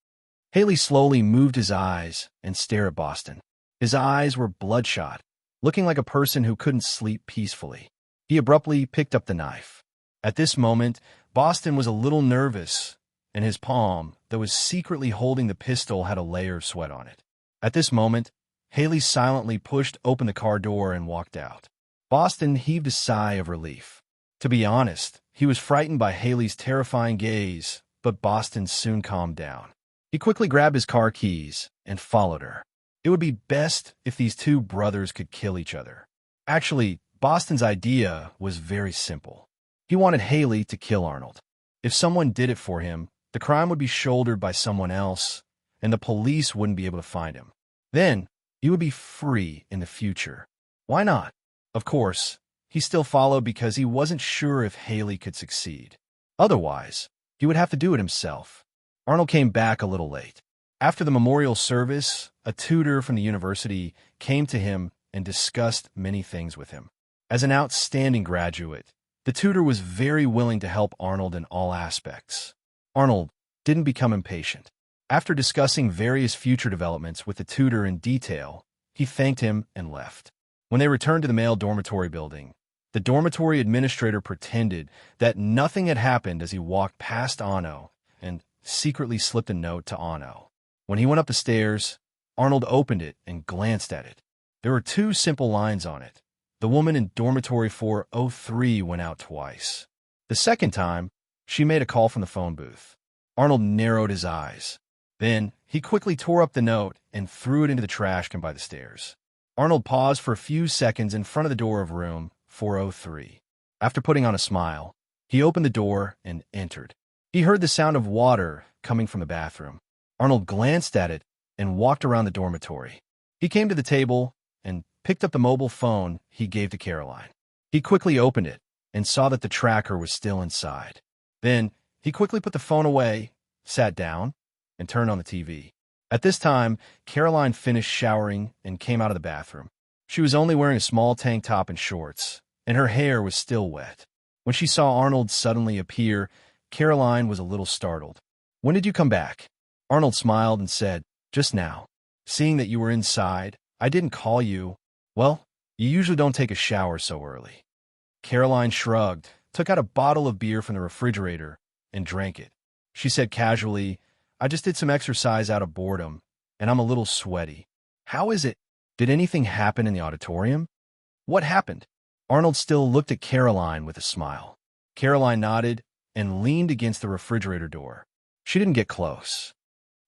Haley slowly moved his eyes and stared at Boston. His eyes were bloodshot, looking like a person who couldn't sleep peacefully. He abruptly picked up the knife. At this moment, Boston was a little nervous, and his palm, that was secretly holding the pistol, had a layer of sweat on it. At this moment, Haley silently pushed open the car door and walked out. Boston heaved a sigh of relief. To be honest, he was frightened by Haley's terrifying gaze, but Boston soon calmed down. He quickly grabbed his car keys and followed her. It would be best if these two brothers could kill each other. Actually, Boston's idea was very simple. He wanted Haley to kill Arnold. If someone did it for him, the crime would be shouldered by someone else, and the police wouldn't be able to find him. Then, he would be free in the future. Why not? Of course, he still followed because he wasn't sure if Haley could succeed. Otherwise, he would have to do it himself. Arnold came back a little late. After the memorial service, a tutor from the university came to him and discussed many things with him. As an outstanding graduate, the tutor was very willing to help Arnold in all aspects. Arnold didn't become impatient. After discussing various future developments with the tutor in detail, he thanked him and left. When they returned to the male dormitory building, the dormitory administrator pretended that nothing had happened as he walked past Anno and secretly slipped a note to Anno. When he went up the stairs, Arnold opened it and glanced at it. There were 2 simple lines on it. The woman in dormitory 403 went out twice. The second time, she made a call from the phone booth. Arnold narrowed his eyes. Then, he quickly tore up the note and threw it into the trash can by the stairs. Arnold paused for a few seconds in front of the door of room 403. After putting on a smile, he opened the door and entered. He heard the sound of water coming from the bathroom. Arnold glanced at it and walked around the dormitory. He came to the table and picked up the mobile phone he gave to Caroline. He quickly opened it and saw that the tracker was still inside. Then, he quickly put the phone away, sat down, and turned on the TV. At this time, Caroline finished showering and came out of the bathroom. She was only wearing a small tank top and shorts, and her hair was still wet. When she saw Arnold suddenly appear, Caroline was a little startled. "When did you come back?" Arnold smiled and said, "Just now. Seeing that you were inside, I didn't call you. Well, you usually don't take a shower so early." Caroline shrugged, took out a bottle of beer from the refrigerator, and drank it. She said casually, "I just did some exercise out of boredom, and I'm a little sweaty. How is it? Did anything happen in the auditorium?" "What happened?" Arnold still looked at Caroline with a smile. Caroline nodded and leaned against the refrigerator door. She didn't get close.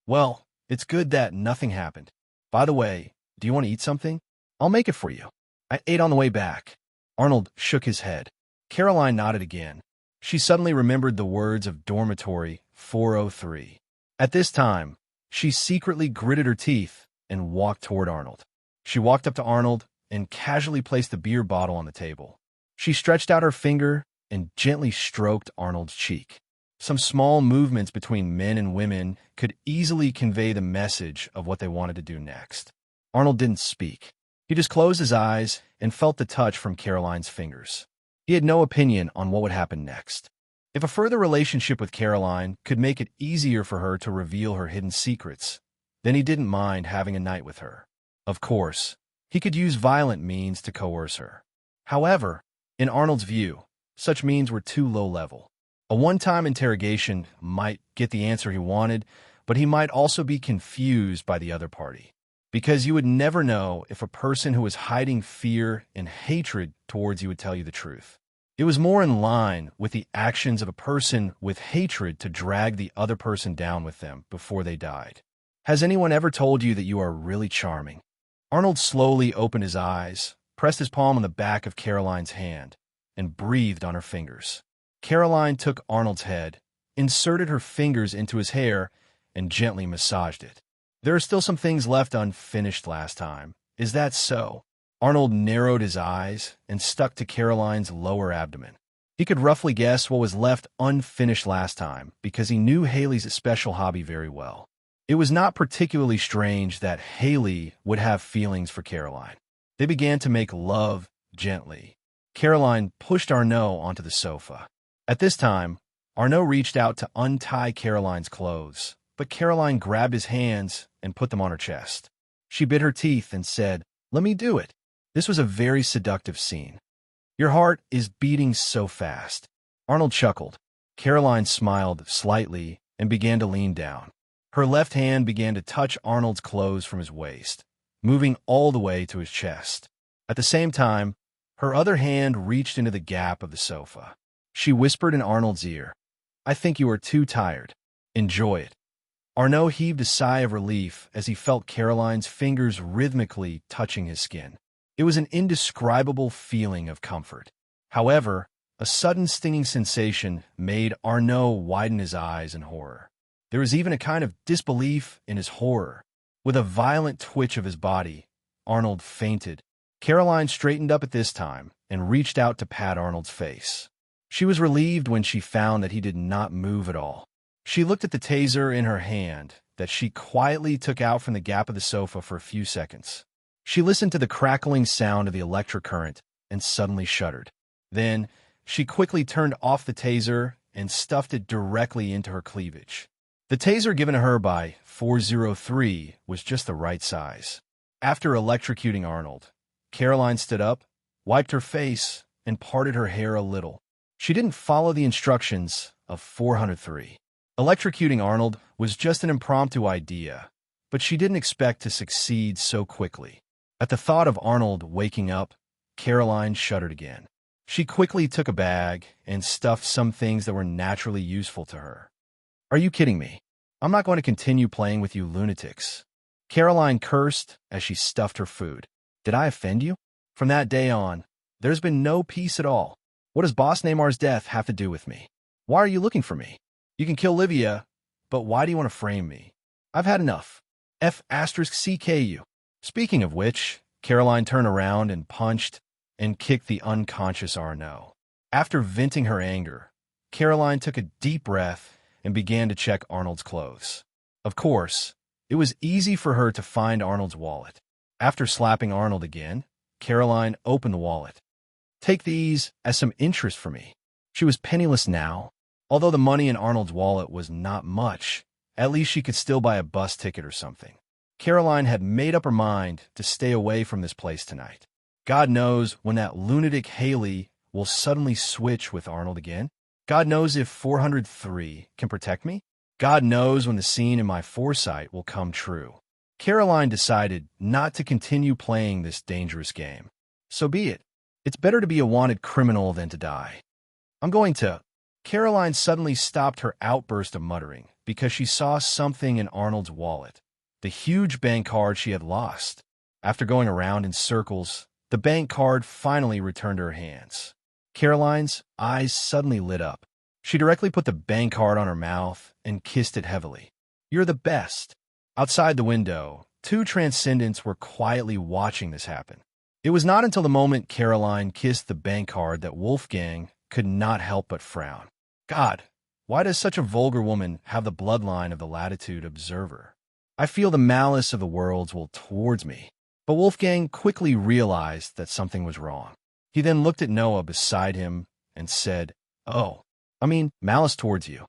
"Well, it's good that nothing happened. By the way, do you want to eat something? I'll make it for you. I ate on the way back." Arnold shook his head. Caroline nodded again. She suddenly remembered the words of dormitory 403. At this time, she secretly gritted her teeth and walked toward Arnold. She walked up to Arnold and casually placed the beer bottle on the table. She stretched out her finger and gently stroked Arnold's cheek. Some small movements between men and women could easily convey the message of what they wanted to do next. Arnold didn't speak. He just closed his eyes and felt the touch from Caroline's fingers. He had no opinion on what would happen next. If a further relationship with Caroline could make it easier for her to reveal her hidden secrets, then he didn't mind having a night with her. Of course, he could use violent means to coerce her. However, in Arnold's view, such means were too low level. A one-time interrogation might get the answer he wanted, but he might also be confused by the other party. Because you would never know if a person who was hiding fear and hatred towards you would tell you the truth. It was more in line with the actions of a person with hatred to drag the other person down with them before they died. Has anyone ever told you that you are really charming? Arnold slowly opened his eyes, pressed his palm on the back of Caroline's hand, and breathed on her fingers. Caroline took Arnold's head, inserted her fingers into his hair, and gently massaged it. "There are still some things left unfinished last time. Is that so?" Arnold narrowed his eyes and stuck to Caroline's lower abdomen. He could roughly guess what was left unfinished last time because he knew Haley's special hobby very well. It was not particularly strange that Haley would have feelings for Caroline. They began to make love gently. Caroline pushed Arnaud onto the sofa. At this time, Arnaud reached out to untie Caroline's clothes, but Caroline grabbed his hands and put them on her chest. She bit her teeth and said, "Let me do it." This was a very seductive scene. "Your heart is beating so fast." Arnold chuckled. Caroline smiled slightly and began to lean down. Her left hand began to touch Arnold's clothes from his waist, moving all the way to his chest. At the same time, her other hand reached into the gap of the sofa. She whispered in Arnold's ear, "I think you are too tired. Enjoy it." Arnaud heaved a sigh of relief as he felt Caroline's fingers rhythmically touching his skin. It was an indescribable feeling of comfort. However, a sudden stinging sensation made Arnaud widen his eyes in horror. There was even a kind of disbelief in his horror. With a violent twitch of his body, Arnold fainted. Caroline straightened up at this time and reached out to pat Arnold's face. She was relieved when she found that he did not move at all. She looked at the taser in her hand that she quietly took out from the gap of the sofa for a few seconds. She listened to the crackling sound of the electric current and suddenly shuddered. Then, she quickly turned off the taser and stuffed it directly into her cleavage. The taser given to her by 403 was just the right size. After electrocuting Arnold, Caroline stood up, wiped her face, and parted her hair a little. She didn't follow the instructions of 403. Electrocuting Arnold was just an impromptu idea, but she didn't expect to succeed so quickly. At the thought of Arnold waking up, Caroline shuddered again. She quickly took a bag and stuffed some things that were naturally useful to her. "Are you kidding me? I'm not going to continue playing with you lunatics." Caroline cursed as she stuffed her food. "Did I offend you? From that day on, there's been no peace at all. What does Boss Neymar's death have to do with me? Why are you looking for me? You can kill Livia, but why do you want to frame me? I've had enough. F***CKU. Speaking of which, Caroline turned around and punched and kicked the unconscious Arnaud. After venting her anger, Caroline took a deep breath and began to check Arnold's clothes. Of course, it was easy for her to find Arnold's wallet. After slapping Arnold again, Caroline opened the wallet. "Take these as some interest for me." She was penniless now. Although the money in Arnold's wallet was not much, at least she could still buy a bus ticket or something. Caroline had made up her mind to stay away from this place tonight. God knows when that lunatic Haley will suddenly switch with Arnold again. God knows if 403 can protect me. God knows when the scene in my foresight will come true. Caroline decided not to continue playing this dangerous game. So be it. It's better to be a wanted criminal than to die. I'm going to... Caroline suddenly stopped her outburst of muttering because she saw something in Arnold's wallet, the huge bank card she had lost. After going around in circles, the bank card finally returned to her hands. Caroline's eyes suddenly lit up. She directly put the bank card on her mouth and kissed it heavily. "You're the best." Outside the window, two transcendents were quietly watching this happen. It was not until the moment Caroline kissed the bank card that Wolfgang could not help but frown. God, why does such a vulgar woman have the bloodline of the Latitude Observer? I feel the malice of the worlds will towards me. But Wolfgang quickly realized that something was wrong. He then looked at Noah beside him and said, "Oh, I mean, malice towards you.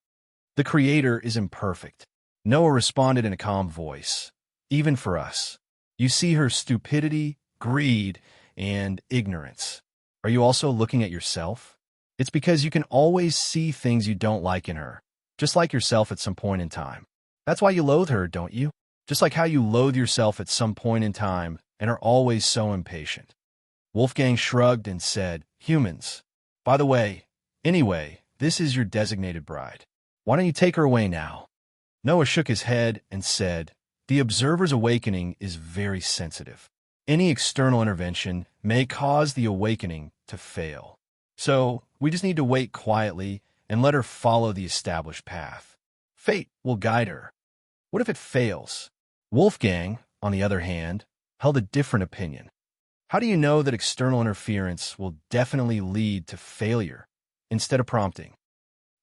The Creator is imperfect." Noah responded in a calm voice, "Even for us. You see her stupidity, greed, and ignorance. Are you also looking at yourself? It's because you can always see things you don't like in her, just like yourself at some point in time. That's why you loathe her, don't you? Just like how you loathe yourself at some point in time and are always so impatient." Wolfgang shrugged and said, "Humans. By the way, anyway, this is your designated bride. Why don't you take her away now?" Noah shook his head and said, "The observer's awakening is very sensitive. Any external intervention may cause the awakening to fail. So we just need to wait quietly and let her follow the established path. Fate will guide her. What if it fails?" Wolfgang, on the other hand, held a different opinion. "How do you know that external interference will definitely lead to failure instead of prompting?"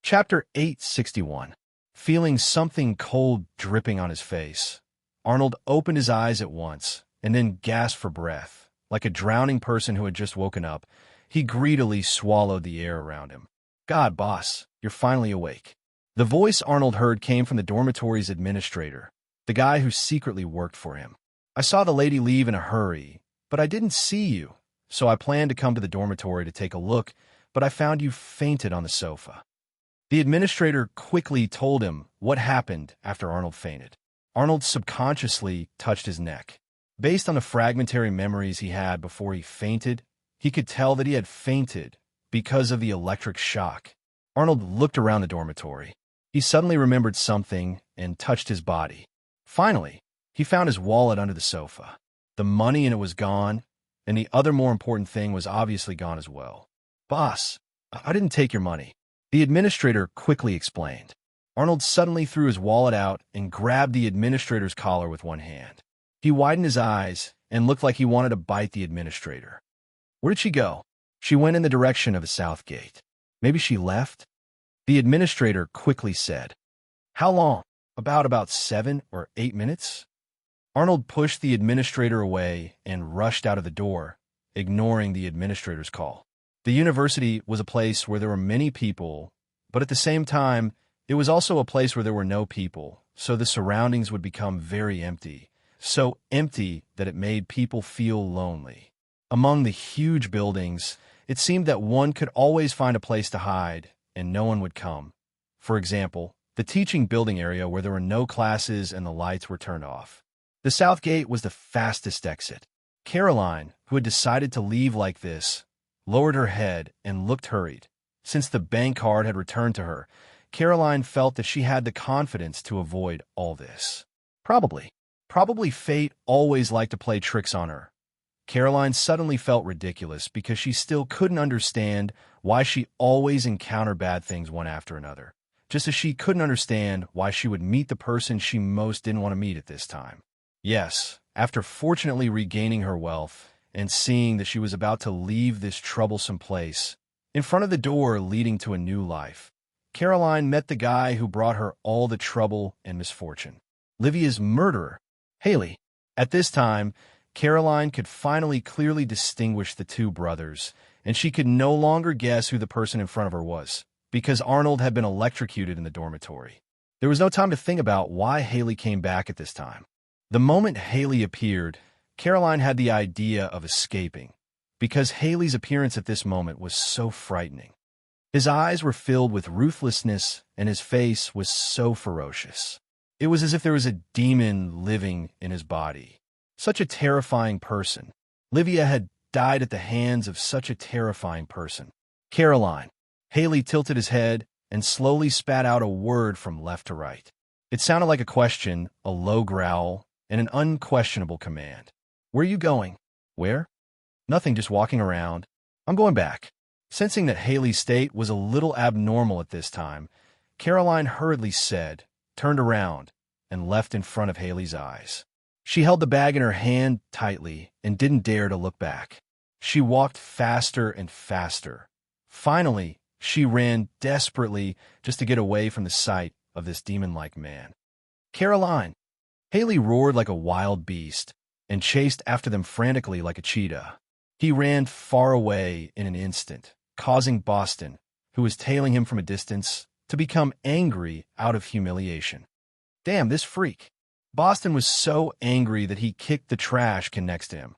Chapter 861. Feeling something cold dripping on his face, Arnold opened his eyes at once and then gasped for breath. Like a drowning person who had just woken up, he greedily swallowed the air around him. "God, boss, you're finally awake." The voice Arnold heard came from the dormitory's administrator, the guy who secretly worked for him. "I saw the lady leave in a hurry, but I didn't see you, so I planned to come to the dormitory to take a look, but I found you fainted on the sofa." The administrator quickly told him what happened after Arnold fainted. Arnold subconsciously touched his neck. Based on the fragmentary memories he had before he fainted, he could tell that he had fainted because of the electric shock. Arnold looked around the dormitory. He suddenly remembered something and touched his body. Finally, he found his wallet under the sofa. The money in it was gone, and the other more important thing was obviously gone as well. "Boss, I didn't take your money," the administrator quickly explained. Arnold suddenly threw his wallet out and grabbed the administrator's collar with one hand. He widened his eyes and looked like he wanted to bite the administrator. "Where did she go?" "She went in the direction of the south gate." "Maybe she left?" the administrator quickly said. "How long?" About 7 or 8 minutes." Arnold pushed the administrator away and rushed out of the door, ignoring the administrator's call. The university was a place where there were many people, but at the same time, it was also a place where there were no people, so the surroundings would become very empty, so empty that it made people feel lonely. Among the huge buildings, it seemed that one could always find a place to hide, and no one would come. For example, the teaching building area where there were no classes and the lights were turned off. The south gate was the fastest exit. Caroline, who had decided to leave like this, lowered her head and looked hurried. Since the bank card had returned to her, Caroline felt that she had the confidence to avoid all this. Probably fate always liked to play tricks on her. Caroline suddenly felt ridiculous because she still couldn't understand why she always encountered bad things one after another, just as she couldn't understand why she would meet the person she most didn't want to meet at this time. Yes, after fortunately regaining her wealth and seeing that she was about to leave this troublesome place, in front of the door leading to a new life, Caroline met the guy who brought her all the trouble and misfortune. Livia's murderer, Haley. At this time, Caroline could finally clearly distinguish the two brothers, and she could no longer guess who the person in front of her was, because Arnold had been electrocuted in the dormitory. There was no time to think about why Haley came back at this time. The moment Haley appeared, Caroline had the idea of escaping, because Haley's appearance at this moment was so frightening. His eyes were filled with ruthlessness, and his face was so ferocious. It was as if there was a demon living in his body. Such a terrifying person. Livia had died at the hands of such a terrifying person. "Caroline." Haley tilted his head and slowly spat out a word from left to right. It sounded like a question, a low growl, and an unquestionable command. "Where are you going?" "Where?" "Nothing, just walking around." "I'm going back." Sensing that Haley's state was a little abnormal at this time, Caroline hurriedly said, turned around, and left in front of Haley's eyes. She held the bag in her hand tightly and didn't dare to look back. She walked faster and faster. Finally, she ran desperately just to get away from the sight of this demon-like man. "Caroline!" Haley roared like a wild beast and chased after them frantically like a cheetah. He ran far away in an instant, causing Boston, who was tailing him from a distance, to become angry out of humiliation. "Damn, this freak." Boston was so angry that he kicked the trash can next to him.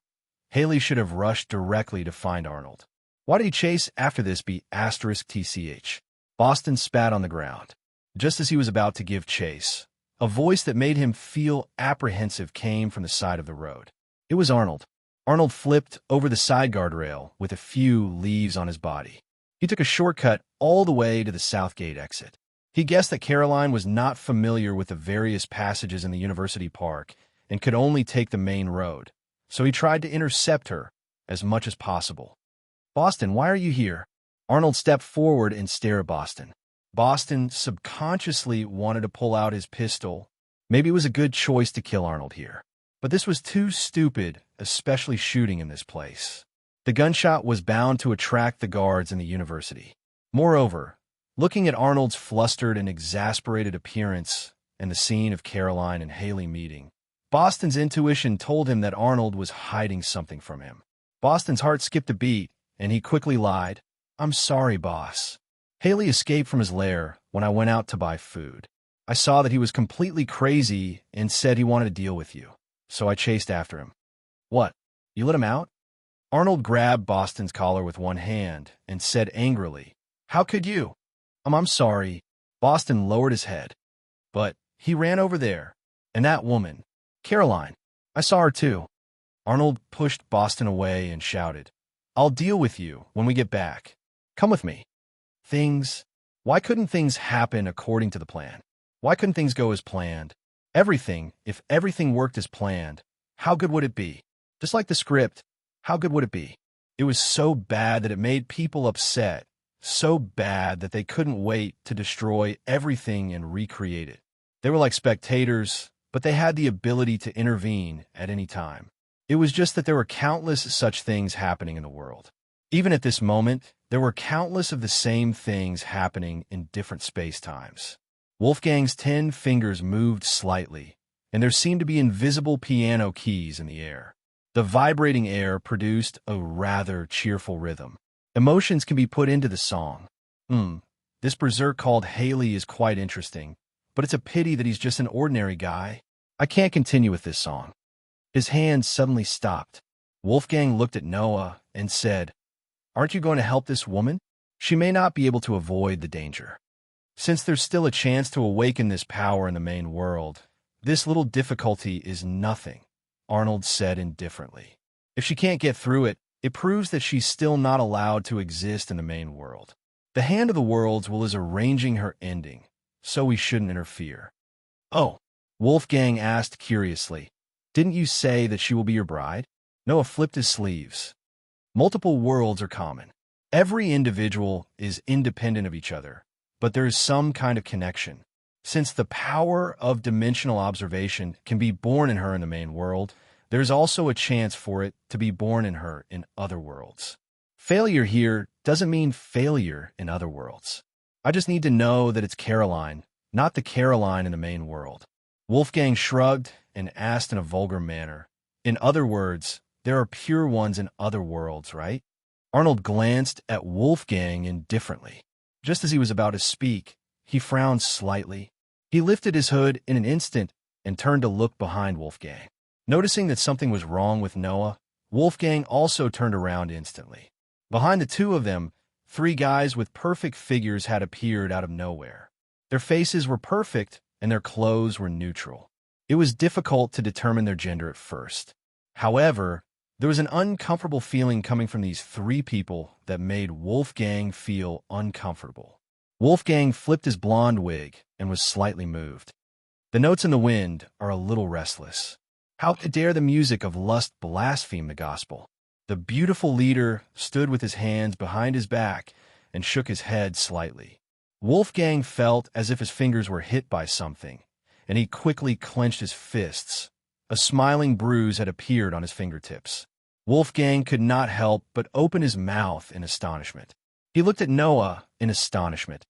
Haley should have rushed directly to find Arnold. Why did he chase after this *TCH? Boston spat on the ground. Just as he was about to give chase, a voice that made him feel apprehensive came from the side of the road. It was Arnold. Arnold flipped over the side guardrail with a few leaves on his body. He took a shortcut all the way to the south gate exit. He guessed that Caroline was not familiar with the various passages in the university park and could only take the main road, so he tried to intercept her as much as possible. "Boston, why are you here?" Arnold stepped forward and stared at Boston. Boston subconsciously wanted to pull out his pistol. Maybe it was a good choice to kill Arnold here. But this was too stupid, especially shooting in this place. The gunshot was bound to attract the guards in the university. Moreover, looking at Arnold's flustered and exasperated appearance and the scene of Caroline and Haley meeting, Boston's intuition told him that Arnold was hiding something from him. Boston's heart skipped a beat, and he quickly lied. "I'm sorry, boss. Haley escaped from his lair when I went out to buy food. I saw that he was completely crazy and said he wanted to deal with you, so I chased after him." "What? You let him out?" Arnold grabbed Boston's collar with one hand and said angrily, "How could you?" I'm sorry." Boston lowered his head. "But he ran over there. And that woman, Caroline, I saw her too." Arnold pushed Boston away and shouted, "I'll deal with you when we get back. Come with me." Why couldn't things happen according to the plan? Why couldn't things go as planned? If everything worked as planned, how good would it be? Just like the script, How good would it be? It was so bad that it made people upset, so bad that they couldn't wait to destroy everything and recreate it. They were like spectators, but they had the ability to intervene at any time. It was just that there were countless such things happening in the world. Even at this moment, there were countless of the same things happening in different space-times. Wolfgang's 10 fingers moved slightly, and there seemed to be invisible piano keys in the air. The vibrating air produced a rather cheerful rhythm. Emotions can be put into the song. This berserk called Haley is quite interesting, but it's a pity that he's just an ordinary guy. I can't continue with this song. His hand suddenly stopped. Wolfgang looked at Noah and said, "Aren't you going to help this woman? She may not be able to avoid the danger. Since there's still a chance to awaken this power in the main world, this little difficulty is nothing," Arnold said indifferently. "If she can't get through it, it proves that she's still not allowed to exist in the main world. The Hand of the Worlds is arranging her ending, so we shouldn't interfere." "Oh," Wolfgang asked curiously, "didn't you say that she will be your bride?" Noah flipped his sleeves. "Multiple worlds are common. Every individual is independent of each other, but there is some kind of connection. Since the power of dimensional observation can be born in her in the main world, there's also a chance for it to be born in her in other worlds. Failure here doesn't mean failure in other worlds. I just need to know that it's Caroline, not the Caroline in the main world." Wolfgang shrugged and asked in a vulgar manner, "In other words, there are pure ones in other worlds, right?" Arnold glanced at Wolfgang indifferently. Just as he was about to speak, he frowned slightly. He lifted his hood in an instant and turned to look behind Wolfgang. Noticing that something was wrong with Noah, Wolfgang also turned around instantly. Behind the two of them, 3 guys with perfect figures had appeared out of nowhere. Their faces were perfect and their clothes were neutral. It was difficult to determine their gender at first. However, there was an uncomfortable feeling coming from these 3 people that made Wolfgang feel uncomfortable. Wolfgang flipped his blonde wig and was slightly moved. The notes in the wind are a little restless. How dare the music of lust blaspheme the gospel? The beautiful leader stood with his hands behind his back and shook his head slightly. Wolfgang felt as if his fingers were hit by something, and he quickly clenched his fists. A smiling bruise had appeared on his fingertips. Wolfgang could not help but open his mouth in astonishment. He looked at Noah in astonishment,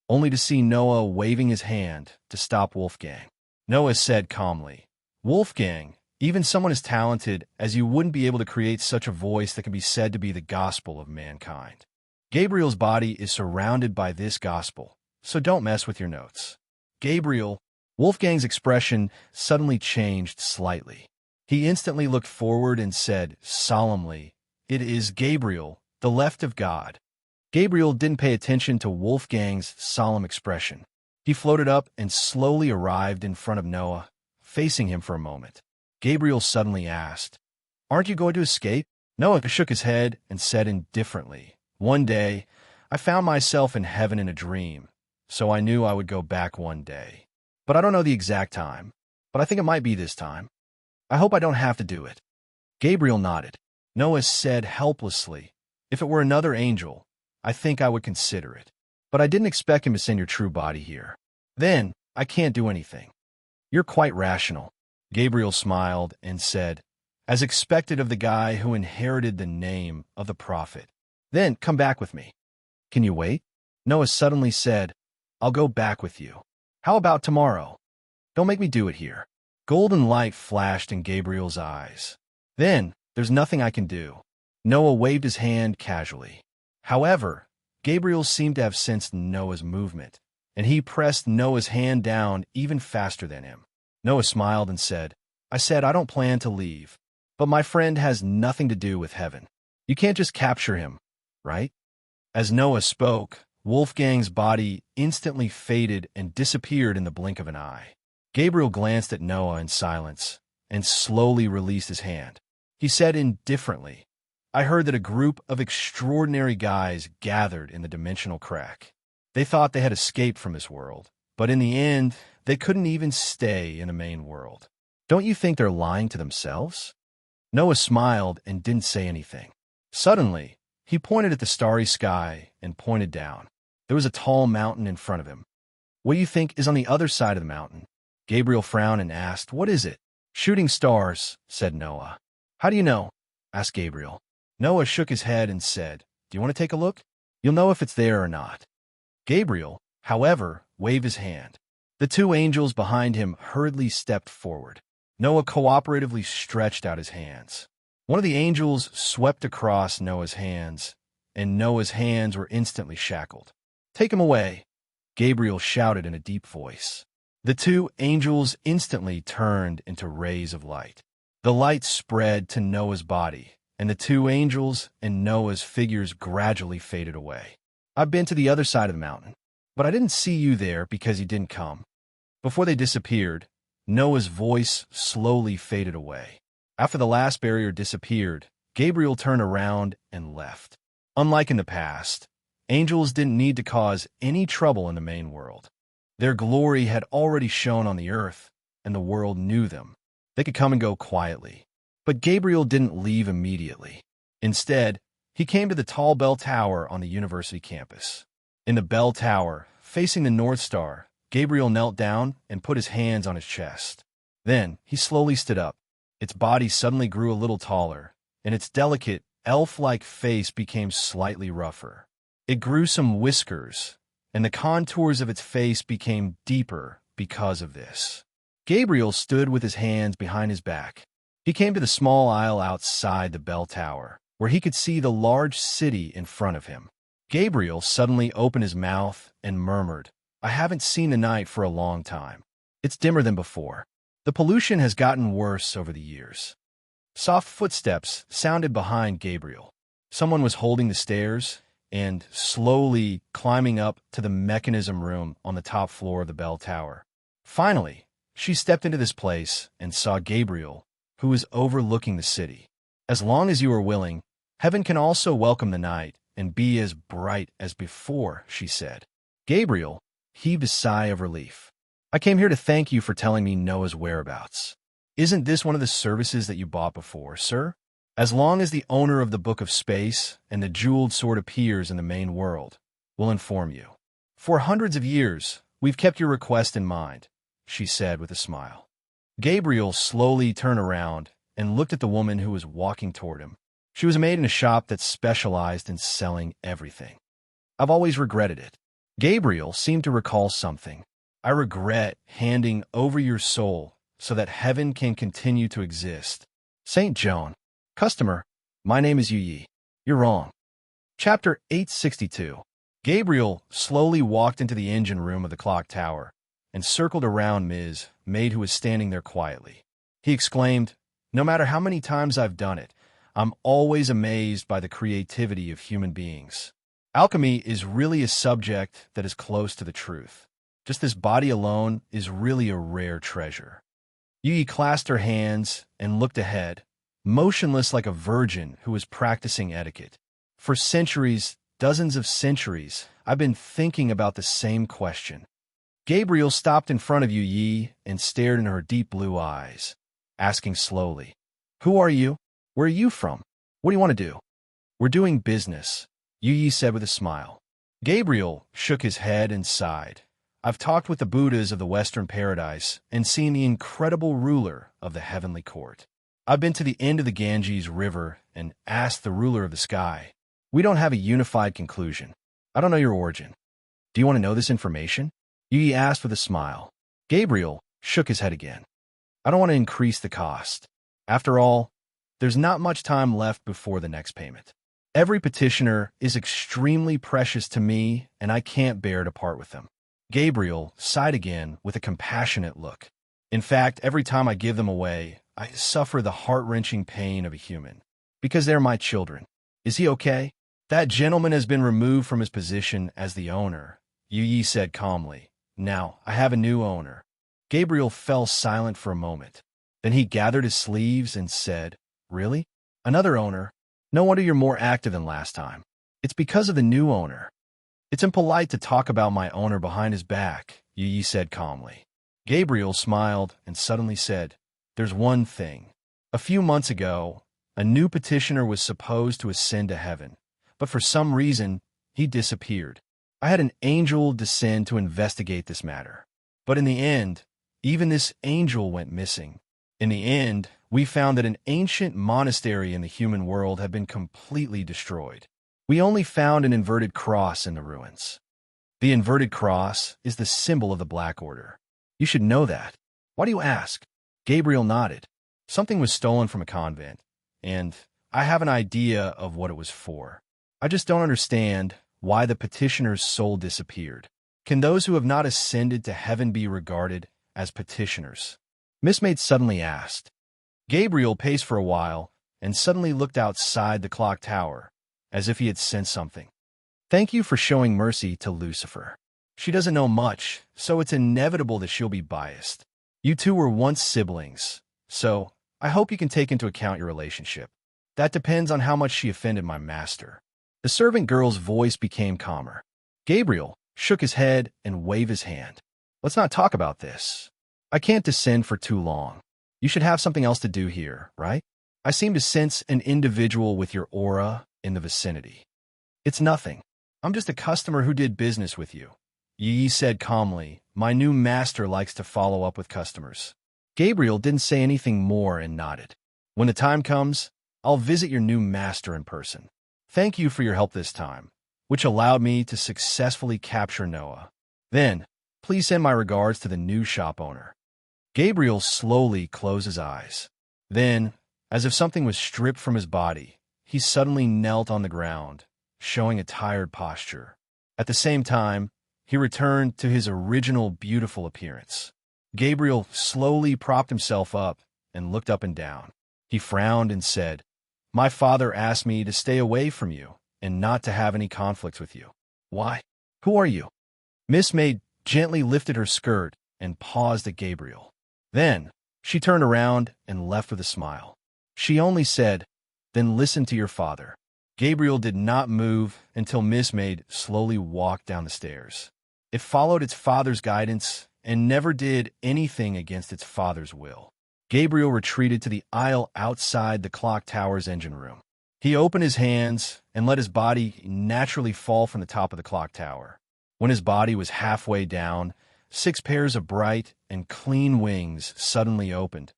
only to see Noah waving his hand to stop Wolfgang. Noah said calmly, "Wolfgang, even someone as talented as you wouldn't be able to create such a voice that can be said to be the gospel of mankind. Gabriel's body is surrounded by this gospel, so don't mess with your notes." "Gabriel," Wolfgang's expression suddenly changed slightly. He instantly looked forward and said solemnly, "It is Gabriel, the left of God." Gabriel didn't pay attention to Wolfgang's solemn expression. He floated up and slowly arrived in front of Noah, facing him for a moment. Gabriel suddenly asked, "Aren't you going to escape?" Noah shook his head and said indifferently, "One day, I found myself in heaven in a dream, so I knew I would go back one day. But I don't know the exact time, but I think it might be this time. I hope I don't have to do it." Gabriel nodded. Noah said helplessly, "If it were another angel, I think I would consider it. But I didn't expect him to send your true body here. Then, I can't do anything." "You're quite rational." Gabriel smiled and said, "As expected of the guy who inherited the name of the prophet. Then, come back with me." "Can you wait?" Noah suddenly said, "I'll go back with you. How about tomorrow?" "Don't make me do it here." Golden light flashed in Gabriel's eyes. "Then, there's nothing I can do." Noah waved his hand casually. However, Gabriel seemed to have sensed Noah's movement, and he pressed Noah's hand down even faster than him. Noah smiled and said, "I said I don't plan to leave, but my friend has nothing to do with heaven. You can't just capture him, right?" As Noah spoke, Wolfgang's body instantly faded and disappeared in the blink of an eye. Gabriel glanced at Noah in silence and slowly released his hand. He said indifferently, "I heard that a group of extraordinary guys gathered in the dimensional crack. They thought they had escaped from this world, but in the end, they couldn't even stay in the main world. Don't you think they're lying to themselves?" Noah smiled and didn't say anything. Suddenly, he pointed at the starry sky and pointed down. There was a tall mountain in front of him. What do you think is on the other side of the mountain? Gabriel frowned and asked, What is it? Shooting stars, said Noah. How do you know? Asked Gabriel. Noah shook his head and said, Do you want to take a look? You'll know if it's there or not. Gabriel, however, waved his hand. The two angels behind him hurriedly stepped forward. Noah cooperatively stretched out his hands. One of the angels swept across Noah's hands, and Noah's hands were instantly shackled. Take him away, Gabriel shouted in a deep voice. The two angels instantly turned into rays of light. The light spread to Noah's body, and the two angels and Noah's figures gradually faded away. I've been to the other side of the mountain, but I didn't see you there because you didn't come. Before they disappeared, Noah's voice slowly faded away. After the last barrier disappeared, Gabriel turned around and left. Unlike in the past, angels didn't need to cause any trouble in the main world. Their glory had already shone on the earth, and the world knew them. They could come and go quietly. But Gabriel didn't leave immediately. Instead, he came to the tall bell tower on the university campus. In the bell tower, facing the North Star, Gabriel knelt down and put his hands on his chest. Then, he slowly stood up. Its body suddenly grew a little taller, and its delicate, elf-like face became slightly rougher. It grew some whiskers, and the contours of its face became deeper because of this. Gabriel stood with his hands behind his back. He came to the small aisle outside the bell tower, where he could see the large city in front of him. Gabriel suddenly opened his mouth and murmured, I haven't seen the night for a long time. It's dimmer than before. The pollution has gotten worse over the years. Soft footsteps sounded behind Gabriel. Someone was holding the stairs and slowly climbing up to the mechanism room on the top floor of the bell tower. Finally, she stepped into this place and saw Gabriel, who was overlooking the city. As long as you are willing, heaven can also welcome the night and be as bright as before, she said. Gabriel heaved a sigh of relief. I came here to thank you for telling me Noah's whereabouts. Isn't this one of the services that you bought before, sir? As long as the owner of the Book of Space and the jeweled sword appears in the main world, we'll inform you. For hundreds of years, we've kept your request in mind, she said with a smile. Gabriel slowly turned around and looked at the woman who was walking toward him. She was a maid in a shop that specialized in selling everything. I've always regretted it. Gabriel seemed to recall something. I regret handing over your soul so that heaven can continue to exist. St. Joan. Customer. My name is Yi. You're wrong. Chapter 862. Gabriel slowly walked into the engine room of the clock tower and circled around Ms. Maid, who was standing there quietly. He exclaimed, No matter how many times I've done it, I'm always amazed by the creativity of human beings. Alchemy is really a subject that is close to the truth. Just this body alone is really a rare treasure. Yi clasped her hands and looked ahead, motionless like a virgin who was practicing etiquette. For centuries, dozens of centuries, I've been thinking about the same question. Gabriel stopped in front of Yi and stared into her deep blue eyes, asking slowly, Who are you? Where are you from? What do you want to do? We're doing business, Yi said with a smile. Gabriel shook his head and sighed. I've talked with the Buddhas of the Western Paradise and seen the incredible ruler of the heavenly court. I've been to the end of the Ganges River and asked the ruler of the sky. We don't have a unified conclusion. I don't know your origin. Do you want to know this information? Yi asked with a smile. Gabriel shook his head again. I don't want to increase the cost. After all, there's not much time left before the next payment. Every petitioner is extremely precious to me, and I can't bear to part with them. Gabriel sighed again with a compassionate look. In fact, every time I give them away, I suffer the heart-wrenching pain of a human. Because they're my children. Is he okay? That gentleman has been removed from his position as the owner, Yi said calmly. Now, I have a new owner. Gabriel fell silent for a moment. Then he gathered his sleeves and said, Really? Another owner? No wonder you're more active than last time. It's because of the new owner. It's impolite to talk about my owner behind his back, Yi said calmly. Gabriel smiled and suddenly said, There's one thing. A few months ago, a new petitioner was supposed to ascend to heaven, but for some reason, he disappeared. I had an angel descend to investigate this matter. But in the end, even this angel went missing. In the end, we found that an ancient monastery in the human world had been completely destroyed. We only found an inverted cross in the ruins. The inverted cross is the symbol of the Black Order. You should know that. Why do you ask? Gabriel nodded. Something was stolen from a convent, and I have an idea of what it was for. I just don't understand why the petitioner's soul disappeared. Can those who have not ascended to heaven be regarded as petitioners? Miss Maid suddenly asked. Gabriel paced for a while and suddenly looked outside the clock tower, as if he had sensed something. Thank you for showing mercy to Lucifer. She doesn't know much, so it's inevitable that she'll be biased. You two were once siblings, so I hope you can take into account your relationship. That depends on how much she offended my master. The servant girl's voice became calmer. Gabriel shook his head and waved his hand. Let's not talk about this. I can't descend for too long. You should have something else to do here, right? I seem to sense an individual with your aura in the vicinity. It's nothing. I'm just a customer who did business with you. Yi said calmly, my new master likes to follow up with customers. Gabriel didn't say anything more and nodded. When the time comes, I'll visit your new master in person. Thank you for your help this time, which allowed me to successfully capture Noah. Then, please send my regards to the new shop owner. Gabriel slowly closed his eyes. Then, as if something was stripped from his body, he suddenly knelt on the ground, showing a tired posture. At the same time, he returned to his original beautiful appearance. Gabriel slowly propped himself up and looked up and down. He frowned and said, my father asked me to stay away from you and not to have any conflicts with you. Why? Who are you? Miss Maid gently lifted her skirt and paused at Gabriel. Then, she turned around and left with a smile. She only said, then listen to your father. Gabriel did not move until Miss Maid slowly walked down the stairs. It followed its father's guidance and never did anything against its father's will. Gabriel retreated to the aisle outside the clock tower's engine room. He opened his hands and let his body naturally fall from the top of the clock tower. When his body was halfway down, 6 pairs of bright and clean wings suddenly opened,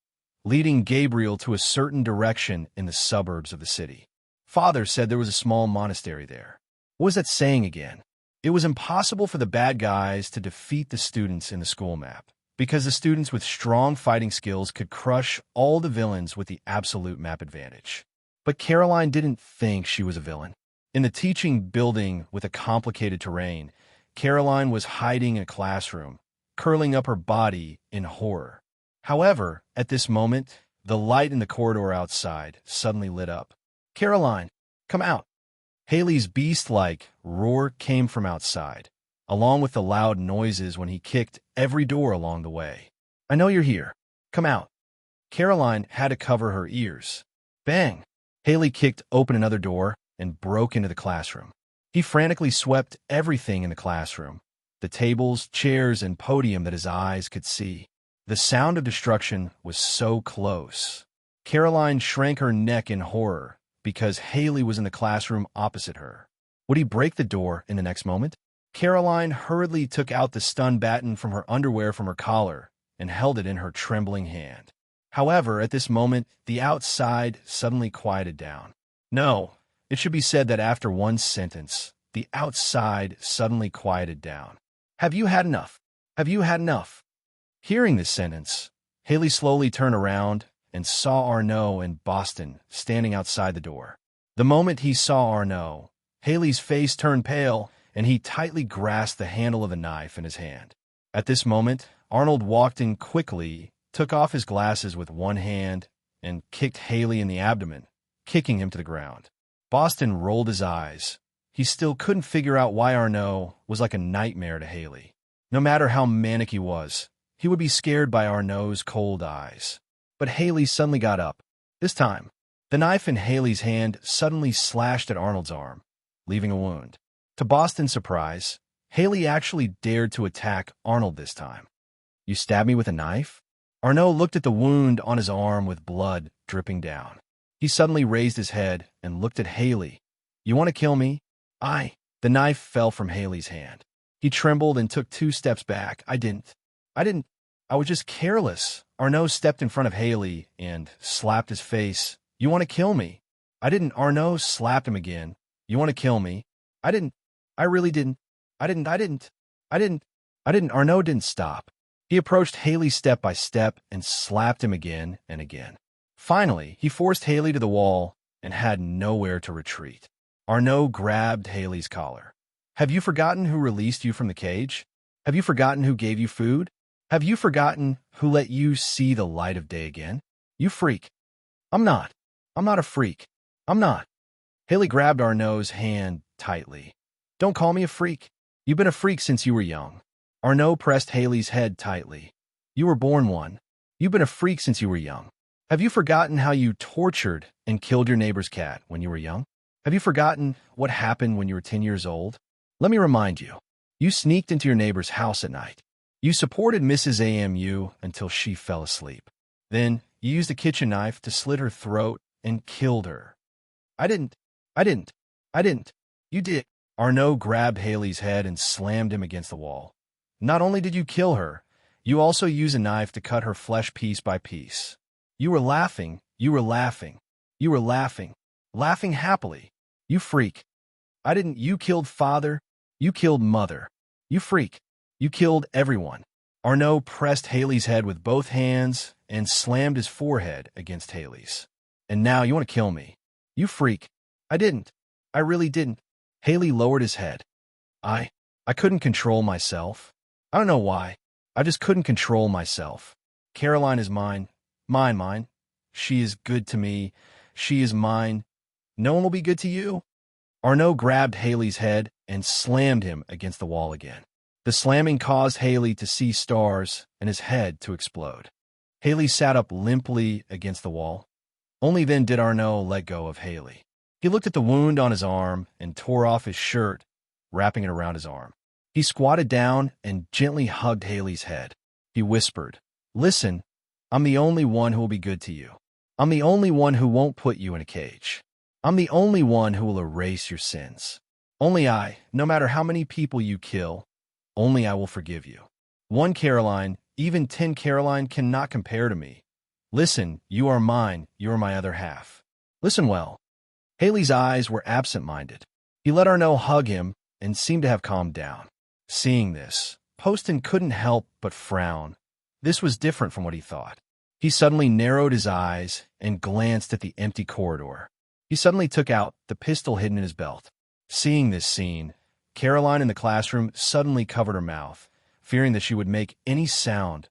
leading Gabriel to a certain direction in the suburbs of the city. Father said there was a small monastery there. What was that saying again? It was impossible for the bad guys to defeat the students in the school map, because the students with strong fighting skills could crush all the villains with the absolute map advantage. But Caroline didn't think she was a villain. In the teaching building with a complicated terrain, Caroline was hiding in a classroom, curling up her body in horror. However, at this moment, the light in the corridor outside suddenly lit up. Caroline, come out. Haley's beast-like roar came from outside, along with the loud noises when he kicked every door along the way. I know you're here. Come out. Caroline had to cover her ears. Bang! Haley kicked open another door and broke into the classroom. He frantically swept everything in the classroom, the tables, chairs, and podium that his eyes could see. The sound of destruction was so close. Caroline shrank her neck in horror because Haley was in the classroom opposite her. Would he break the door in the next moment? Caroline hurriedly took out the stun baton from her underwear from her collar and held it in her trembling hand. However, at this moment, the outside suddenly quieted down. No, it should be said that after one sentence, the outside suddenly quieted down. Have you had enough? Have you had enough? Hearing this sentence, Haley slowly turned around and saw Arnaud and Boston standing outside the door. The moment he saw Arnaud, Haley's face turned pale and he tightly grasped the handle of the knife in his hand. At this moment, Arnold walked in quickly, took off his glasses with one hand, and kicked Haley in the abdomen, kicking him to the ground. Boston rolled his eyes. He still couldn't figure out why Arnaud was like a nightmare to Haley. No matter how manic he was, he would be scared by Arnaud's cold eyes. But Haley suddenly got up. This time, the knife in Haley's hand suddenly slashed at Arnold's arm, leaving a wound. To Boston's surprise, Haley actually dared to attack Arnold this time. You stabbed me with a knife? Arnaud looked at the wound on his arm with blood dripping down. He suddenly raised his head and looked at Haley. You want to kill me? The knife fell from Haley's hand. He trembled and took 2 steps back. I didn't. I was just careless. Arnaud stepped in front of Haley and slapped his face. You want to kill me? I didn't. Arnaud slapped him again. You want to kill me? I didn't. I really didn't. I didn't. Arnaud didn't stop. He approached Haley step by step and slapped him again and again. Finally, he forced Haley to the wall and had nowhere to retreat. Arnaud grabbed Haley's collar. Have you forgotten who released you from the cage? Have you forgotten who gave you food? Have you forgotten who let you see the light of day again? You freak. I'm not a freak. I'm not. Haley grabbed Arnaud's hand tightly. Don't call me a freak. You've been a freak since you were young. Arnaud pressed Haley's head tightly. You were born one. You've been a freak since you were young. Have you forgotten how you tortured and killed your neighbor's cat when you were young? Have you forgotten what happened when you were 10 years old? Let me remind you. You sneaked into your neighbor's house at night. You supported Mrs. AMU until she fell asleep. Then you used a kitchen knife to slit her throat and killed her. I didn't. You did. Arnaud grabbed Haley's head and slammed him against the wall. Not only did you kill her, you also used a knife to cut her flesh piece by piece. You were laughing happily. You freak. I didn't. You killed father. You killed mother. You freak. You killed everyone. Arnaud pressed Haley's head with both hands and slammed his forehead against Haley's. And now you want to kill me. You freak. I didn't. I really didn't. Haley lowered his head. I couldn't control myself. I don't know why. I just couldn't control myself. Caroline is mine. Mine. She is good to me. She is mine. No one will be good to you. Arnaud grabbed Haley's head and slammed him against the wall again. The slamming caused Haley to see stars and his head to explode. Haley sat up limply against the wall. Only then did Arnaud let go of Haley. He looked at the wound on his arm and tore off his shirt, wrapping it around his arm. He squatted down and gently hugged Haley's head. He whispered, Listen, I'm the only one who will be good to you. I'm the only one who won't put you in a cage. I'm the only one who will erase your sins. Only I, no matter how many people you kill, only I will forgive you. 1 Caroline, even 10 Caroline cannot compare to me. Listen, you are mine, you are my other half. Listen well. Haley's eyes were absent-minded. He let Arnaud hug him and seemed to have calmed down. Seeing this, Poston couldn't help but frown. This was different from what he thought. He suddenly narrowed his eyes and glanced at the empty corridor. He suddenly took out the pistol hidden in his belt. Seeing this scene, Caroline in the classroom suddenly covered her mouth, fearing that she would make any sound.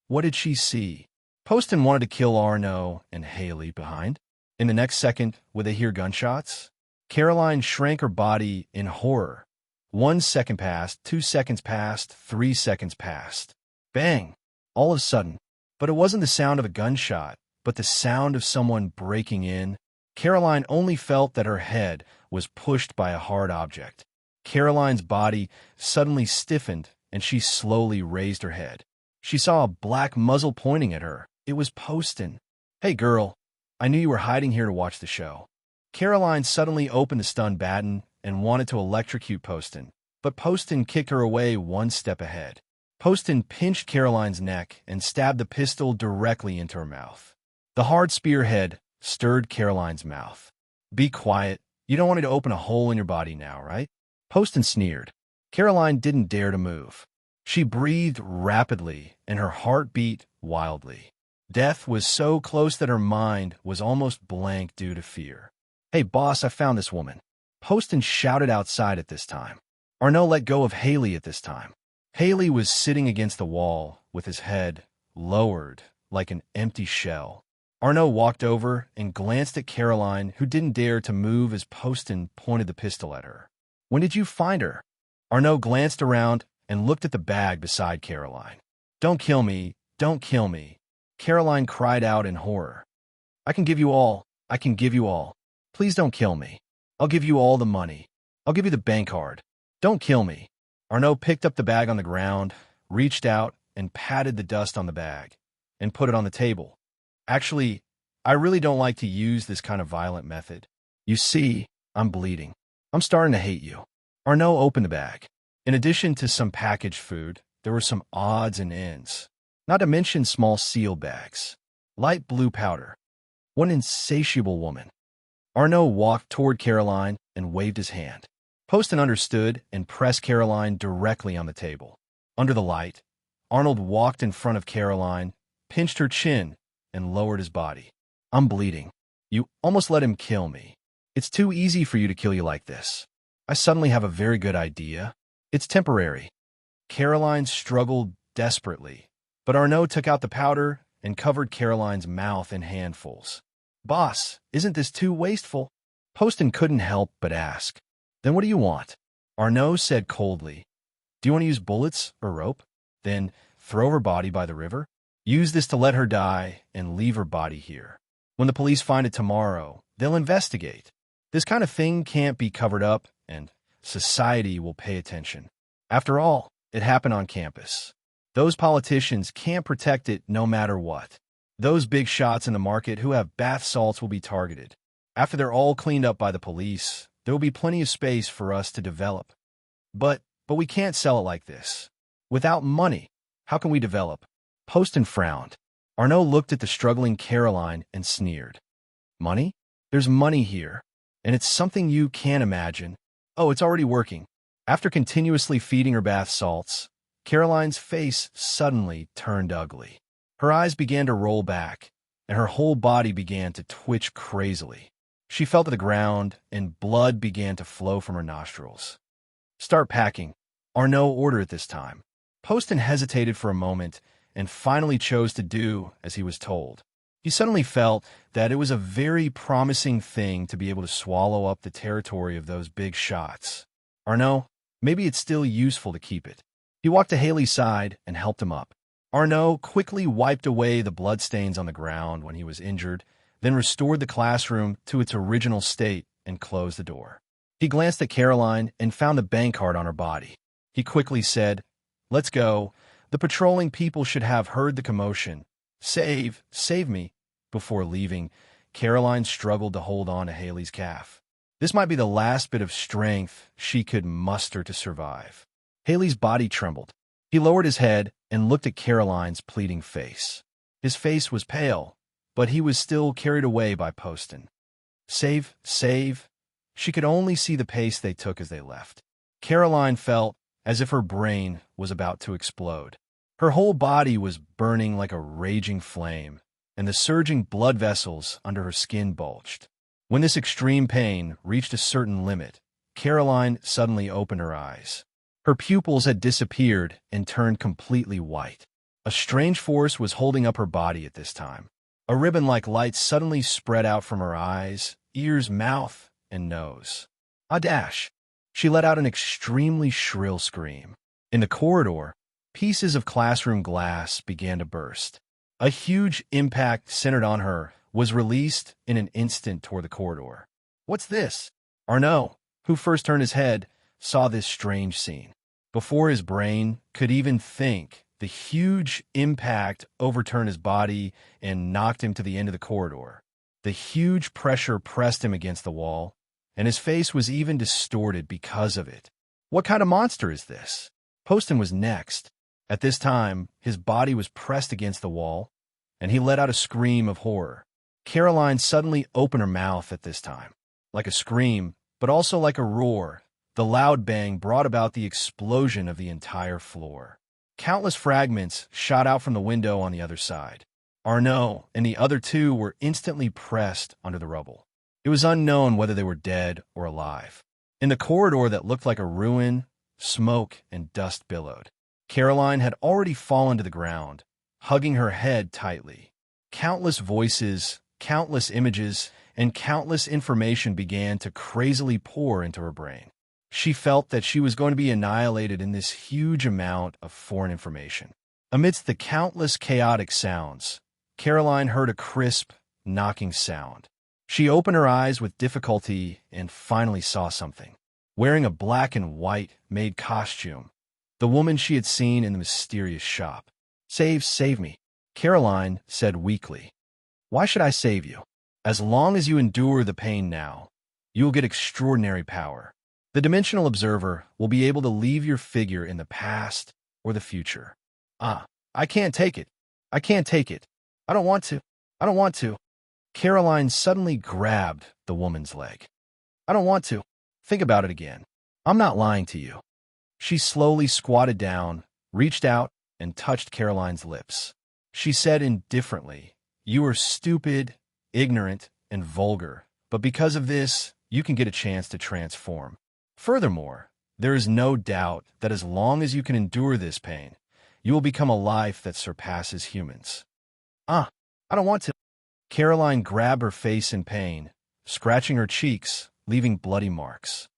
What did she see? Poston wanted to kill Arnaud and Haley behind. In the next second, would they hear gunshots? Caroline shrank her body in horror. 1 second passed, 2 seconds passed, 3 seconds passed. Bang! All of a sudden. But it wasn't the sound of a gunshot, but the sound of someone breaking in. Caroline only felt that her head was pushed by a hard object. Caroline's body suddenly stiffened, and she slowly raised her head. She saw a black muzzle pointing at her. It was Poston. Hey, girl. I knew you were hiding here to watch the show. Caroline suddenly opened the stun baton and wanted to electrocute Poston, but Poston kicked her away 1 step ahead. Poston pinched Caroline's neck and stabbed the pistol directly into her mouth. The hard spearhead stirred Caroline's mouth. Be quiet. You don't want me to open a hole in your body now, right? Poston sneered. Caroline didn't dare to move. She breathed rapidly, and her heart beat wildly. Death was so close that her mind was almost blank due to fear. Hey, boss, I found this woman. Poston shouted outside at this time. Arnaud let go of Haley at this time. Haley was sitting against the wall with his head lowered like an empty shell. Arnaud walked over and glanced at Caroline, who didn't dare to move as Poston pointed the pistol at her. When did you find her? Arnaud glanced around and looked at the bag beside Caroline. Don't kill me. Don't kill me. Caroline cried out in horror. I can give you all. I can give you all. Please don't kill me. I'll give you all the money. I'll give you the bank card. Don't kill me. Arnaud picked up the bag on the ground, reached out, and patted the dust on the bag. and put it on the table. Actually, I really don't like to use this kind of violent method. You see, I'm bleeding. I'm starting to hate you. Arnaud opened the bag. In addition to some packaged food, there were some odds and ends, not to mention small seal bags. Light blue powder. What an insatiable woman. Arnaud walked toward Caroline and waved his hand. Poston understood and pressed Caroline directly on the table. Under the light, Arnold walked in front of Caroline, pinched her chin, and lowered his body. I'm bleeding. You almost let him kill me. It's too easy for you to kill you like this. I suddenly have a very good idea. It's temporary. Caroline struggled desperately, but Arnaud took out the powder and covered Caroline's mouth in handfuls. Boss, isn't this too wasteful? Poston couldn't help but ask. Then what do you want? Arnaud said coldly. Do you want to use bullets or rope? Then throw her body by the river? Use this to let her die and leave her body here. When the police find it tomorrow, they'll investigate. This kind of thing can't be covered up, and society will pay attention. After all, it happened on campus. Those politicians can't protect it no matter what. Those big shots in the market who have bath salts will be targeted. After they're all cleaned up by the police, there will be plenty of space for us to develop. But we can't sell it like this. Without money, how can we develop? Poston frowned. Arnaud looked at the struggling Caroline and sneered. Money? There's money here, and it's something you can't imagine. Oh, it's already working. After continuously feeding her bath salts, Caroline's face suddenly turned ugly. Her eyes began to roll back, and her whole body began to twitch crazily. She fell to the ground, and blood began to flow from her nostrils. Start packing. Arnaud ordered at this time. Poston hesitated for a moment and finally chose to do as he was told. He suddenly felt that it was a very promising thing to be able to swallow up the territory of those big shots. Arnaud, maybe it's still useful to keep it. He walked to Haley's side and helped him up. Arnaud quickly wiped away the bloodstains on the ground when he was injured, then restored the classroom to its original state and closed the door. He glanced at Caroline and found the bank card on her body. He quickly said, Let's go. The patrolling people should have heard the commotion. Save me. Before leaving, Caroline struggled to hold on to Haley's calf. This might be the last bit of strength she could muster to survive. Haley's body trembled. He lowered his head and looked at Caroline's pleading face. His face was pale, but he was still carried away by Poston. Save. She could only see the pace they took as they left. Caroline felt as if her brain was about to explode. Her whole body was burning like a raging flame, and the surging blood vessels under her skin bulged. When this extreme pain reached a certain limit, Caroline suddenly opened her eyes. Her pupils had disappeared and turned completely white. A strange force was holding up her body at this time. A ribbon-like light suddenly spread out from her eyes, ears, mouth, and nose. A dash! She let out an extremely shrill scream. In the corridor, pieces of classroom glass began to burst. A huge impact centered on her was released in an instant toward the corridor. What's this? Arnaud, who first turned his head, saw this strange scene. Before his brain could even think, the huge impact overturned his body and knocked him to the end of the corridor. The huge pressure pressed him against the wall, and his face was even distorted because of it. What kind of monster is this? Poston was next. At this time, his body was pressed against the wall, and he let out a scream of horror. Caroline suddenly opened her mouth at this time. Like a scream, but also like a roar, the loud bang brought about the explosion of the entire floor. Countless fragments shot out from the window on the other side. Arnaud and the other two were instantly pressed under the rubble. It was unknown whether they were dead or alive. In the corridor that looked like a ruin, smoke and dust billowed. Caroline had already fallen to the ground, hugging her head tightly. Countless voices, countless images, and countless information began to crazily pour into her brain. She felt that she was going to be annihilated in this huge amount of foreign information. Amidst the countless chaotic sounds, Caroline heard a crisp, knocking sound. She opened her eyes with difficulty and finally saw something. Wearing a black and white maid costume, the woman she had seen in the mysterious shop. Save me. Caroline said weakly. Why should I save you? As long as you endure the pain now, you will get extraordinary power. The dimensional observer will be able to leave your figure in the past or the future. I can't take it. I can't take it. I don't want to. I don't want to. Caroline suddenly grabbed the woman's leg. I don't want to. Think about it again. I'm not lying to you. She slowly squatted down, reached out, and touched Caroline's lips. She said indifferently, You are stupid, ignorant, and vulgar, but because of this, you can get a chance to transform. Furthermore, there is no doubt that as long as you can endure this pain, you will become a life that surpasses humans. I don't want to. Caroline grabbed her face in pain, scratching her cheeks, leaving bloody marks.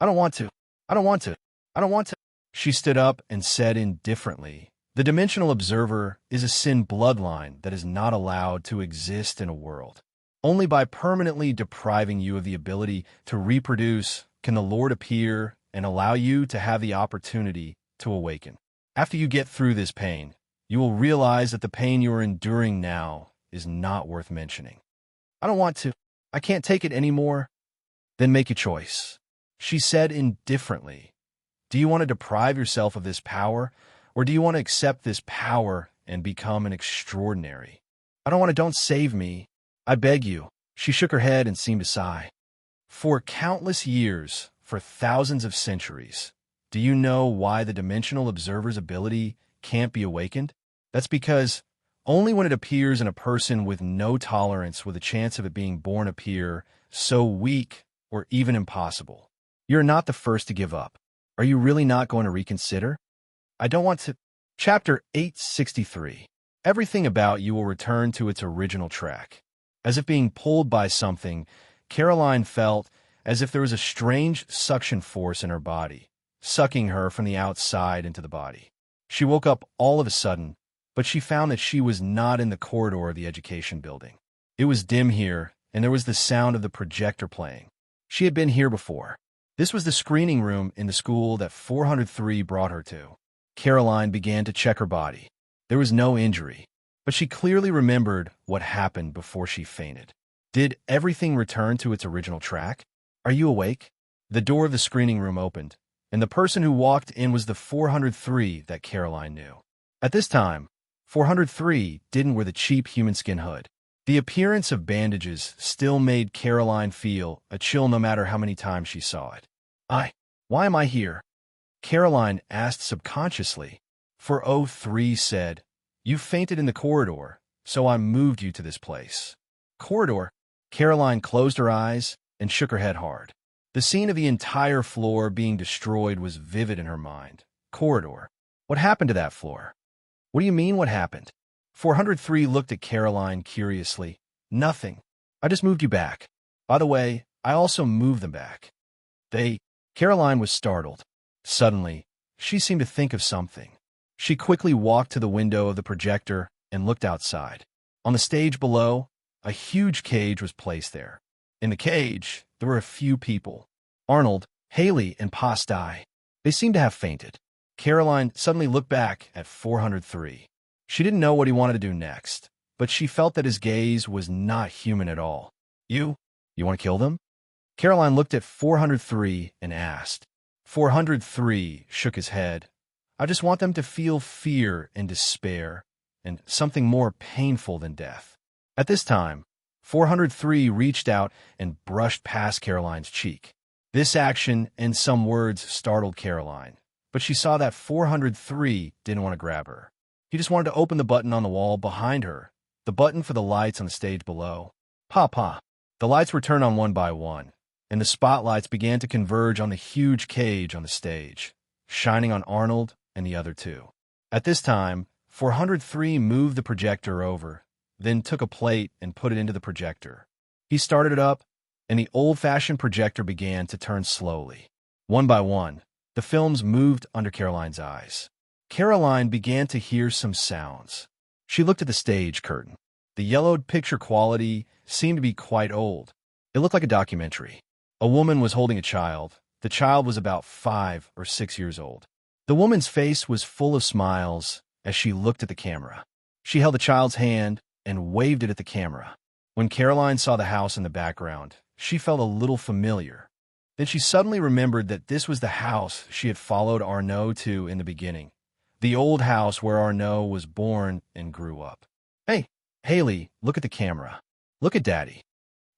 I don't want to. I don't want to. I don't want to. She stood up and said indifferently, The dimensional observer is a sin bloodline that is not allowed to exist in a world. Only by permanently depriving you of the ability to reproduce can the Lord appear and allow you to have the opportunity to awaken. After you get through this pain, you will realize that the pain you are enduring now is not worth mentioning. I don't want to. I can't take it anymore. Then make a choice. She said indifferently. Do you want to deprive yourself of this power, or do you want to accept this power and become an extraordinary? I don't want to. Don't save me. I beg you. She shook her head and seemed to sigh. For countless years, for thousands of centuries, do you know why the dimensional observer's ability can't be awakened? That's because only when it appears in a person with no tolerance will the chance of it being born appear so weak or even impossible. You're not the first to give up. Are you really not going to reconsider? I don't want to. Chapter 863. Everything about you will return to its original track. As if being pulled by something, Caroline felt as if there was a strange suction force in her body, sucking her from the outside into the body. She woke up all of a sudden, but she found that she was not in the corridor of the education building. It was dim here, and there was the sound of the projector playing. She had been here before. This was the screening room in the school that 403 brought her to. Caroline began to check her body. There was no injury, but she clearly remembered what happened before she fainted. Did everything return to its original track? Are you awake? The door of the screening room opened, and the person who walked in was the 403 that Caroline knew. At this time, 403 didn't wear the cheap human skin hood. The appearance of bandages still made Caroline feel a chill no matter how many times she saw it. Why am I here? Caroline asked subconsciously. 403 said, You fainted in the corridor, so I moved you to this place. Corridor? Caroline closed her eyes and shook her head hard. The scene of the entire floor being destroyed was vivid in her mind. Corridor. What happened to that floor? What do you mean, what happened? 403 looked at Caroline curiously. Nothing. I just moved you back. By the way, I also moved them back. Caroline was startled. Suddenly, she seemed to think of something. She quickly walked to the window of the projector and looked outside. On the stage below, a huge cage was placed there. In the cage, there were a few people. Arnold, Haley, and Pastai. They seemed to have fainted. Caroline suddenly looked back at 403. She didn't know what he wanted to do next, but she felt that his gaze was not human at all. You want to kill them? Caroline looked at 403 and asked. 403 shook his head. I just want them to feel fear and despair, and something more painful than death. At this time, 403 reached out and brushed past Caroline's cheek. This action and some words startled Caroline, but she saw that 403 didn't want to grab her. He just wanted to open the button on the wall behind her, the button for the lights on the stage below. Pa. The lights were turned on one by one, and the spotlights began to converge on the huge cage on the stage, shining on Arnold and the other two. At this time, 403 moved the projector over, then took a plate and put it into the projector. He started it up, and the old-fashioned projector began to turn slowly. One by one, the films moved under Caroline's eyes. Caroline began to hear some sounds. She looked at the stage curtain. The yellowed picture quality seemed to be quite old. It looked like a documentary. A woman was holding a child. The child was about 5 or 6 years old. The woman's face was full of smiles as she looked at the camera. She held the child's hand and waved it at the camera. When Caroline saw the house in the background, she felt a little familiar. Then she suddenly remembered that this was the house she had followed Arnaud to in the beginning, the old house where Arnaud was born and grew up. Hey, Haley, look at the camera. Look at Daddy.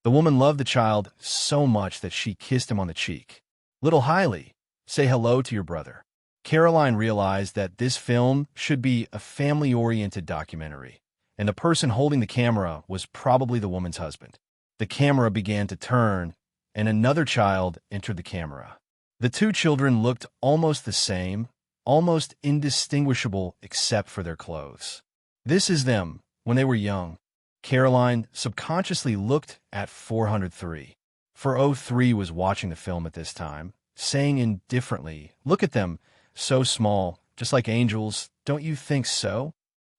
The woman loved the child so much that she kissed him on the cheek. Little Haley, say hello to your brother. Caroline realized that this film should be a family-oriented documentary, and the person holding the camera was probably the woman's husband. The camera began to turn, and another child entered the camera. The two children looked almost the same, almost indistinguishable except for their clothes. This is them when they were young. Caroline subconsciously looked at 403. 403 was watching the film at this time, saying indifferently, "Look at them, so small, just like angels, don't you think so?"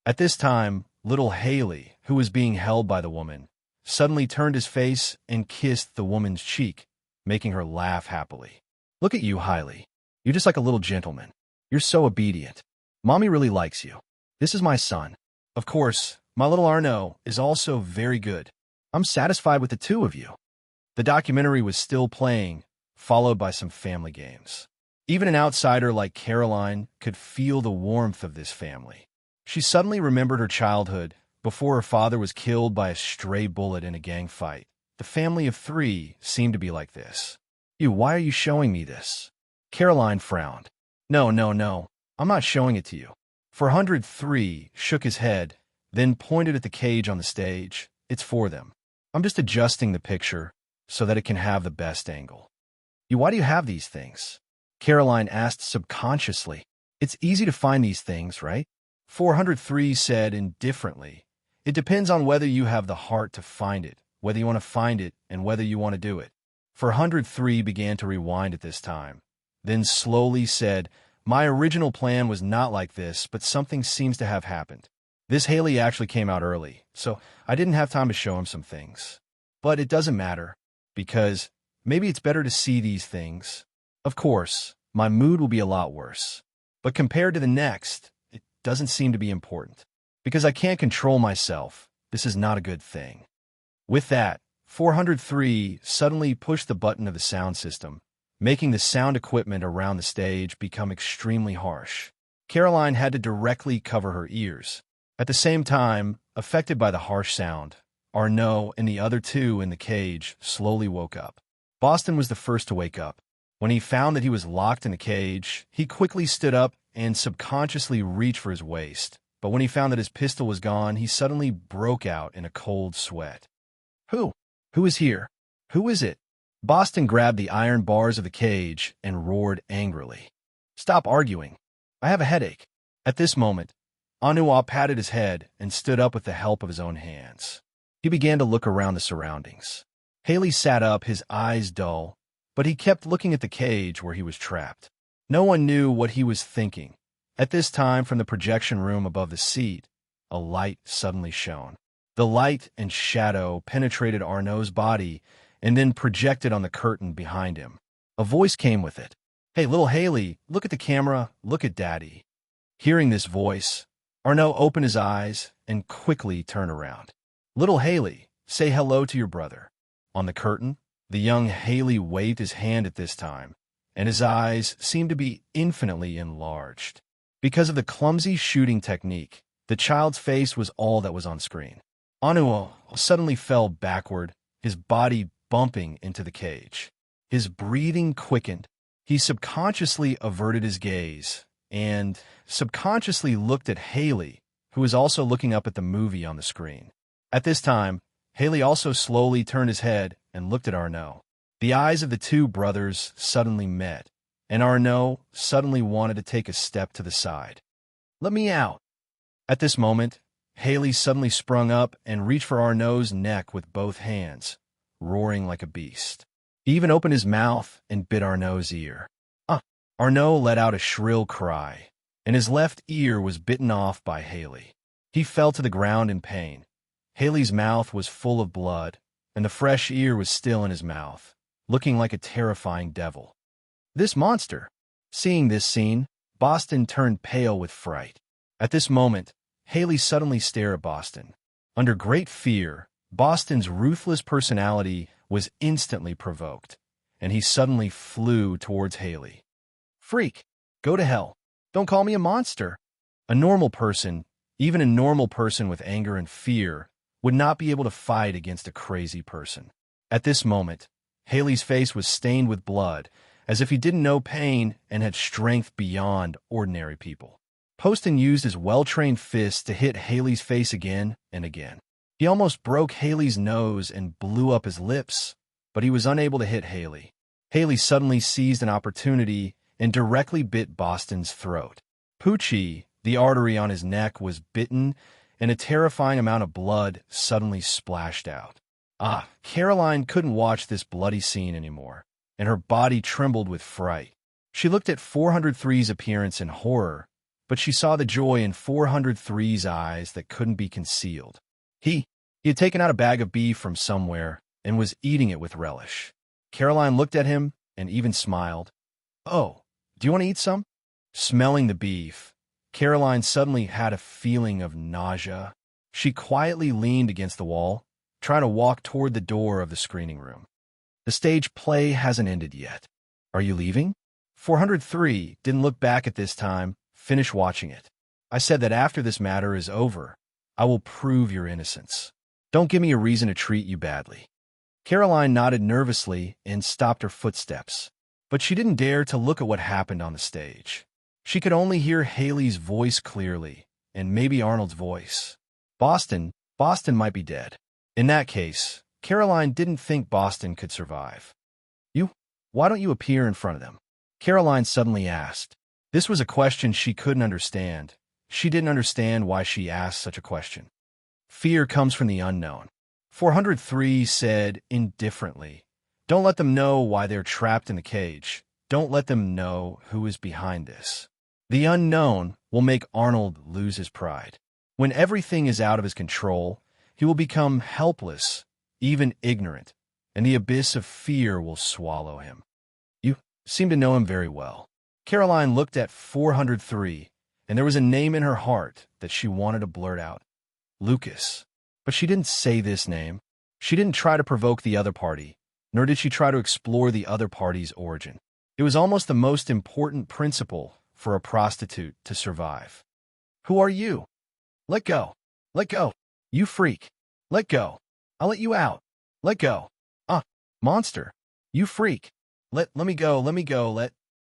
At this time, little Haley, who was being held by the woman, suddenly turned his face and kissed the woman's cheek, making her laugh happily. "Look at you, Haley. You're just like a little gentleman. You're so obedient. Mommy really likes you. This is my son. Of course, my little Arnaud is also very good. I'm satisfied with the two of you." The documentary was still playing, followed by some family games. Even an outsider like Caroline could feel the warmth of this family. She suddenly remembered her childhood before her father was killed by a stray bullet in a gang fight. The family of three seemed to be like this. Why are you showing me this?" Caroline frowned. No, I'm not showing it to you." 403 shook his head, then pointed at the cage on the stage. "It's for them. I'm just adjusting the picture so that it can have the best angle." Why do you have these things?" Caroline asked subconsciously. "It's easy to find these things, right?" 403 said indifferently. "It depends on whether you have the heart to find it, whether you want to find it, and whether you want to do it." 403 began to rewind at this time, then slowly said, "My original plan was not like this, but something seems to have happened. This Haley actually came out early, so I didn't have time to show him some things. But it doesn't matter, because maybe it's better to see these things. Of course, my mood will be a lot worse. But compared to the next, it doesn't seem to be important. Because I can't control myself, this is not a good thing." With that, 403 suddenly pushed the button of the sound system, making the sound equipment around the stage become extremely harsh. Caroline had to directly cover her ears. At the same time, affected by the harsh sound, Arnaud and the other two in the cage slowly woke up. Boston was the first to wake up. When he found that he was locked in the cage, he quickly stood up and subconsciously reached for his waist. But when he found that his pistol was gone, he suddenly broke out in a cold sweat. Who? Who is here? Who is it?" Boston grabbed the iron bars of the cage and roared angrily. "Stop arguing. I have a headache." At this moment, Arnaud patted his head and stood up with the help of his own hands. He began to look around the surroundings. Haley sat up, his eyes dull, but he kept looking at the cage where he was trapped. No one knew what he was thinking. At this time, from the projection room above the seat, a light suddenly shone. The light and shadow penetrated Arnaud's body and then projected on the curtain behind him. A voice came with it. "Hey, little Haley, look at the camera, look at Daddy." Hearing this voice, Arnaud opened his eyes and quickly turned around. "Little Haley, say hello to your brother." On the curtain, the young Haley waved his hand at this time, and his eyes seemed to be infinitely enlarged. Because of the clumsy shooting technique, the child's face was all that was on screen. Arnaud suddenly fell backward, his body bumping into the cage. His breathing quickened. He subconsciously averted his gaze and subconsciously looked at Haley, who was also looking up at the movie on the screen. At this time, Haley also slowly turned his head and looked at Arnaud. The eyes of the two brothers suddenly met, and Arnaud suddenly wanted to take a step to the side. "Let me out." At this moment, Haley suddenly sprung up and reached for Arnaud's neck with both hands, roaring like a beast. He even opened his mouth and bit Arnaud's ear. Arnaud let out a shrill cry, and his left ear was bitten off by Haley. He fell to the ground in pain. Haley's mouth was full of blood, and the fresh ear was still in his mouth, looking like a terrifying devil. This monster! Seeing this scene, Boston turned pale with fright. At this moment, Haley suddenly stared at Boston. Under great fear, Boston's ruthless personality was instantly provoked, and he suddenly flew towards Haley. Freak! Go to hell! Don't call me a monster! A normal person, even a normal person with anger and fear, would not be able to fight against a crazy person. At this moment, Haley's face was stained with blood, as if he didn't know pain and had strength beyond ordinary people. Poston used his well-trained fists to hit Haley's face again and again. He almost broke Haley's nose and blew up his lips, but he was unable to hit Haley. Haley suddenly seized an opportunity and directly bit Boston's throat. Poochie, the artery on his neck, was bitten, and a terrifying amount of blood suddenly splashed out. Caroline couldn't watch this bloody scene anymore, and her body trembled with fright. She looked at 403's appearance in horror, but she saw the joy in 403's eyes that couldn't be concealed. He had taken out a bag of beef from somewhere and was eating it with relish. Caroline looked at him and even smiled. "Oh, do you want to eat some?" Smelling the beef, Caroline suddenly had a feeling of nausea. She quietly leaned against the wall, trying to walk toward the door of the screening room. "The stage play hasn't ended yet. Are you leaving?" 403 didn't look back at this time. Finish watching it. I said that after this matter is over, I will prove your innocence. Don't give me a reason to treat you badly. Caroline nodded nervously and stopped her footsteps, but she didn't dare to look at what happened on the stage. She could only hear Haley's voice clearly, and maybe Arnold's voice. Boston might be dead. In that case, Caroline didn't think Boston could survive. Why don't you appear in front of them?" Caroline suddenly asked. This was a question she couldn't understand. She didn't understand why she asked such a question. Fear comes from the unknown. 403 said indifferently, "Don't let them know why they're trapped in the cage. Don't let them know who is behind this. The unknown will make Arnold lose his pride. When everything is out of his control, he will become helpless, even ignorant, and the abyss of fear will swallow him." "You seem to know him very well." Caroline looked at 403, and there was a name in her heart that she wanted to blurt out. Lucas. But she didn't say this name. She didn't try to provoke the other party, nor did she try to explore the other party's origin. It was almost the most important principle for a prostitute to survive. "Who are you?" "Let go. Let go. You freak. Let go. I'll let you out. Let go. Monster. You freak. Let me go. Let me go.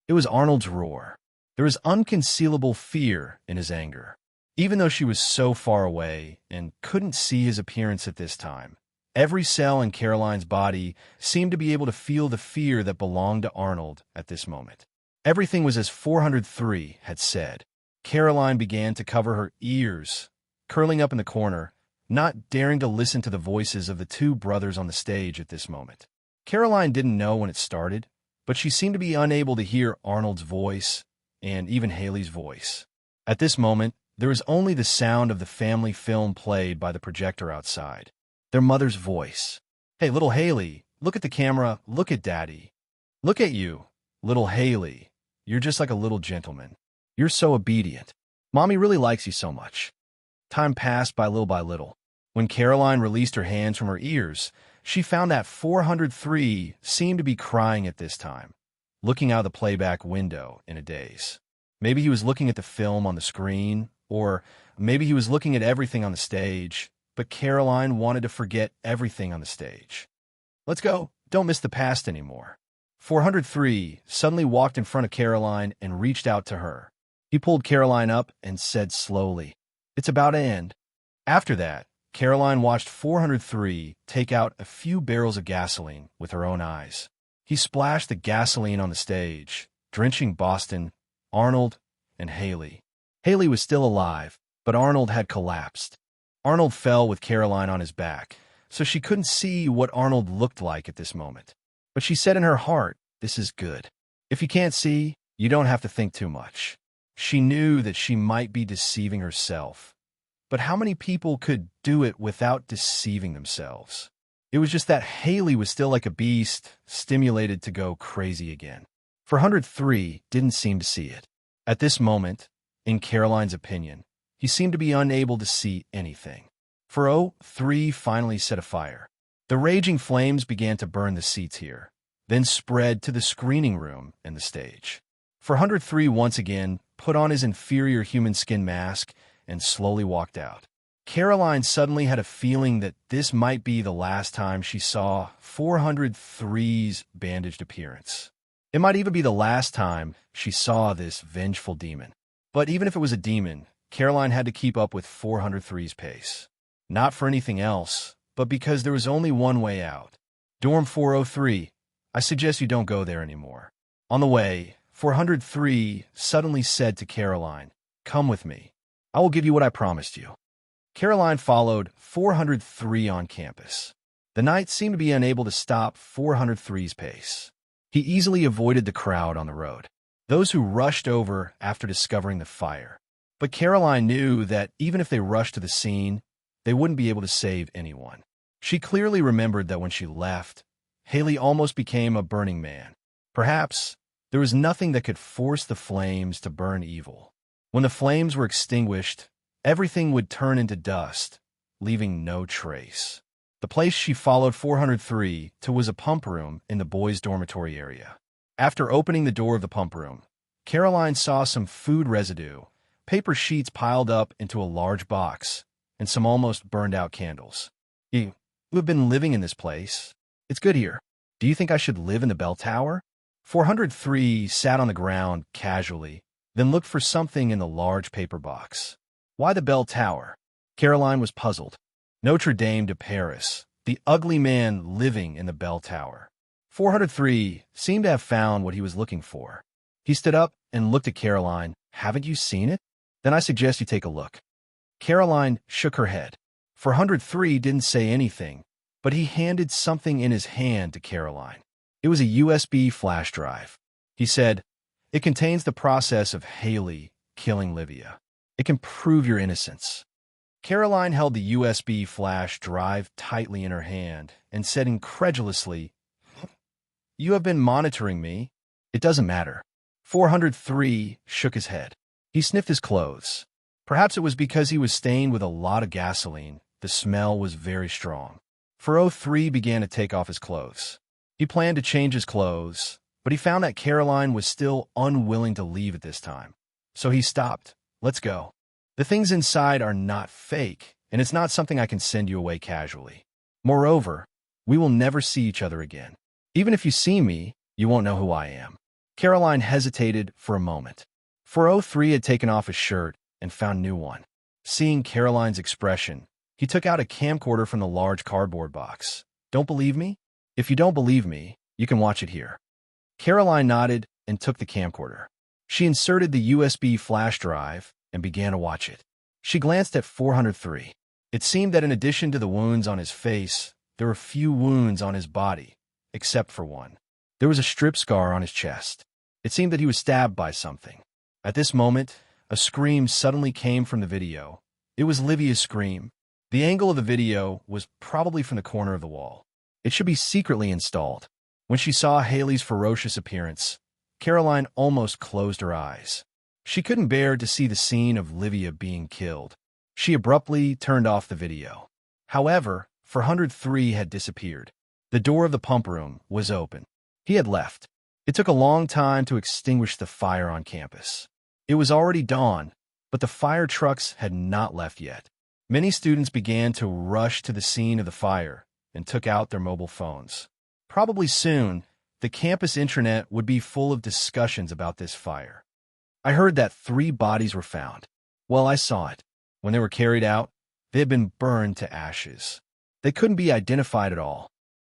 It was Arnold's roar. There was unconcealable fear in his anger. Even though she was so far away and couldn't see his appearance at this time, every cell in Caroline's body seemed to be able to feel the fear that belonged to Arnold at this moment. Everything was as 403 had said. Caroline began to cover her ears, curling up in the corner, not daring to listen to the voices of the two brothers on the stage at this moment. Caroline didn't know when it started, but she seemed to be unable to hear Arnold's voice and even Haley's voice. At this moment, there was only the sound of the family film played by the projector outside. Their mother's voice. "Hey, little Haley, look at the camera, look at Daddy. Look at you, little Haley. You're just like a little gentleman. You're so obedient. Mommy really likes you so much." Time passed by little. When Caroline released her hands from her ears, she found that 403 seemed to be crying at this time, looking out of the playback window in a daze. Maybe he was looking at the film on the screen, or maybe he was looking at everything on the stage, but Caroline wanted to forget everything on the stage. "Let's go. Don't miss the past anymore." 403 suddenly walked in front of Caroline and reached out to her. He pulled Caroline up and said slowly, "It's about to end." After that, Caroline watched 403 take out a few barrels of gasoline with her own eyes. He splashed the gasoline on the stage, drenching Boston, Arnold, and Haley. Haley was still alive, but Arnold had collapsed. Arnold fell with Caroline on his back, so she couldn't see what Arnold looked like at this moment. But she said in her heart, "This is good. If you can't see, you don't have to think too much." She knew that she might be deceiving herself. But how many people could do it without deceiving themselves? It was just that Haley was still like a beast, stimulated to go crazy again. 403 didn't seem to see it. At this moment, in Caroline's opinion, he seemed to be unable to see anything. 403 finally set a fire. The raging flames began to burn the seats here, then spread to the screening room and the stage. 403 once again put on his inferior human skin mask and slowly walked out. Caroline suddenly had a feeling that this might be the last time she saw 403's bandaged appearance. It might even be the last time she saw this vengeful demon. But even if it was a demon, Caroline had to keep up with 403's pace. Not for anything else, but because there was only one way out. Dorm 403, I suggest you don't go there anymore. On the way, 403 suddenly said to Caroline, "Come with me. I will give you what I promised you." Caroline followed 403 on campus. The knight seemed to be unable to stop 403's pace. He easily avoided the crowd on the road, those who rushed over after discovering the fire. But Caroline knew that even if they rushed to the scene, they wouldn't be able to save anyone. She clearly remembered that when she left, Haley almost became a burning man. Perhaps there was nothing that could force the flames to burn evil. When the flames were extinguished, everything would turn into dust, leaving no trace. The place she followed 403 to was a pump room in the boys' dormitory area. After opening the door of the pump room, Caroline saw some food residue, paper sheets piled up into a large box, and some almost burned-out candles. You have been living in this place. It's good here. Do you think I should live in the bell tower? 403 sat on the ground casually, then looked for something in the large paper box. Why the bell tower? Caroline was puzzled. Notre Dame de Paris, the ugly man living in the bell tower. 403 seemed to have found what he was looking for. He stood up and looked at Caroline. Haven't you seen it? Then I suggest you take a look. Caroline shook her head. 403 didn't say anything, but he handed something in his hand to Caroline. It was a USB flash drive. He said, "It contains the process of Haley killing Livia. It can prove your innocence." Caroline held the USB flash drive tightly in her hand and said incredulously, "You have been monitoring me. It doesn't matter." 403 shook his head. He sniffed his clothes. Perhaps it was because he was stained with a lot of gasoline. The smell was very strong. 403 began to take off his clothes. He planned to change his clothes, but he found that Caroline was still unwilling to leave at this time. So he stopped. "Let's go. The things inside are not fake, and it's not something I can send you away casually. Moreover, we will never see each other again. Even if you see me, you won't know who I am." Caroline hesitated for a moment. 403 had taken off his shirt and found a new one. Seeing Caroline's expression, he took out a camcorder from the large cardboard box. "Don't believe me? If you don't believe me, you can watch it here." Caroline nodded and took the camcorder. She inserted the USB flash drive and began to watch it. She glanced at 403. It seemed that in addition to the wounds on his face, there were few wounds on his body, except for one. There was a strip scar on his chest. It seemed that he was stabbed by something. At this moment, a scream suddenly came from the video. It was Livia's scream. The angle of the video was probably from the corner of the wall. It should be secretly installed. When she saw Haley's ferocious appearance, Caroline almost closed her eyes. She couldn't bear to see the scene of Livia being killed. She abruptly turned off the video. However, 403 had disappeared. The door of the pump room was open. He had left. It took a long time to extinguish the fire on campus. It was already dawn, but the fire trucks had not left yet. Many students began to rush to the scene of the fire and took out their mobile phones. Probably soon, the campus intranet would be full of discussions about this fire. I heard that 3 bodies were found. Well, I saw it. When they were carried out, they had been burned to ashes. They couldn't be identified at all.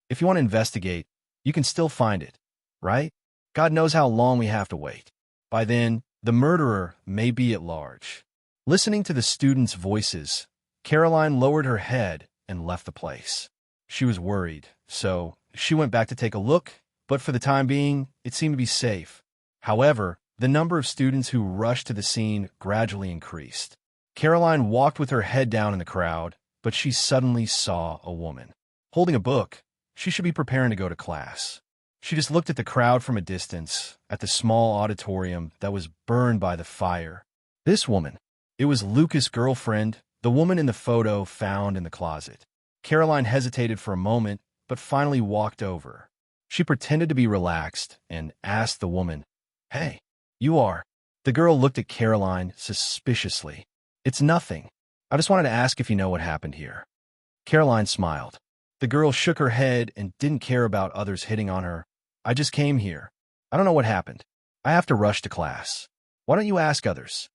If you want to investigate, you can still find it, right? God knows how long we have to wait. By then, the murderer may be at large. Listening to the students' voices, Caroline lowered her head and left the place. She was worried, so she went back to take a look, but for the time being, it seemed to be safe. However, the number of students who rushed to the scene gradually increased. Caroline walked with her head down in the crowd, but she suddenly saw a woman. Holding a book, she should be preparing to go to class. She just looked at the crowd from a distance, at the small auditorium that was burned by the fire. This woman, It was Lucas' girlfriend, the woman in the photo found in the closet. Caroline hesitated for a moment, but finally walked over. She pretended to be relaxed and asked the woman, "Hey, you are?" The girl looked at Caroline suspiciously. "It's nothing. I just wanted to ask if you know what happened here." Caroline smiled. The girl shook her head and didn't care about others hitting on her. "I just came here. I don't know what happened. I have to rush to class. Why don't you ask others?"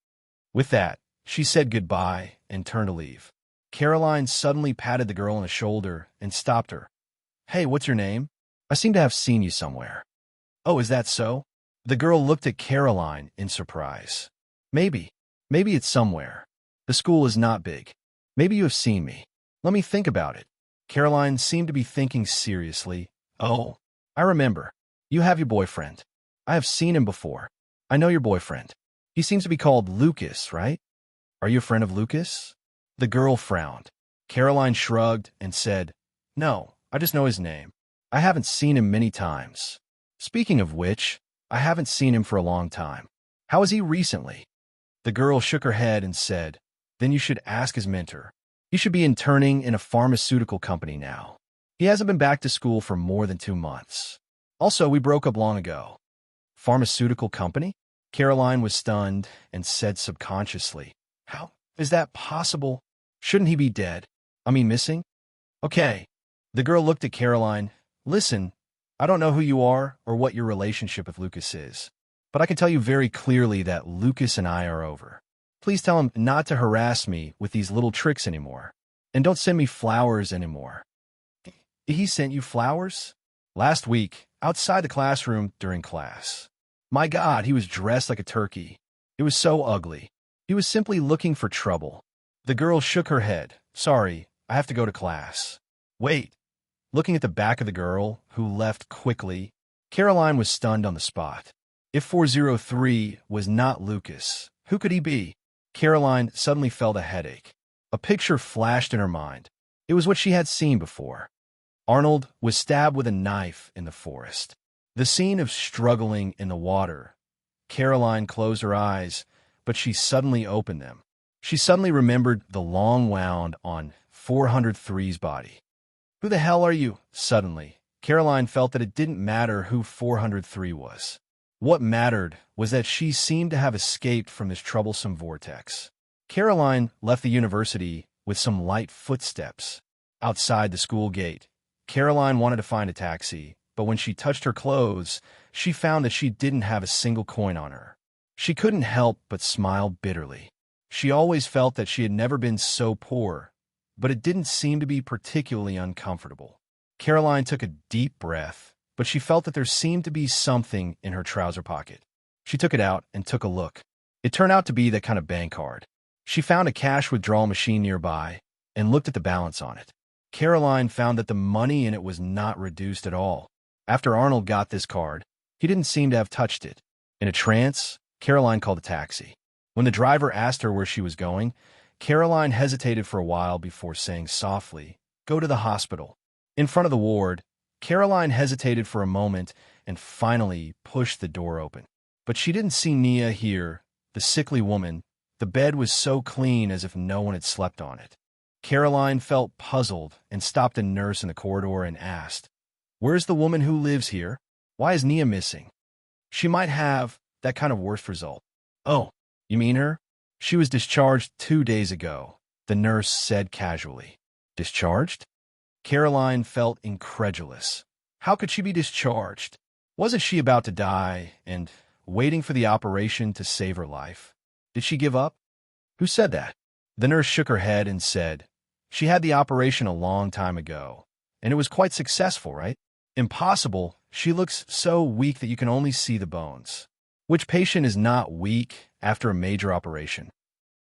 With that, she said goodbye and turned to leave. Caroline suddenly patted the girl on the shoulder and stopped her. "Hey, what's your name? I seem to have seen you somewhere." "Oh, is that so?" The girl looked at Caroline in surprise. Maybe it's somewhere. The school is not big. Maybe you have seen me. Let me think about it." Caroline seemed to be thinking seriously. "Oh, I remember. You have your boyfriend. I have seen him before. I know your boyfriend. He seems to be called Lucas, right? Are you a friend of Lucas?" The girl frowned. Caroline shrugged and said, "No, I just know his name. I haven't seen him many times. Speaking of which, I haven't seen him for a long time. How is he recently?" The girl shook her head and said, "Then you should ask his mentor. He should be interning in a pharmaceutical company now. He hasn't been back to school for more than 2 months. Also, we broke up long ago." "Pharmaceutical company?" Caroline was stunned and said subconsciously, "How is that possible? Shouldn't he be dead? I mean, missing?" "Okay." The girl looked at Caroline. "Listen, I don't know who you are or what your relationship with Lucas is, but I can tell you very clearly that Lucas and I are over. Please tell him not to harass me with these little tricks anymore. And don't send me flowers anymore." "He sent you flowers?" "Last week, outside the classroom during class. My God, he was dressed like a turkey. It was so ugly. He was simply looking for trouble." The girl shook her head. "Sorry, I have to go to class." "Wait." Looking at the back of the girl, who left quickly, Caroline was stunned on the spot. If 403 was not Lucas, who could he be? Caroline suddenly felt a headache. A picture flashed in her mind. It was what she had seen before. Arnold was stabbed with a knife in the forest. The scene of struggling in the water. Caroline closed her eyes, but she suddenly opened them. She suddenly remembered the long wound on 403's body. "Who the hell are you?" Suddenly, Caroline felt that it didn't matter who 403 was. What mattered was that she seemed to have escaped from this troublesome vortex. Caroline left the university with some light footsteps. Outside the school gate, Caroline wanted to find a taxi, but when she touched her clothes, she found that she didn't have a single coin on her. She couldn't help but smile bitterly. She always felt that she had never been so poor, but it didn't seem to be particularly uncomfortable. Caroline took a deep breath, but she felt that there seemed to be something in her trouser pocket. She took it out and took a look. It turned out to be that kind of bank card. She found a cash withdrawal machine nearby and looked at the balance on it. Caroline found that the money in it was not reduced at all. After Arnold got this card, he didn't seem to have touched it. In a trance, Caroline called a taxi. When the driver asked her where she was going, Caroline hesitated for a while before saying softly, "Go to the hospital." In front of the ward, Caroline hesitated for a moment and finally pushed the door open. But she didn't see Nia here, the sickly woman. The bed was so clean as if no one had slept on it. Caroline felt puzzled and stopped a nurse in the corridor and asked, "Where's the woman who lives here? Why is Nia missing? She might have that kind of worst result." "Oh, you mean her? She was discharged 2 days ago," the nurse said casually. "Discharged?" Caroline felt incredulous. How could she be discharged? Wasn't she about to die and waiting for the operation to save her life? Did she give up? "Who said that?" The nurse shook her head and said, "She had the operation a long time ago, and it was quite successful, right?" "Impossible. She looks so weak that you can only see the bones." "Which patient is not weak after a major operation?"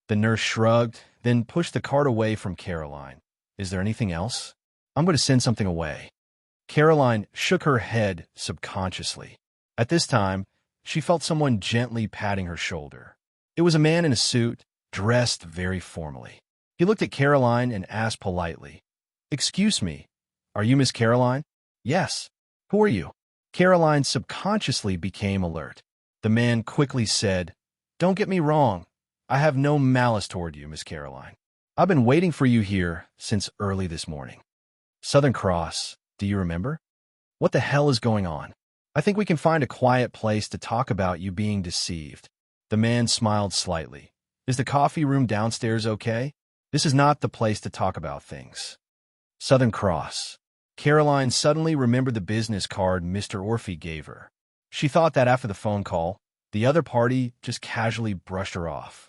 The nurse shrugged, then pushed the card away from Caroline. "Is there anything else? I'm going to send something away." Caroline shook her head subconsciously. At this time, she felt someone gently patting her shoulder. It was a man in a suit, dressed very formally. He looked at Caroline and asked politely, "Excuse me, are you Miss Caroline?" "Yes." "Who are you?" Caroline subconsciously became alert. The man quickly said, "Don't get me wrong. I have no malice toward you, Miss Caroline. I've been waiting for you here since early this morning. Southern Cross, do you remember? What the hell is going on? I think we can find a quiet place to talk about you being deceived. The man smiled slightly. Is the coffee room downstairs okay? This is not the place to talk about things. Southern Cross. Caroline suddenly remembered the business card Mr. Orphy gave her. She thought that after the phone call, the other party just casually brushed her off.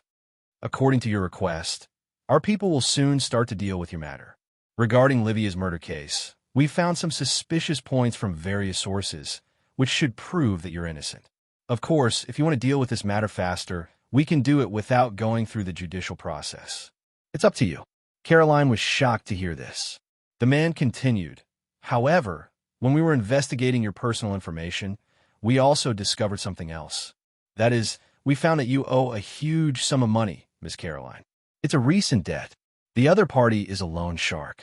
According to your request, our people will soon start to deal with your matter. Regarding Livia's murder case, we found some suspicious points from various sources, which should prove that you're innocent. Of course, if you want to deal with this matter faster, we can do it without going through the judicial process. It's up to you. Caroline was shocked to hear this. The man continued, however, when we were investigating your personal information, we also discovered something else. That is, we found that you owe a huge sum of money, Miss Caroline. It's a recent debt. The other party is a loan shark.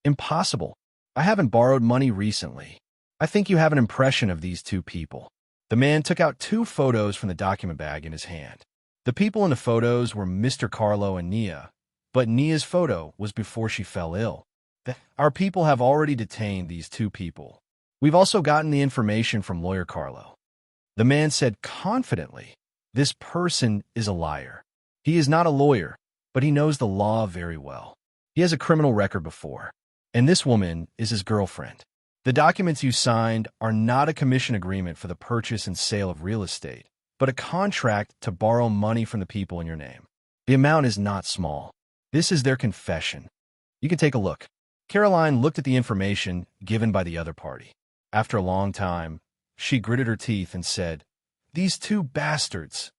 Impossible. I haven't borrowed money recently. I think you have an impression of these two people. The man took out 2 photos from the document bag in his hand. The people in the photos were Mr. Carlo and Nia, but Nia's photo was before she fell ill. Our people have already detained these 2 people. We've also gotten the information from lawyer Carlo. The man said confidently, this person is a liar. He is not a lawyer, but he knows the law very well. He has a criminal record before, and this woman is his girlfriend. The documents you signed are not a commission agreement for the purchase and sale of real estate, but a contract to borrow money from the people in your name. The amount is not small. This is their confession. You can take a look. Caroline looked at the information given by the other party. After a long time, she gritted her teeth and said, "These 2 bastards."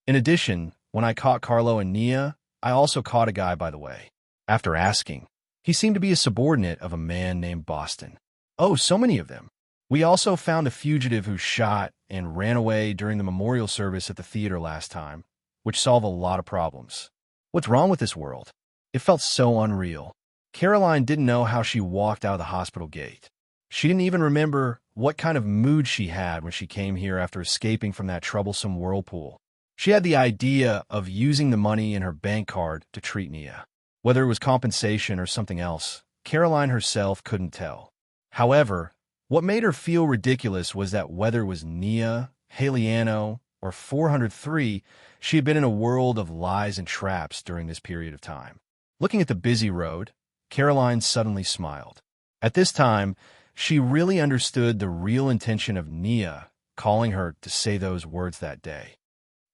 In addition, when I caught Carlo and Nia, I also caught a guy, by the way. After asking, he seemed to be a subordinate of a man named Boston. Oh, so many of them. We also found a fugitive who shot and ran away during the memorial service at the theater last time, which solved a lot of problems. What's wrong with this world? It felt so unreal. Caroline didn't know how she walked out of the hospital gate. She didn't even remember what kind of mood she had when she came here after escaping from that troublesome whirlpool. She had the idea of using the money in her bank card to treat Nia. Whether it was compensation or something else, Caroline herself couldn't tell. However, what made her feel ridiculous was that whether it was Nia, Haliano, or 403, she had been in a world of lies and traps during this period of time. Looking at the busy road, Caroline suddenly smiled. At this time, she really understood the real intention of Nia calling her to say those words that day.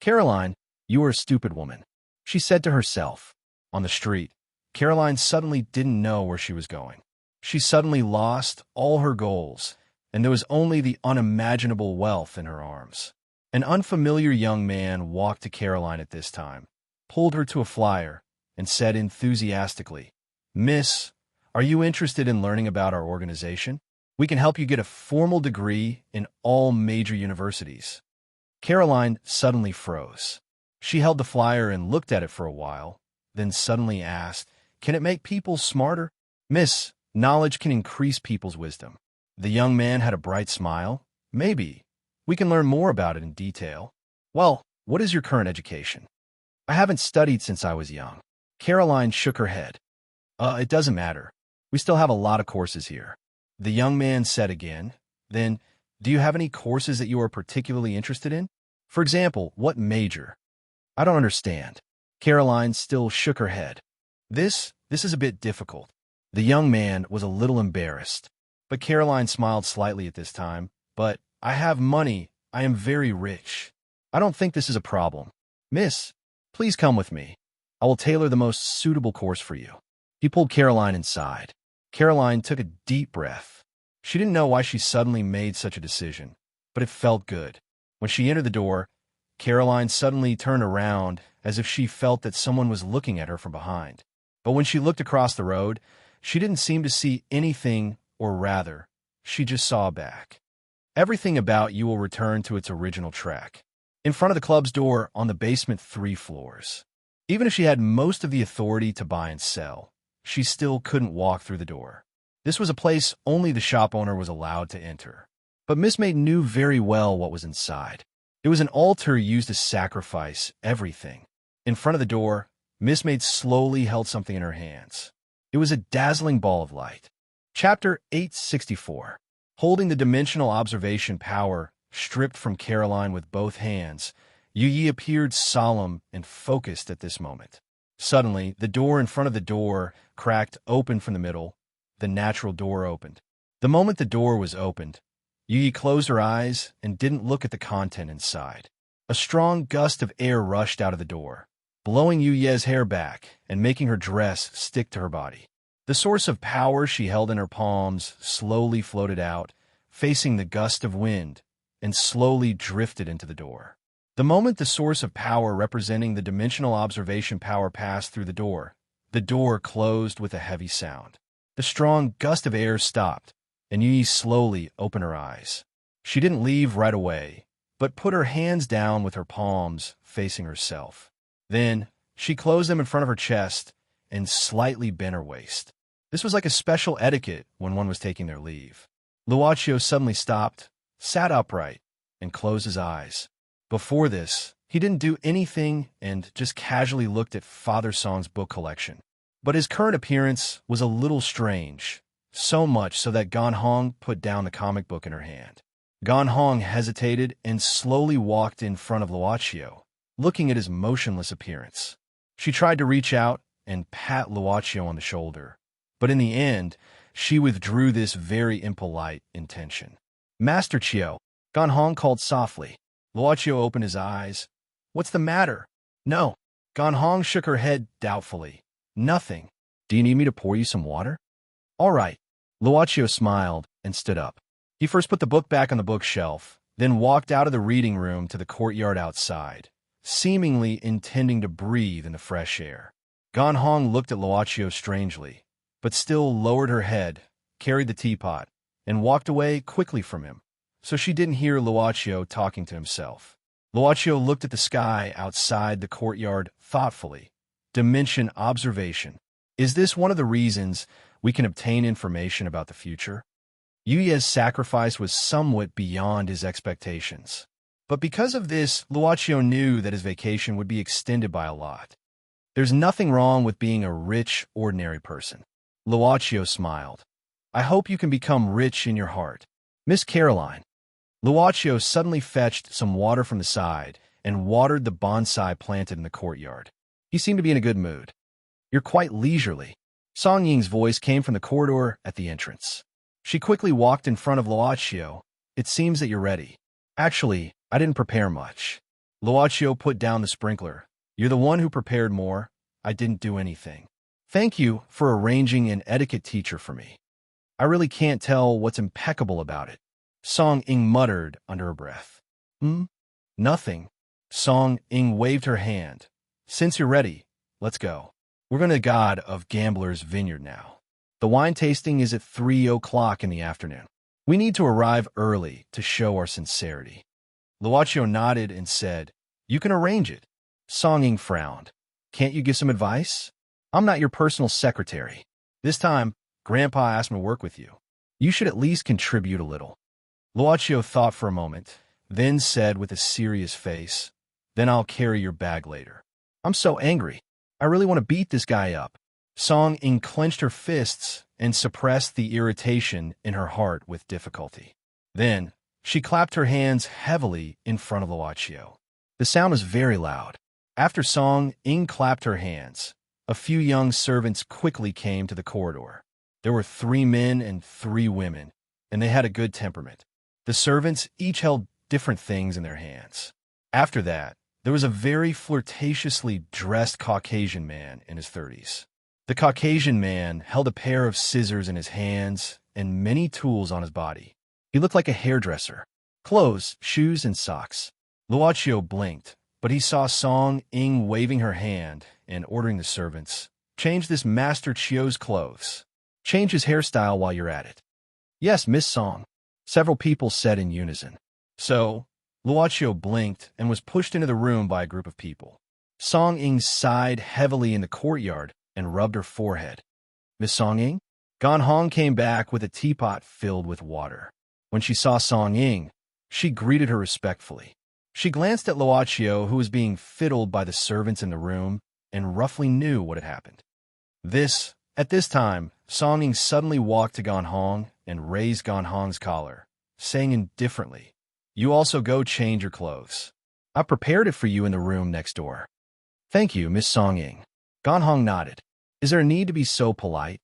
"Caroline, you are a stupid woman," she said to herself. On the street, Caroline suddenly didn't know where she was going. She suddenly lost all her goals, and there was only the unimaginable wealth in her arms. An unfamiliar young man walked to Caroline at this time, pulled her to a flyer, and said enthusiastically, "Miss, are you interested in learning about our organization? We can help you get a formal degree in all major universities." Caroline suddenly froze. She held the flyer and looked at it for a while, then suddenly asked, "Can it make people smarter?" "Miss, knowledge can increase people's wisdom." The young man had a bright smile. "Maybe. We can learn more about it in detail." "Well, what is your current education?" "I haven't studied since I was young." Caroline shook her head. It doesn't matter. We still have a lot of courses here." The young man said again, "Then, do you have any courses that you are particularly interested in? For example, what major?" "I don't understand." Caroline still shook her head. This is a bit difficult." The young man was a little embarrassed, but Caroline smiled slightly at this time. "But I have money. I am very rich. I don't think this is a problem. Miss, please come with me. I will tailor the most suitable course for you." He pulled Caroline inside. Caroline took a deep breath. She didn't know why she suddenly made such a decision, but it felt good. When she entered the door, Caroline suddenly turned around as if she felt that someone was looking at her from behind. But when she looked across the road, she didn't seem to see anything, or rather, she just saw back. Everything about you will return to its original track. In front of the club's door on the basement 3 floors. Even if she had most of the authority to buy and sell, she still couldn't walk through the door. This was a place only the shop owner was allowed to enter. But Miss May knew very well what was inside. It was an altar used to sacrifice everything. In front of the door, Miss Maid slowly held something in her hands. It was a dazzling ball of light. Chapter 864. Holding the dimensional observation power stripped from Caroline with both hands, Yu appeared solemn and focused at this moment. Suddenly, the door in front of the door cracked open from the middle. The natural door opened. The moment the door was opened, Yu closed her eyes and didn't look at the content inside. A strong gust of air rushed out of the door, blowing Yu's hair back and making her dress stick to her body. The source of power she held in her palms slowly floated out, facing the gust of wind, and slowly drifted into the door. The moment the source of power representing the dimensional observation power passed through the door closed with a heavy sound. The strong gust of air stopped, and Yu slowly opened her eyes. She didn't leave right away, but put her hands down with her palms facing herself. Then, she closed them in front of her chest and slightly bent her waist. This was like a special etiquette when one was taking their leave. Luocio suddenly stopped, sat upright, and closed his eyes. Before this, he didn't do anything and just casually looked at Father Song's book collection. But his current appearance was a little strange, so much so that Gan Hong put down the comic book in her hand. Gan Hong hesitated and slowly walked in front of Luocio, looking at his motionless appearance. She tried to reach out and pat Luocio on the shoulder, but in the end, she withdrew this very impolite intention. "Master Chiu," Gan Hong called softly. Luocio opened his eyes. "What's the matter?" "No." Gan Hong shook her head doubtfully. "Nothing. Do you need me to pour you some water?" "All right." Luocio smiled and stood up. He first put the book back on the bookshelf, then walked out of the reading room to the courtyard outside, seemingly intending to breathe in the fresh air. Gan Hong looked at Luocio strangely, but still lowered her head, carried the teapot, and walked away quickly from him, so she didn't hear Luocio talking to himself. Luocio looked at the sky outside the courtyard thoughtfully. Dimension observation. Is this one of the reasons we can obtain information about the future? Yuya's sacrifice was somewhat beyond his expectations. But because of this, Luocio knew that his vacation would be extended by a lot. There's nothing wrong with being a rich, ordinary person. Luocio smiled. "I hope you can become rich in your heart. Miss Caroline." Luocio suddenly fetched some water from the side and watered the bonsai planted in the courtyard. He seemed to be in a good mood. "You're quite leisurely." Song Ying's voice came from the corridor at the entrance. She quickly walked in front of Luocio. "It seems that you're ready." "Actually, I didn't prepare much." Luocio put down the sprinkler. "You're the one who prepared more. I didn't do anything. Thank you for arranging an etiquette teacher for me. I really can't tell what's impeccable about it." Song Ying muttered under her breath. Nothing." Song Ying waved her hand. "Since you're ready, let's go. We're going to the God of Gambler's Vineyard now. The wine tasting is at 3 o'clock in the afternoon. We need to arrive early to show our sincerity." Luocio nodded and said, "You can arrange it." Song Ying frowned. "Can't you give some advice? I'm not your personal secretary. This time, Grandpa asked me to work with you. You should at least contribute a little." Luocio thought for a moment, then said with a serious face, "Then I'll carry your bag later." "I'm so angry. I really want to beat this guy up." Song Ying clenched her fists and suppressed the irritation in her heart with difficulty. Then, she clapped her hands heavily in front of Luocio. The sound was very loud. After Song Ying clapped her hands, a few young servants quickly came to the corridor. There were 3 men and 3 women, and they had a good temperament. The servants each held different things in their hands. After that, there was a very flirtatiously dressed Caucasian man in his 30s. The Caucasian man held a pair of scissors in his hands and many tools on his body. He looked like a hairdresser. Clothes, shoes, and socks. Luocio blinked, but he saw Song Ying waving her hand and ordering the servants, "Change this Master Chiu's clothes. Change his hairstyle while you're at it." "Yes, Miss Song," several people said in unison. So, Luocio blinked and was pushed into the room by a group of people. Song Ying sighed heavily in the courtyard and rubbed her forehead. "Miss Song Ying?" Gan Hong came back with a teapot filled with water. When she saw Song Ying, she greeted her respectfully. She glanced at Luochio, who was being fiddled by the servants in the room, and roughly knew what had happened. At this time, Song Ying suddenly walked to Gan Hong and raised Gan Hong's collar, saying indifferently, "You also go change your clothes. I prepared it for you in the room next door." "Thank you, Miss Song Ying." Gan Hong nodded. "Is there a need to be so polite?"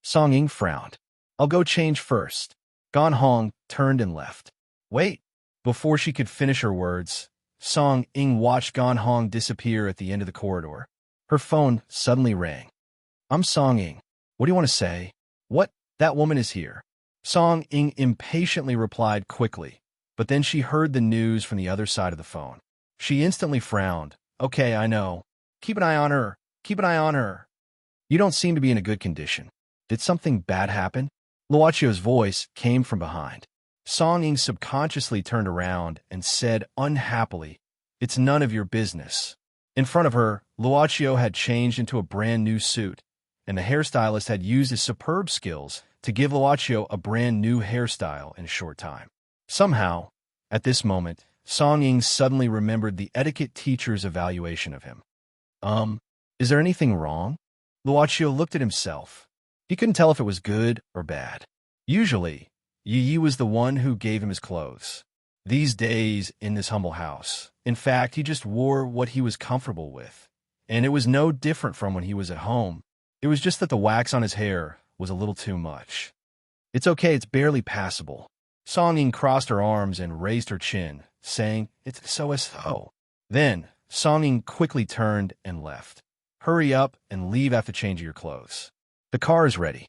Song Ying frowned. "I'll go change first." Gan Hong turned and left. "Wait." Before she could finish her words, Song Ying watched Gan Hong disappear at the end of the corridor. Her phone suddenly rang. "I'm Song Ying. What do you want to say?" "What? That woman is here." Song Ying impatiently replied quickly, but then she heard the news from the other side of the phone. She instantly frowned. "Okay, I know. Keep an eye on her. Keep an eye on her. You don't seem to be in a good condition. Did something bad happen?" Luochio's voice came from behind. Song Ying subconsciously turned around and said unhappily, "It's none of your business." In front of her, Luochio had changed into a brand new suit, and the hairstylist had used his superb skills to give Luochio a brand new hairstyle in a short time. Somehow, at this moment, Song Ying suddenly remembered the etiquette teacher's evaluation of him. Is there anything wrong?" Luochio looked at himself. He couldn't tell if it was good or bad. Usually, Yi was the one who gave him his clothes. These days, in this humble house, in fact, he just wore what he was comfortable with, and it was no different from when he was at home. It was just that the wax on his hair was a little too much. "It's okay, it's barely passable." Song Ying crossed her arms and raised her chin, saying, "It's so. Then, Song Ying quickly turned and left. "Hurry up and leave after changing your clothes. The car is ready."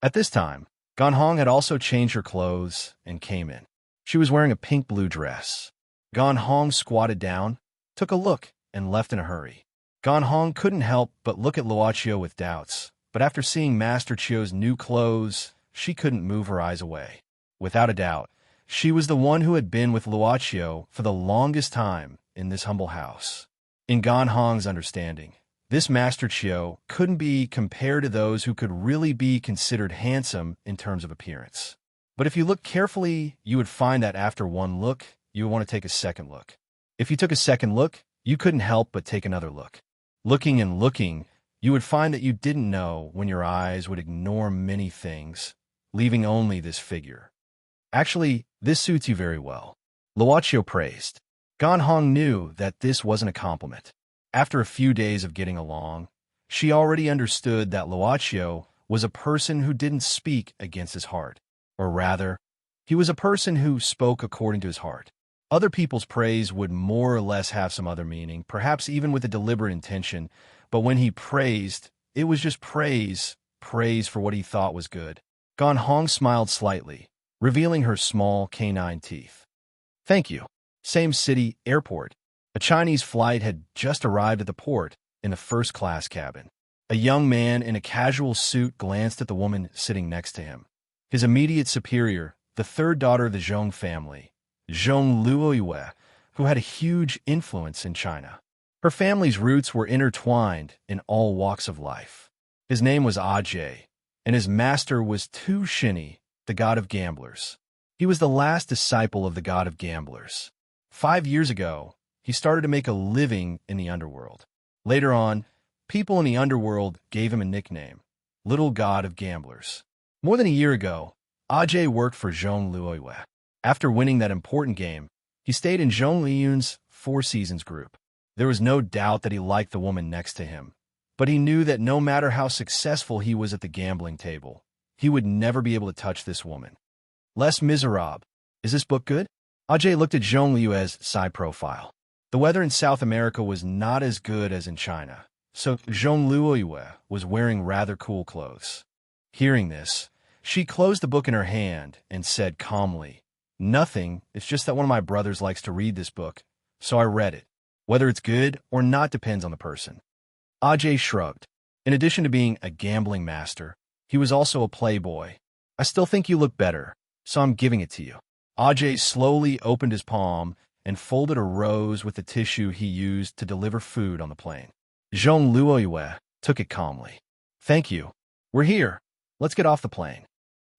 At this time, Gan Hong had also changed her clothes and came in. She was wearing a pink-blue dress. Gan Hong squatted down, took a look, and left in a hurry. Gan Hong couldn't help but look at Luochio with doubts, but after seeing Master Chio's new clothes, she couldn't move her eyes away. Without a doubt, she was the one who had been with Luochio for the longest time in this humble house. In Gan Hong's understanding, this Master Chio couldn't be compared to those who could really be considered handsome in terms of appearance. But if you look carefully, you would find that after one look, you would want to take a second look. If you took a second look, you couldn't help but take another look. Looking and looking, you would find that you didn't know when your eyes would ignore many things, leaving only this figure. "Actually, this suits you very well," Luochio praised. Gan Hong knew that this wasn't a compliment. After a few days of getting along, she already understood that Luochio was a person who didn't speak against his heart. Or rather, he was a person who spoke according to his heart. Other people's praise would more or less have some other meaning, perhaps even with a deliberate intention, but when he praised, it was just praise for what he thought was good. Gan Hong smiled slightly, revealing her small canine teeth. "Thank you." Same city, airport. A Chinese flight had just arrived at the port in the first-class cabin. A young man in a casual suit glanced at the woman sitting next to him. His immediate superior, the third daughter of the Zhong family, Zhong Luoyue, who had a huge influence in China. Her family's roots were intertwined in all walks of life. His name was Ajay, and his master was Tu Shini, the god of gamblers. He was the last disciple of the god of gamblers. 5 years ago, he started to make a living in the underworld. Later on, people in the underworld gave him a nickname, Little God of Gamblers. More than a year ago, Ajay worked for Zhong Luoyue. After winning that important game, he stayed in Zhong Liyun's Four Seasons group. There was no doubt that he liked the woman next to him, but he knew that no matter how successful he was at the gambling table, he would never be able to touch this woman. Les Miserables. Is this book good? Ajay looked at Zhong Liyue's side profile. The weather in South America was not as good as in China, so Zhong Luoyue was wearing rather cool clothes. Hearing this, she closed the book in her hand and said calmly, "Nothing, it's just that one of my brothers likes to read this book, so I read it. Whether it's good or not depends on the person." Ajay shrugged. In addition to being a gambling master, he was also a playboy. "I still think you look better, so I'm giving it to you." Ajay slowly opened his palm and folded a rose with the tissue he used to deliver food on the plane. Zhong Luoyue took it calmly. "Thank you. We're here. Let's get off the plane."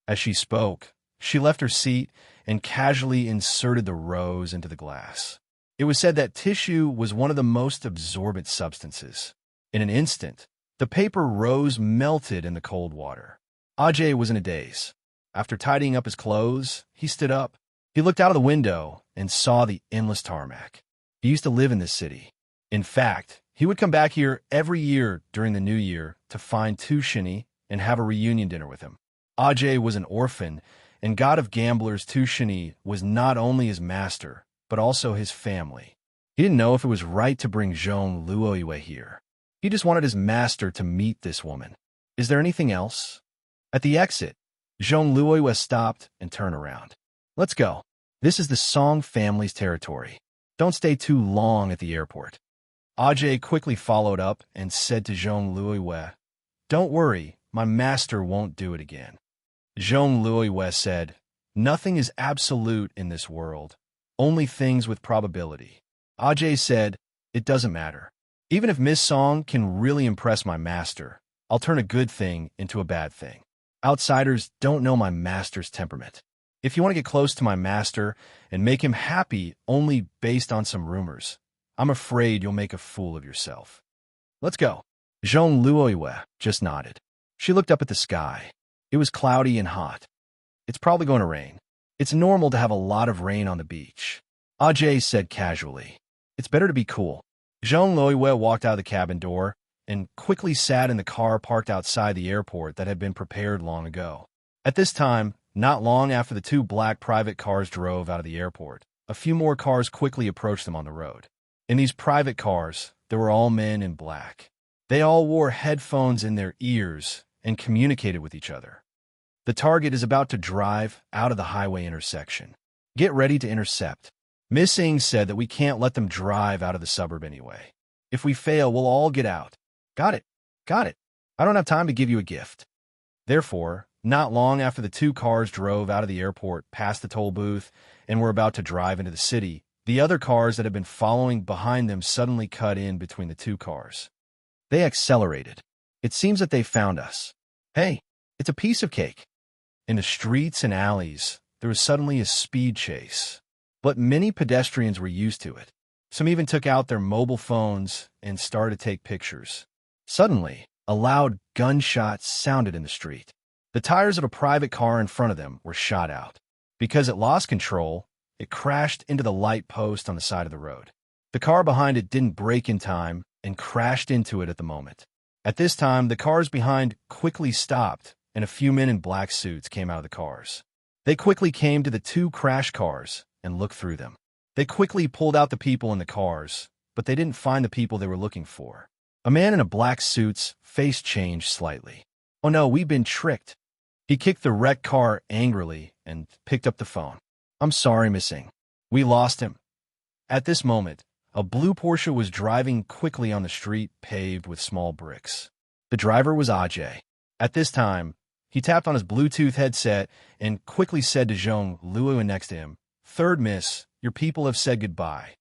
As she spoke, she left her seat and casually inserted the rose into the glass. It was said that tissue was one of the most absorbent substances. In an instant, the paper rose melted in the cold water. Ajay was in a daze. After tidying up his clothes, he stood up. He looked out of the window and saw the endless tarmac. He used to live in this city. In fact, he would come back here every year during the new year to find Tushini and have a reunion dinner with him. Ajay was an orphan, and god of gamblers Tushini was not only his master, but also his family. He didn't know if it was right to bring Jean Luoyue here. He just wanted his master to meet this woman. Is there anything else? At the exit, Jean Luoyue stopped and turned around. Let's go. This is the Song family's territory. Don't stay too long at the airport. Ajay quickly followed up and said to Jean Luoyue, Don't worry, my master won't do it again. Jean Luoyue said, Nothing is absolute in this world, only things with probability. Ajay said, It doesn't matter. Even if Miss Song can really impress my master, I'll turn a good thing into a bad thing. Outsiders don't know my master's temperament. If you want to get close to my master and make him happy only based on some rumors, I'm afraid you'll make a fool of yourself. Let's go. Jean Luoyue just nodded. She looked up at the sky. It was cloudy and hot. It's probably going to rain. It's normal to have a lot of rain on the beach. Ajay said casually. It's better to be cool. Jean Luoyue walked out of the cabin door and quickly sat in the car parked outside the airport that had been prepared long ago. At this time, not long after the two black private cars drove out of the airport, a few more cars quickly approached them on the road. In these private cars, there were all men in black. They all wore headphones in their ears and communicated with each other. The target is about to drive out of the highway intersection. Get ready to intercept. Miss Ng said that we can't let them drive out of the suburb anyway. If we fail, we'll all get out. Got it. Got it. I don't have time to give you a gift. Therefore, not long after the two cars drove out of the airport past the toll booth and were about to drive into the city, the other cars that had been following behind them suddenly cut in between the two cars. They accelerated. It seems that they found us. Hey, it's a piece of cake. In the streets and alleys, there was suddenly a speed chase. But many pedestrians were used to it. Some even took out their mobile phones and started to take pictures. Suddenly, a loud gunshot sounded in the street. The tires of a private car in front of them were shot out. Because it lost control, it crashed into the light post on the side of the road. The car behind it didn't brake in time and crashed into it at the moment. At this time, the cars behind quickly stopped, and a few men in black suits came out of the cars. They quickly came to the two crash cars and looked through them. They quickly pulled out the people in the cars, but they didn't find the people they were looking for. A man in a black suit's face changed slightly. Oh no, we've been tricked. He kicked the wrecked car angrily and picked up the phone. I'm sorry, Miss Ng. We lost him. At this moment, a blue Porsche was driving quickly on the street paved with small bricks. The driver was Ajay. At this time, he tapped on his Bluetooth headset and quickly said to Jean Luoyue next to him, Third miss, your people have said goodbye.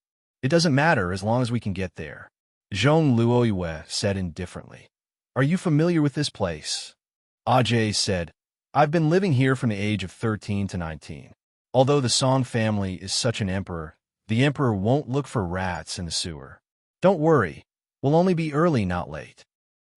It doesn't matter as long as we can get there. Jean Luoyue said indifferently. Are you familiar with this place? Ajay said, I've been living here from the age of 13 to 19. Although the Song family is such an emperor, the emperor won't look for rats in the sewer. Don't worry, we'll only be early, not late.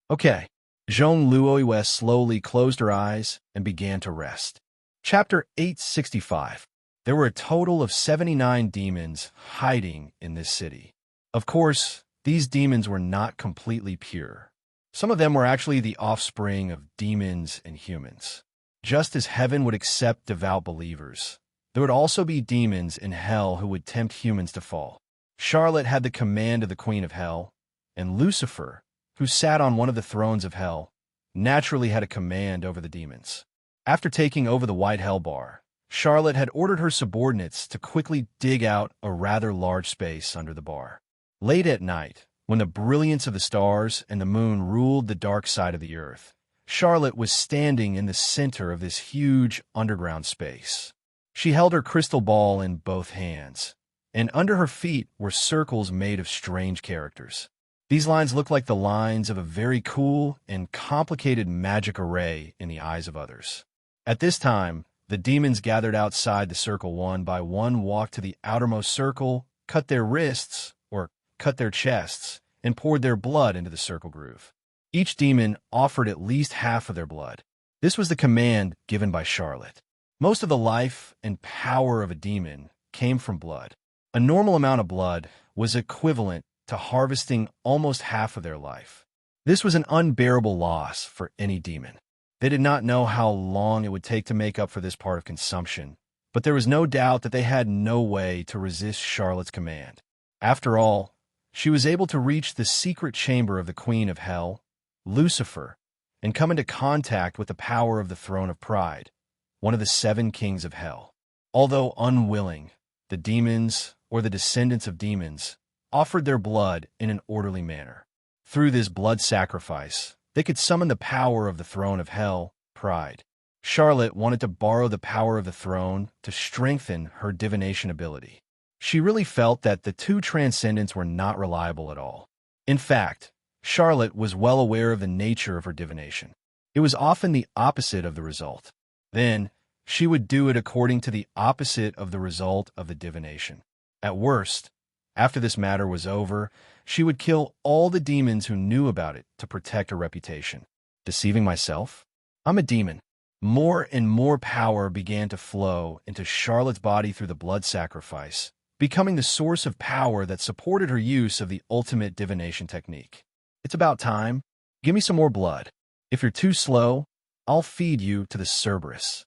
Okay. Jean Luoyue slowly closed her eyes and began to rest. Chapter 865. There were a total of 79 demons hiding in this city. Of course, these demons were not completely pure. Some of them were actually the offspring of demons and humans. Just as heaven would accept devout believers, there would also be demons in hell who would tempt humans to fall. Charlotte had the command of the Queen of Hell, and Lucifer, who sat on one of the thrones of hell, naturally had a command over the demons. After taking over the White Hell Bar, Charlotte had ordered her subordinates to quickly dig out a rather large space under the bar. Late at night, when the brilliance of the stars and the moon ruled the dark side of the earth, Charlotte was standing in the center of this huge underground space. She held her crystal ball in both hands, and under her feet were circles made of strange characters. These lines looked like the lines of a very cool and complicated magic array in the eyes of others. At this time, the demons gathered outside the circle one by one walked to the outermost circle cut their wrists, or cut their chests, and poured their blood into the circle groove. Each demon offered at least half of their blood. This was the command given by Charlotte. Most of the life and power of a demon came from blood. A normal amount of blood was equivalent to harvesting almost half of their life. This was an unbearable loss for any demon. They did not know how long it would take to make up for this part of consumption, but there was no doubt that they had no way to resist Charlotte's command. After all, she was able to reach the secret chamber of the Queen of Hell, Lucifer, and come into contact with the power of the Throne of Pride, one of the 7 kings of hell. Although unwilling, the demons, or the descendants of demons, offered their blood in an orderly manner. Through this blood sacrifice, they could summon the power of the Throne of Hell, Pride. Charlotte wanted to borrow the power of the throne to strengthen her divination ability. She really felt that the 2 transcendents were not reliable at all. In fact, Charlotte was well aware of the nature of her divination. It was often the opposite of the result. Then, she would do it according to the opposite of the result of the divination. At worst, after this matter was over, she would kill all the demons who knew about it to protect her reputation. Deceiving myself? I'm a demon. More and more power began to flow into Charlotte's body through the blood sacrifice, becoming the source of power that supported her use of the ultimate divination technique. It's about time. Give me some more blood. If you're too slow, I'll feed you to the Cerberus.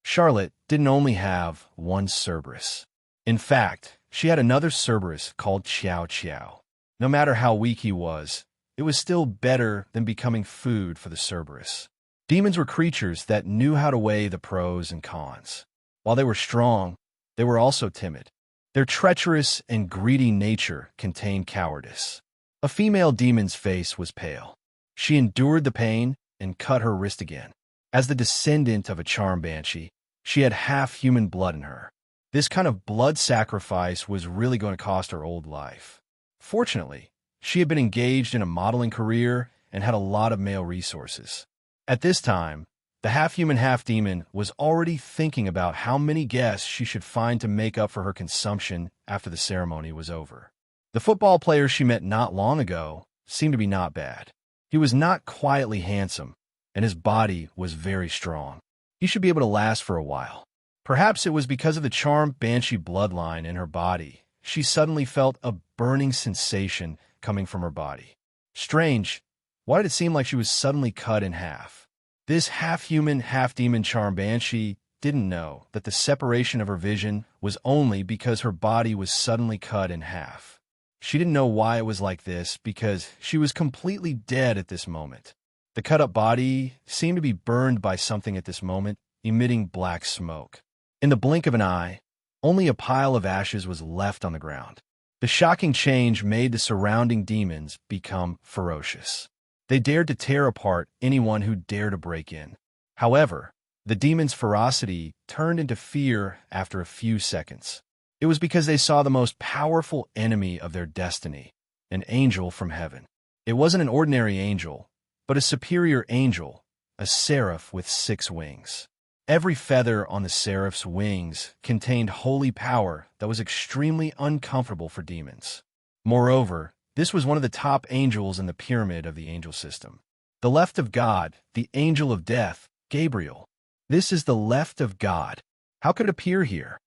Charlotte didn't only have one Cerberus. In fact, she had another Cerberus called Chow Chow. No matter how weak he was, it was still better than becoming food for the Cerberus. Demons were creatures that knew how to weigh the pros and cons. While they were strong, they were also timid. Their treacherous and greedy nature contained cowardice. A female demon's face was pale. She endured the pain and cut her wrist again. As the descendant of a charm banshee, she had half human blood in her. This kind of blood sacrifice was really going to cost her old life. Fortunately, she had been engaged in a modeling career and had a lot of male resources. At this time, the half-human, half-demon was already thinking about how many guests she should find to make up for her consumption after the ceremony was over. The football player she met not long ago seemed to be not bad. He was not quietly handsome, and his body was very strong. He should be able to last for a while. Perhaps it was because of the charm banshee bloodline in her body. She suddenly felt a burning sensation coming from her body. Strange, why did it seem like she was suddenly cut in half? This half-human, half-demon charm banshee didn't know that the separation of her vision was only because her body was suddenly cut in half. She didn't know why it was like this because she was completely dead at this moment. The cut-up body seemed to be burned by something at this moment, emitting black smoke. In the blink of an eye, only a pile of ashes was left on the ground. The shocking change made the surrounding demons become ferocious. They dared to tear apart anyone who dared to break in. However, the demons' ferocity turned into fear after a few seconds. It was because they saw the most powerful enemy of their destiny, an angel from heaven. It wasn't an ordinary angel, but a superior angel, a seraph with 6 wings. Every feather on the seraph's wings contained holy power that was extremely uncomfortable for demons. Moreover, this was one of the top angels in the pyramid of the angel system. The left of God, the angel of death, Gabriel. This is the left of God. How could it appear here?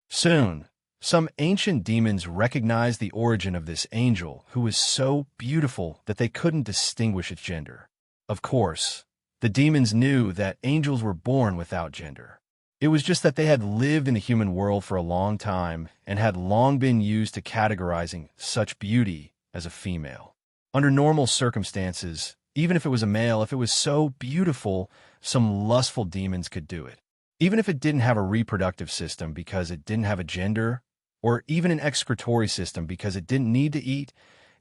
Soon, some ancient demons recognized the origin of this angel, who was so beautiful that they couldn't distinguish its gender. Of course, the demons knew that angels were born without gender. It was just that they had lived in the human world for a long time and had long been used to categorizing such beauty as a female. Under normal circumstances, even if it was a male, if it was so beautiful, some lustful demons could do it. Even if it didn't have a reproductive system because it didn't have a gender, or even an excretory system because it didn't need to eat,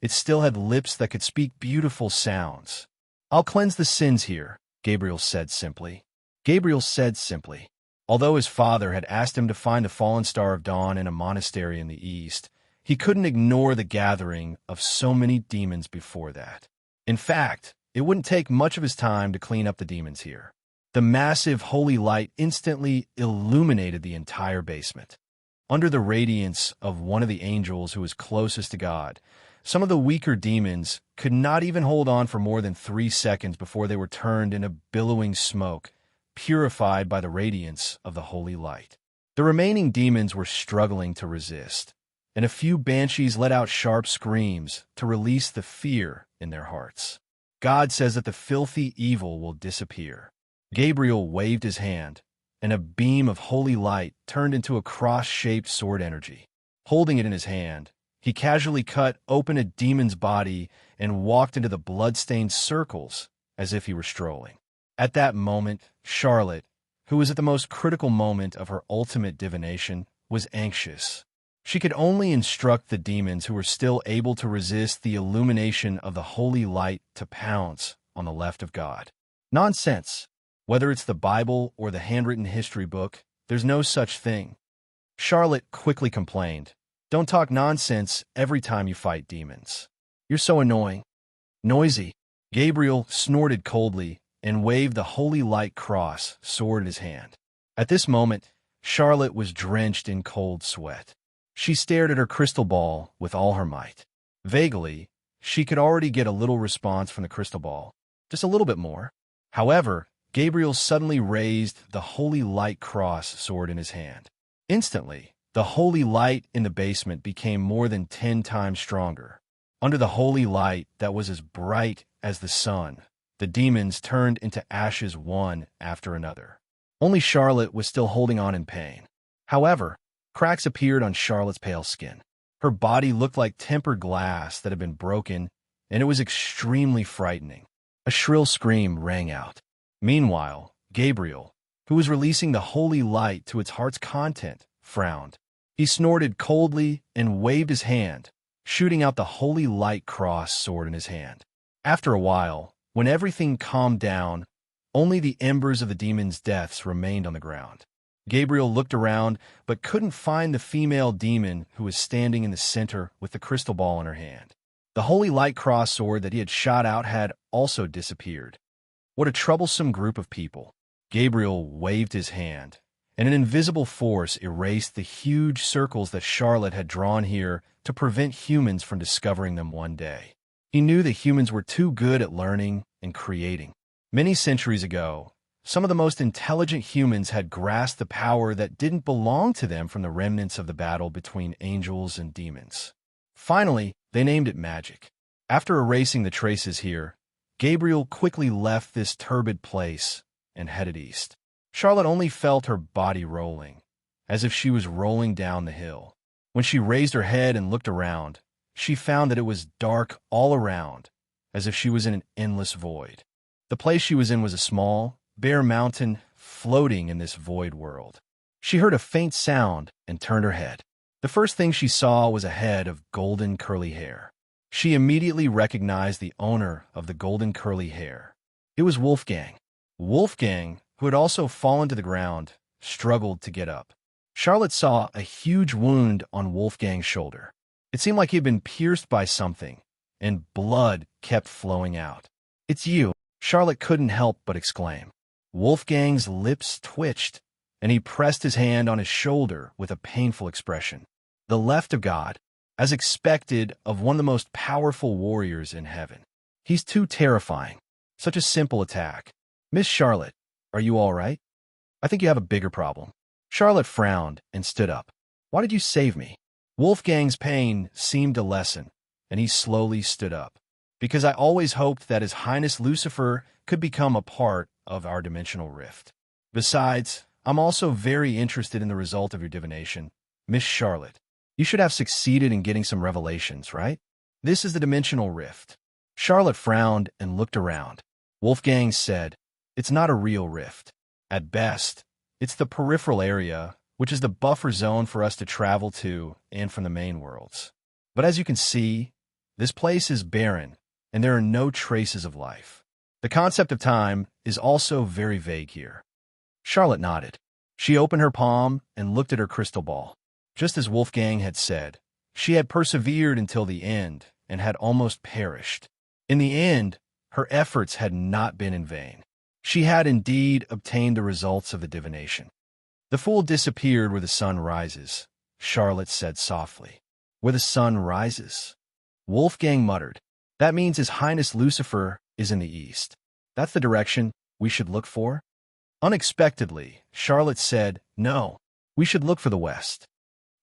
it still had lips that could speak beautiful sounds. "I'll cleanse the sins here," Gabriel said simply. Although his father had asked him to find the fallen star of dawn in a monastery in the east, he couldn't ignore the gathering of so many demons before that. In fact, it wouldn't take much of his time to clean up the demons here. The massive holy light instantly illuminated the entire basement. Under the radiance of one of the angels who was closest to God, some of the weaker demons could not even hold on for more than 3 seconds before they were turned into billowing smoke, purified by the radiance of the holy light. The remaining demons were struggling to resist, and a few banshees let out sharp screams to release the fear in their hearts. God says that the filthy evil will disappear. Gabriel waved his hand, and a beam of holy light turned into a cross-shaped sword energy. Holding it in his hand, he casually cut open a demon's body and walked into the blood-stained circles as if he were strolling. At that moment, Charlotte, who was at the most critical moment of her ultimate divination, was anxious. She could only instruct the demons who were still able to resist the illumination of the holy light to pounce on the left of God. Nonsense. Whether it's the Bible or the handwritten history book, there's no such thing. Charlotte quickly complained. Don't talk nonsense every time you fight demons. You're so annoying. Noisy. Gabriel snorted coldly and waved the holy light cross sword in his hand. At this moment, Charlotte was drenched in cold sweat. She stared at her crystal ball with all her might. Vaguely, she could already get a little response from the crystal ball. Just a little bit more. However, Gabriel suddenly raised the holy light cross sword in his hand. Instantly, the holy light in the basement became more than 10 times stronger. Under the holy light that was as bright as the sun, the demons turned into ashes one after another. Only Charlotte was still holding on in pain. However, cracks appeared on Charlotte's pale skin. Her body looked like tempered glass that had been broken, and it was extremely frightening. A shrill scream rang out. Meanwhile, Gabriel, who was releasing the holy light to its heart's content, frowned. He snorted coldly and waved his hand, shooting out the holy light cross sword in his hand. After a while, when everything calmed down, only the embers of the demons' deaths remained on the ground. Gabriel looked around but couldn't find the female demon who was standing in the center with the crystal ball in her hand. The holy light cross sword that he had shot out had also disappeared. What a troublesome group of people. Gabriel waved his hand, and an invisible force erased the huge circles that Charlotte had drawn here to prevent humans from discovering them one day. He knew that humans were too good at learning and creating. Many centuries ago, some of the most intelligent humans had grasped the power that didn't belong to them from the remnants of the battle between angels and demons. Finally, they named it magic. After erasing the traces here, Gabriel quickly left this turbid place and headed east. Charlotte only felt her body rolling, as if she was rolling down the hill. When she raised her head and looked around, she found that it was dark all around, as if she was in an endless void. The place she was in was a small, bare mountain floating in this void world. She heard a faint sound and turned her head. The first thing she saw was a head of golden curly hair. She immediately recognized the owner of the golden curly hair. It was Wolfgang. Wolfgang, who had also fallen to the ground, struggled to get up. Charlotte saw a huge wound on Wolfgang's shoulder. It seemed like he had been pierced by something, and blood kept flowing out. "It's you," Charlotte couldn't help but exclaim. Wolfgang's lips twitched, and he pressed his hand on his shoulder with a painful expression. The left of God, as expected of one of the most powerful warriors in heaven. He's too terrifying. Such a simple attack. "Miss Charlotte, are you all right? I think you have a bigger problem." Charlotte frowned and stood up. "Why did you save me?" Wolfgang's pain seemed to lessen, and he slowly stood up. "Because I always hoped that His Highness Lucifer could become a part of our dimensional rift. Besides, I'm also very interested in the result of your divination. Miss Charlotte, you should have succeeded in getting some revelations, right? This is the dimensional rift." Charlotte frowned and looked around. Wolfgang said, "It's not a real rift. At best, it's the peripheral area, which is the buffer zone for us to travel to and from the main worlds. But as you can see, this place is barren, and there are no traces of life. The concept of time is also very vague here." Charlotte nodded. She opened her palm and looked at her crystal ball. Just as Wolfgang had said, she had persevered until the end and had almost perished. In the end, her efforts had not been in vain. She had indeed obtained the results of the divination. The fool disappeared where the sun rises. Charlotte said softly. Where the sun rises. Wolfgang muttered. That means His Highness Lucifer is in the east. That's the direction we should look for? Unexpectedly, Charlotte said, no, we should look for the west.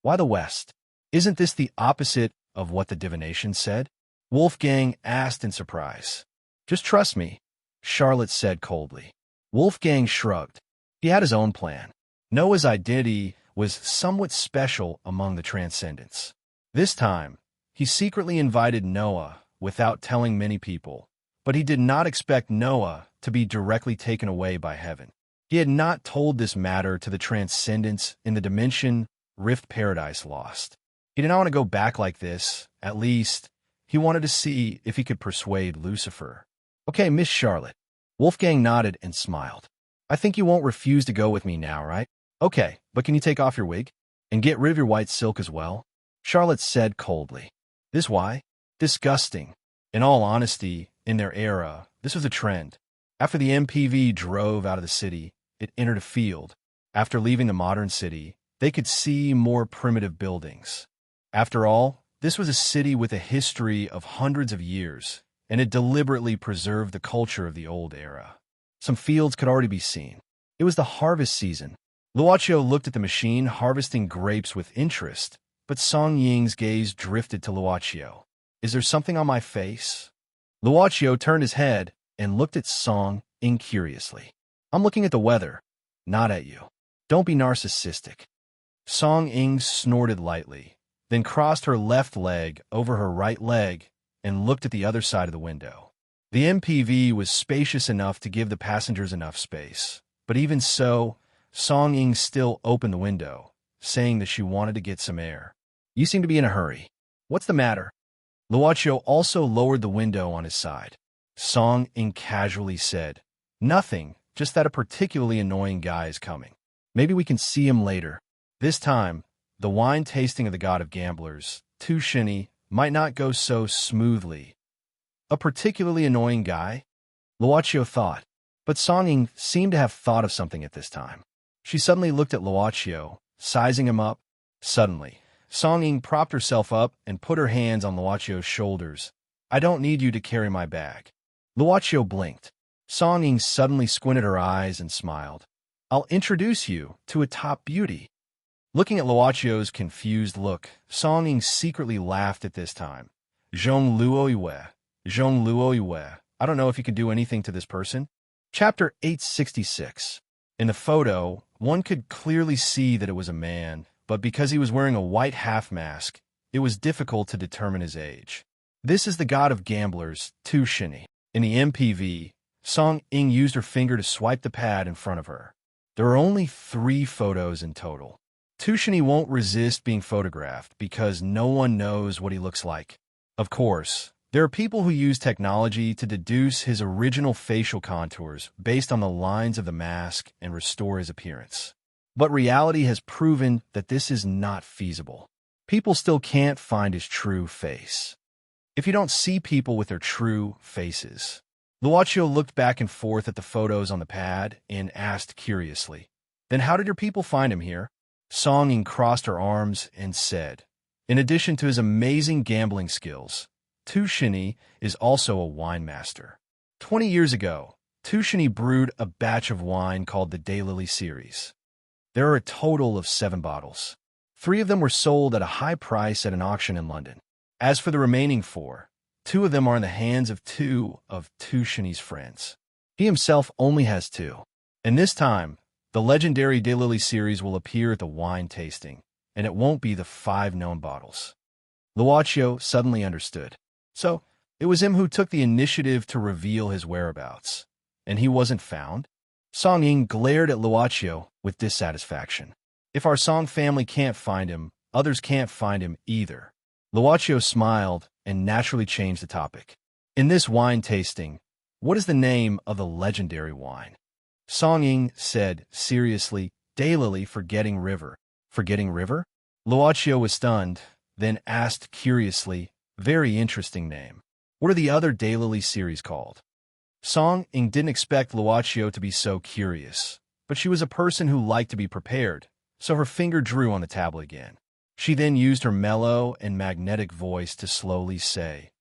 Why the west? Isn't this the opposite of what the divination said? Wolfgang asked in surprise. Just trust me, Charlotte said coldly. Wolfgang shrugged. He had his own plan. Noah's identity was somewhat special among the transcendents. This time, he secretly invited Noah without telling many people, but he did not expect Noah to be directly taken away by heaven. He had not told this matter to the transcendents in the dimension Rift Paradise Lost. He did not want to go back like this. At least, he wanted to see if he could persuade Lucifer. Okay, Miss Charlotte. Wolfgang nodded and smiled. I think you won't refuse to go with me now, right? Okay, but can you take off your wig? And get rid of your white silk as well? Charlotte said coldly. This why? Disgusting. In all honesty, in their era, this was a trend. After the MPV drove out of the city, it entered a field. After leaving the modern city, they could see more primitive buildings. After all, this was a city with a history of hundreds of years, and it deliberately preserved the culture of the old era. Some fields could already be seen. It was the harvest season. Luocio looked at the machine harvesting grapes with interest, but Song Ying's gaze drifted to Luocio. Is there something on my face? Luocio turned his head and looked at Song Ying curiously. I'm looking at the weather, not at you. Don't be narcissistic. Song Ying snorted lightly, then crossed her left leg over her right leg and looked at the other side of the window. The MPV was spacious enough to give the passengers enough space, but even so, Song Ying still opened the window, saying that she wanted to get some air. You seem to be in a hurry. What's the matter? Luocio also lowered the window on his side. Song Ying casually said, Nothing, just that a particularly annoying guy is coming. Maybe we can see him later. This time, the wine tasting of the god of gamblers, Tu Shini, might not go so smoothly. A particularly annoying guy? Luocio thought, but Song Ying seemed to have thought of something at this time. She suddenly looked at Luocio, sizing him up. Suddenly, Song Ying propped herself up and put her hands on Luocio's shoulders. I don't need you to carry my bag. Luocio blinked. Song Ying suddenly squinted her eyes and smiled. I'll introduce you to a top beauty. Looking at Luocio's confused look, Song Ying secretly laughed at this time. Zhong Luoyue. Zhong Luoyue. I don't know if you can do anything to this person. Chapter 866. In the photo, one could clearly see that it was a man, but because he was wearing a white half-mask, it was difficult to determine his age. This is the god of gamblers, Tu Shini. In the MPV, Song Ying used her finger to swipe the pad in front of her. There are only 3 photos in total. Tu Shini won't resist being photographed because no one knows what he looks like. Of course, there are people who use technology to deduce his original facial contours based on the lines of the mask and restore his appearance. But reality has proven that this is not feasible. People still can't find his true face. If you don't see people with their true faces. Luocio looked back and forth at the photos on the pad and asked curiously, Then how did your people find him here? Song Ying crossed her arms and said, In addition to his amazing gambling skills, Tu Shini is also a wine master. 20 years ago, Tu Shini brewed a batch of wine called the Daylily series. There are a total of 7 bottles. 3 of them were sold at a high price at an auction in London. As for the remaining 4, 2 of them are in the hands of 2 of Tu Shini's friends. He himself only has 2. And this time, the legendary Daylily series will appear at the wine tasting, and it won't be the 5 known bottles. Luocio suddenly understood. So, it was him who took the initiative to reveal his whereabouts. And he wasn't found? Song Ying glared at Luocio with dissatisfaction. If our Song family can't find him, others can't find him either. Luocio smiled and naturally changed the topic. In this wine tasting, what is the name of the legendary wine? Song Ying said seriously, Daylily Forgetting River. Forgetting River? Luocio was stunned, then asked curiously, Very interesting name. What are the other Daylily series called? Song Ying didn't expect Luocio to be so curious, but she was a person who liked to be prepared, so her finger drew on the tablet again. She then used her mellow and magnetic voice to slowly say,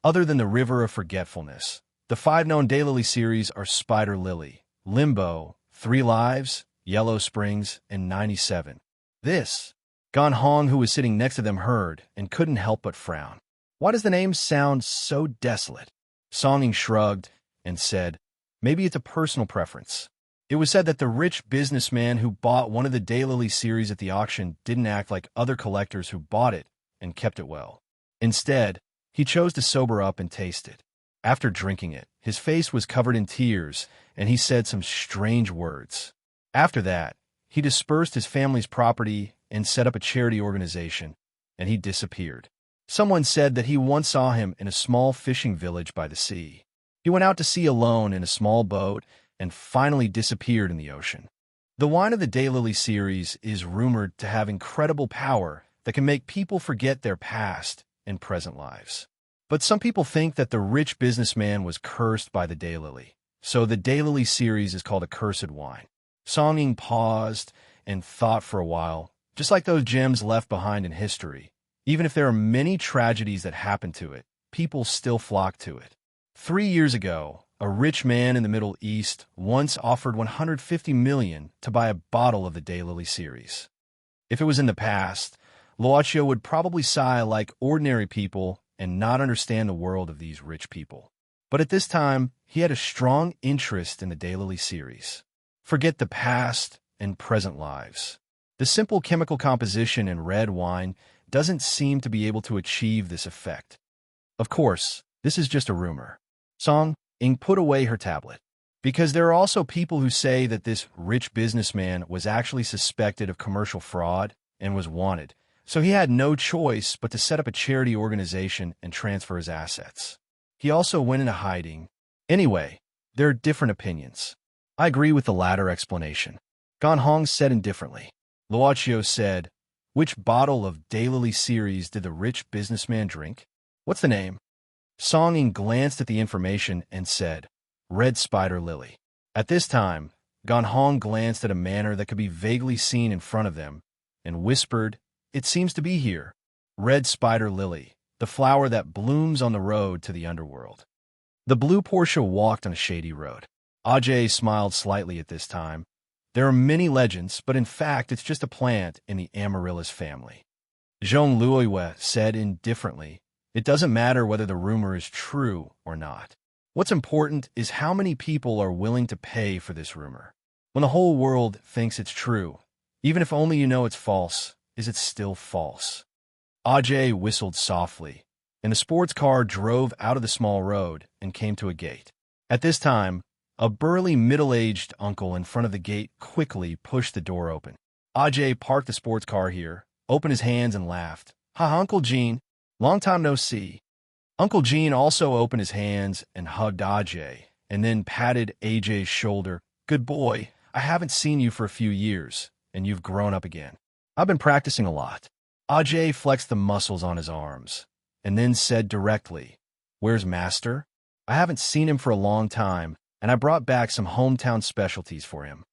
"Other than the river of forgetfulness, the 5 known daylily series are Spider Lily, Limbo, 3 Lives, Yellow Springs, and 97. This, Gan Hong, who was sitting next to them, heard and couldn't help but frown. Why does the name sound so desolate? Songing shrugged and said, maybe it's a personal preference. It was said that the rich businessman who bought one of the daylily series at the auction didn't act like other collectors who bought it and kept it well. Instead, he chose to sober up and taste it. After drinking it, his face was covered in tears, and he said some strange words. After that, he dispersed his family's property and set up a charity organization, and he disappeared. Someone said that he once saw him in a small fishing village by the sea. He went out to sea alone in a small boat and finally disappeared in the ocean. The wine of the daylily series is rumored to have incredible power that can make people forget their past and present lives. But some people think that the rich businessman was cursed by the daylily, so the daylily series is called a cursed wine. Songing paused and thought for a while, just like those gems left behind in history. Even if there are many tragedies that happen to it, people still flock to it. 3 years ago, a rich man in the Middle East once offered $150 million to buy a bottle of the daylily series. If it was in the past, Luochio would probably sigh like ordinary people and not understand the world of these rich people. But at this time, he had a strong interest in the daylily series. Forget the past and present lives. The simple chemical composition in red wine doesn't seem to be able to achieve this effect. Of course, this is just a rumor. Song Ing put away her tablet, because there are also people who say that this rich businessman was actually suspected of commercial fraud and was wanted, so he had no choice but to set up a charity organization and transfer his assets. He also went into hiding. Anyway, there are different opinions. I agree with the latter explanation. Gan Hong said indifferently. Luochio said, which bottle of daylily series did the rich businessman drink? What's the name? Songing glanced at the information and said, Red Spider Lily. At this time, Gan Hong glanced at a manor that could be vaguely seen in front of them and whispered, it seems to be here. Red Spider Lily, the flower that blooms on the road to the underworld. The blue Portia walked on a shady road. Ajay smiled slightly at this time. There are many legends, but in fact it's just a plant in the amaryllis family. Zhong Luoyue said indifferently, it doesn't matter whether the rumor is true or not. What's important is how many people are willing to pay for this rumor. When the whole world thinks it's true, even if only you know it's false, is it still false? Ajay whistled softly, and a sports car drove out of the small road and came to a gate. At this time, a burly middle-aged uncle in front of the gate quickly pushed the door open. Ajay parked the sports car here, opened his hands and laughed. Ha, Uncle Gene. Long time no see. Uncle Gene also opened his hands and hugged Ajay, and then patted AJ's shoulder. Good boy, I haven't seen you for a few years, and you've grown up again. I've been practicing a lot. Ajay flexed the muscles on his arms, and then said directly, where's Master? I haven't seen him for a long time, and I brought back some hometown specialties for him.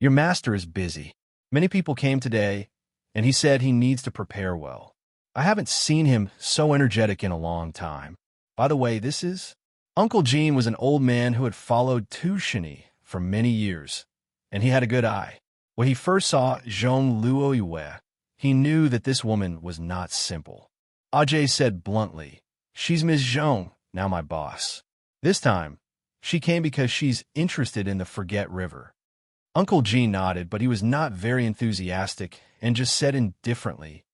Your master is busy. Many people came today, and he said he needs to prepare well. I haven't seen him so energetic in a long time. By the way, this is... Uncle Gene was an old man who had followed Tushini for many years, and he had a good eye. When he first saw Zhong Luoyue, he knew that this woman was not simple. Ajay said bluntly, she's Ms. Zhong, now my boss. This time, she came because she's interested in the Forget River. Uncle Gene nodded, but he was not very enthusiastic and just said indifferently,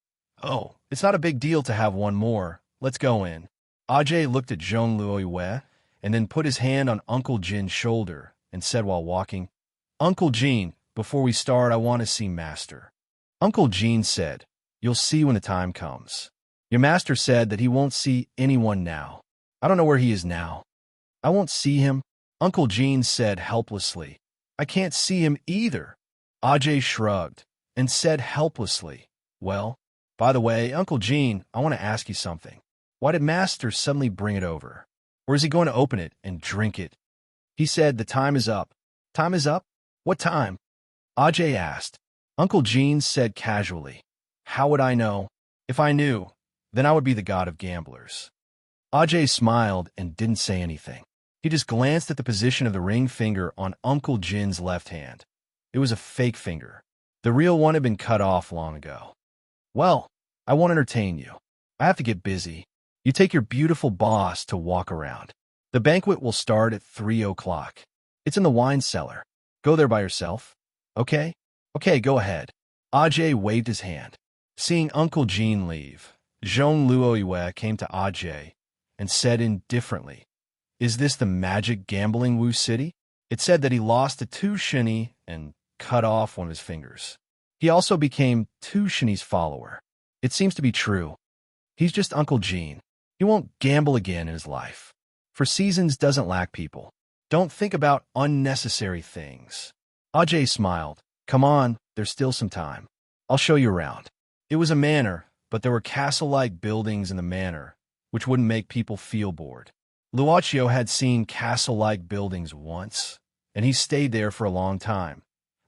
oh, it's not a big deal to have one more. Let's go in. Ajay looked at Zhong Luoyue and then put his hand on Uncle Jin's shoulder and said while walking, Uncle Gene, before we start, I want to see Master. Uncle Gene said, you'll see when the time comes. Your master said that he won't see anyone now. I don't know where he is now. I won't see him, Uncle Gene said helplessly. I can't see him either. Ajay shrugged and said helplessly, well, by the way, Uncle Gene, I want to ask you something. Why did Master suddenly bring it over? Or is he going to open it and drink it? He said the time is up. Time is up? What time? Ajay asked. Uncle Gene said casually, How would I know? If I knew, then I would be the god of gamblers. Ajay smiled and didn't say anything. He just glanced at the position of the ring finger on Uncle Jin's left hand. It was a fake finger. The real one had been cut off long ago. Well, I won't entertain you. I have to get busy. You take your beautiful boss to walk around. The banquet will start at 3 o'clock. It's in the wine cellar. Go there by yourself. Okay? Okay, go ahead. Ajay waved his hand. Seeing Uncle Jin leave, Zhong Luoyue came to Ajay and said indifferently, "Is this the magic gambling Wu City?" It said that he lost to Tu Shini and cut off one of his fingers. He also became Tu Shini's follower. It seems to be true. He's just Uncle Jin. He won't gamble again in his life. For seasons doesn't lack people. Don't think about unnecessary things. Ajay smiled. Come on, there's still some time. I'll show you around. It was a manor, but there were castle-like buildings in the manor, which wouldn't make people feel bored. Luochio had seen castle-like buildings once, and he stayed there for a long time.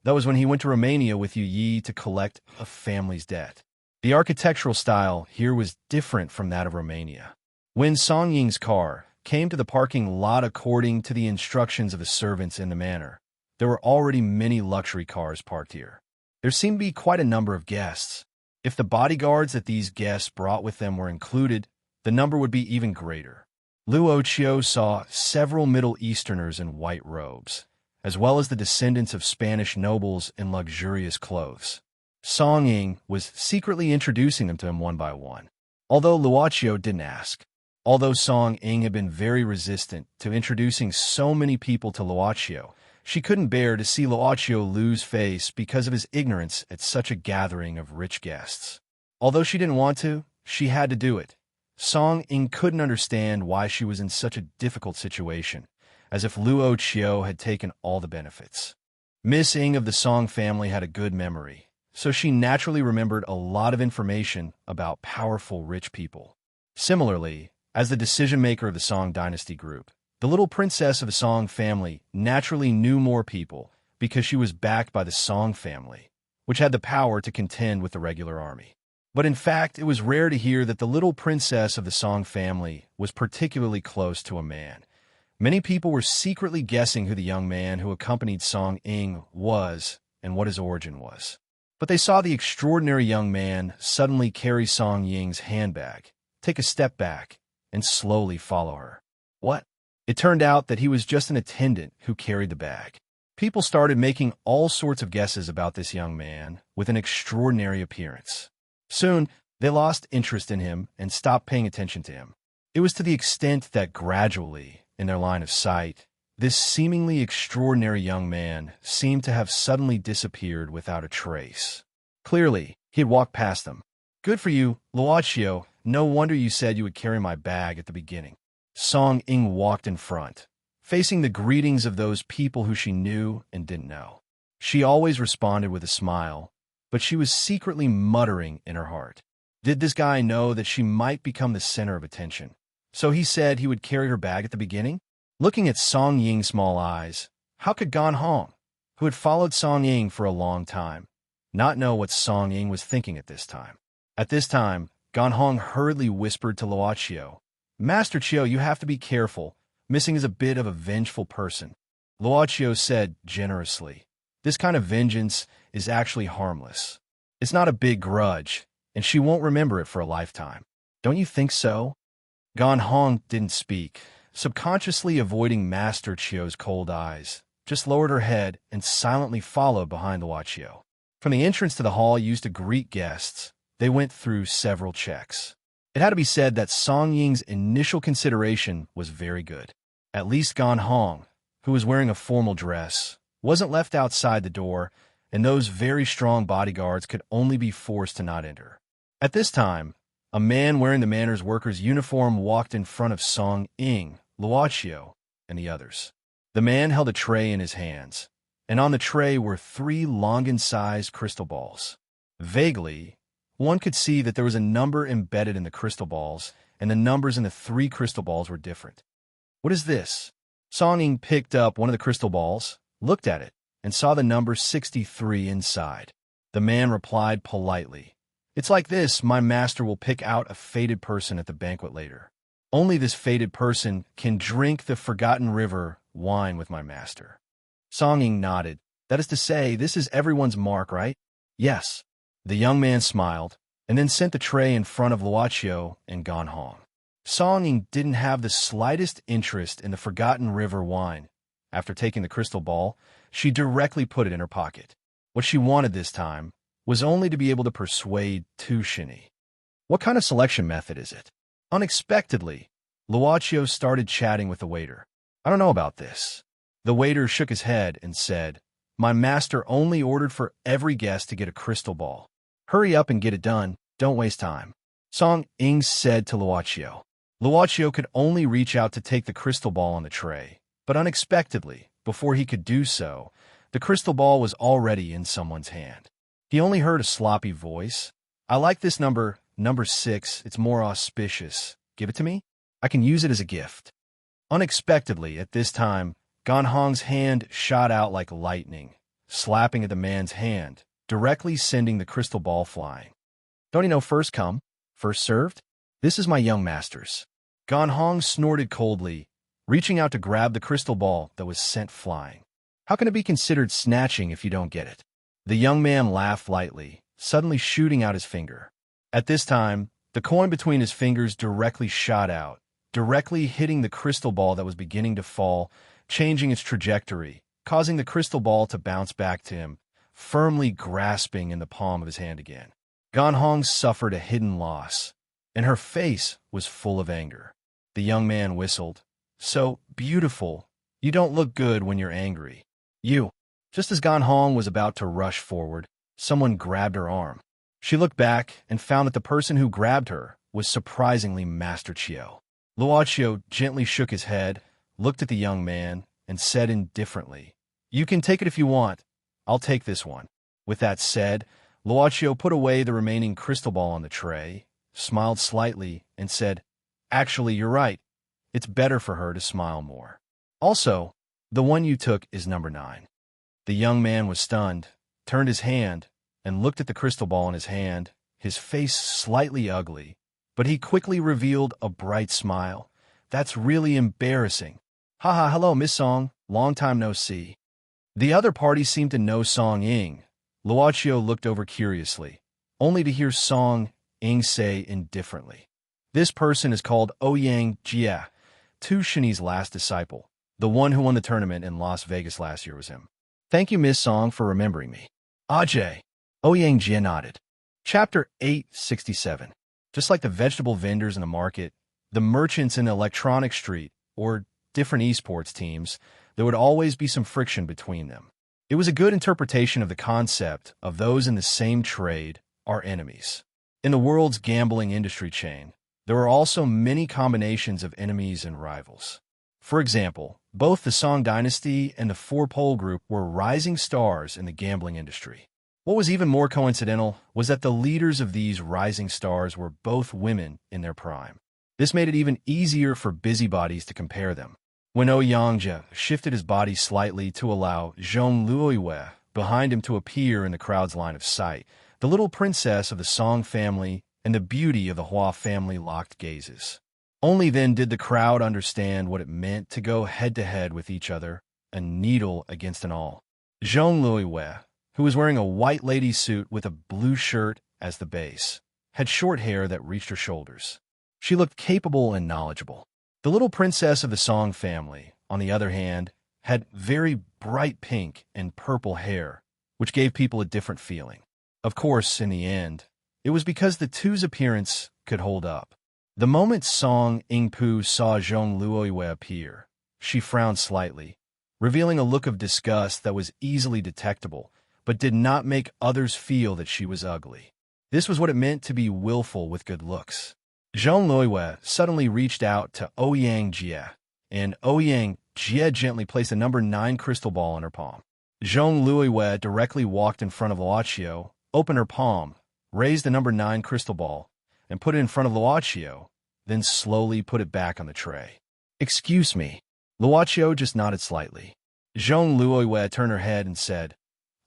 That was when he went to Romania with Yu Yi to collect a family's debt. The architectural style here was different from that of Romania. When Song Ying's car came to the parking lot according to the instructions of the servants in the manor, there were already many luxury cars parked here. There seemed to be quite a number of guests. If the bodyguards that these guests brought with them were included, the number would be even greater. Luochio saw several Middle Easterners in white robes, as well as the descendants of Spanish nobles in luxurious clothes. Song Ying was secretly introducing them to him one by one, although Luochio didn't ask. Although Song Ying had been very resistant to introducing so many people to Luochio, she couldn't bear to see Luochio lose face because of his ignorance at such a gathering of rich guests. Although she didn't want to, she had to do it. Song Ying couldn't understand why she was in such a difficult situation, as if Luochio had taken all the benefits. Miss Ying of the Song family had a good memory, so she naturally remembered a lot of information about powerful rich people. Similarly, as the decision-maker of the Song dynasty group, the little princess of the Song family naturally knew more people because she was backed by the Song family, which had the power to contend with the regular army. But in fact, it was rare to hear that the little princess of the Song family was particularly close to a man. Many people were secretly guessing who the young man who accompanied Song Ying was and what his origin was. But they saw the extraordinary young man suddenly carry Song Ying's handbag, take a step back, and slowly follow her. What? It turned out that he was just an attendant who carried the bag. People started making all sorts of guesses about this young man with an extraordinary appearance. Soon, they lost interest in him and stopped paying attention to him. It was to the extent that gradually, in their line of sight, this seemingly extraordinary young man seemed to have suddenly disappeared without a trace. Clearly, he had walked past them. Good for you, Luochio. No wonder you said you would carry my bag at the beginning. Song Ying walked in front, facing the greetings of those people who she knew and didn't know. She always responded with a smile, but she was secretly muttering in her heart. Did this guy know that she might become the center of attention? So he said he would carry her bag at the beginning? Looking at Song Ying's small eyes, how could Gan Hong, who had followed Song Ying for a long time, not know what Song Ying was thinking at this time? At this time, Gan Hong hurriedly whispered to Luochio, "Master Chio, you have to be careful. Missing is a bit of a vengeful person." Luochio said generously, "This kind of vengeance is actually harmless. It's not a big grudge, and she won't remember it for a lifetime. Don't you think so?" Gan Hong didn't speak, subconsciously avoiding Master Chio's cold eyes, just lowered her head and silently followed behind Luochio. From the entrance to the hall used to greet guests, they went through several checks. It had to be said that Song Ying's initial consideration was very good. At least Gan Hong, who was wearing a formal dress, wasn't left outside the door, and those very strong bodyguards could only be forced to not enter. At this time, a man wearing the manor's worker's uniform walked in front of Song Ying, Luochio, and the others. The man held a tray in his hands, and on the tray were 3 Longan-sized crystal balls. Vaguely, one could see that there was a number embedded in the crystal balls, and the numbers in the 3 crystal balls were different. "What is this?" Song Ying picked up one of the crystal balls, looked at it, and saw the number 63 inside. The man replied politely, It's like this: my master will pick out a fated person at the banquet later. Only this fated person can drink the forgotten river wine with my master. Song Ying nodded. That is to say, this is everyone's mark, right? Yes. The young man smiled, and then sent the tray in front of Luocio and Gan Hong. Song Ying didn't have the slightest interest in the forgotten river wine. After taking the crystal ball, she directly put it in her pocket. What she wanted this time was only to be able to persuade Tushini. What kind of selection method is it? Unexpectedly, Luocio started chatting with the waiter. I don't know about this. The waiter shook his head and said, my master only ordered for every guest to get a crystal ball. Hurry up and get it done. Don't waste time. Song Ying said to Luocio. Luocio could only reach out to take the crystal ball on the tray, but unexpectedly, before he could do so, the crystal ball was already in someone's hand. He only heard a sloppy voice. I like this number 6. It's more auspicious. Give it to me. I can use it as a gift. Unexpectedly, at this time, Gan Hong's hand shot out like lightning, slapping at the man's hand, directly sending the crystal ball flying. Don't you know first come, first served? This is my young master's. Gan Hong snorted coldly, reaching out to grab the crystal ball that was sent flying. How can it be considered snatching if you don't get it? The young man laughed lightly, suddenly shooting out his finger. At this time, the coin between his fingers directly shot out, directly hitting the crystal ball that was beginning to fall, changing its trajectory, causing the crystal ball to bounce back to him, firmly grasping in the palm of his hand again. Gan Hong suffered a hidden loss, and her face was full of anger. The young man whistled. So beautiful. You don't look good when you're angry. You. Just as Gan Hong was about to rush forward, someone grabbed her arm. She looked back and found that the person who grabbed her was surprisingly Master Chiu. Luocio gently shook his head, looked at the young man, and said indifferently, you can take it if you want. I'll take this one. With that said, Luocio put away the remaining crystal ball on the tray, smiled slightly, and said, actually, you're right. It's better for her to smile more. Also, the one you took is number 9. The young man was stunned, turned his hand, and looked at the crystal ball in his hand, his face slightly ugly, but he quickly revealed a bright smile. That's really embarrassing. Haha, hello, Miss Song. Long time no see. The other party seemed to know Song Ying. Luocio looked over curiously, only to hear Song Ying say indifferently, this person is called Ouyang Jie, Tushini's last disciple. The one who won the tournament in Las Vegas last year was him. Thank you, Miss Song, for remembering me. Ajay. Ouyang Jie nodded. Chapter 867. Just like the vegetable vendors in the market, the merchants in the electronic street, or different esports teams, there would always be some friction between them. It was a good interpretation of the concept of those in the same trade are enemies. In the world's gambling industry chain, there are also many combinations of enemies and rivals. For example, both the Song Dynasty and the Four Pole Group were rising stars in the gambling industry. What was even more coincidental was that the leaders of these rising stars were both women in their prime. This made it even easier for busybodies to compare them. When Ouyang Jie shifted his body slightly to allow Zhong Luoyue behind him to appear in the crowd's line of sight, the little princess of the Song family and the beauty of the Hua family locked gazes. Only then did the crowd understand what it meant to go head-to-head with each other, a needle against an awl. Zhong Luoyue, who was wearing a white lady suit with a blue shirt as the base, had short hair that reached her shoulders. She looked capable and knowledgeable. The little princess of the Song family, on the other hand, had very bright pink and purple hair, which gave people a different feeling. Of course, in the end, it was because the two's appearance could hold up. The moment Song Yingpu saw Zhong Luoyue appear, she frowned slightly, revealing a look of disgust that was easily detectable, but did not make others feel that she was ugly. This was what it meant to be willful with good looks. Zhong Luoyue suddenly reached out to Ouyang Jie, and Ouyang Jie gently placed a number 9 crystal ball in her palm. Zhong Luoyue directly walked in front of Luocio, opened her palm, raised the number 9 crystal ball, and put it in front of Luocio, then slowly put it back on the tray. Excuse me. Luocio just nodded slightly. Zhong Luoyue turned her head and said,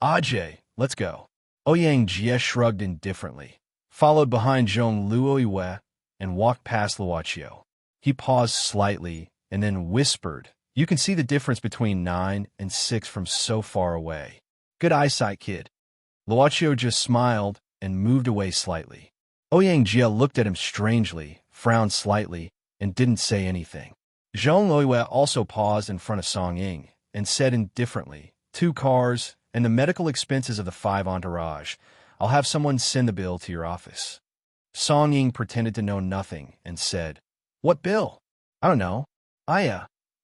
Ajay, let's go. Ouyang Jie shrugged indifferently, followed behind Zhong Luoyue, and walked past Luochio. He paused slightly and then whispered, "You can see the difference between 9 and 6 from so far away. Good eyesight, kid." Luochio just smiled and moved away slightly. Ouyang Jia looked at him strangely, frowned slightly, and didn't say anything. Zhong Luoyue also paused in front of Song Ying and said indifferently, "2 cars and the medical expenses of the 5 entourage. I'll have someone send the bill to your office." Song Ying pretended to know nothing and said, "What bill?" "I don't know.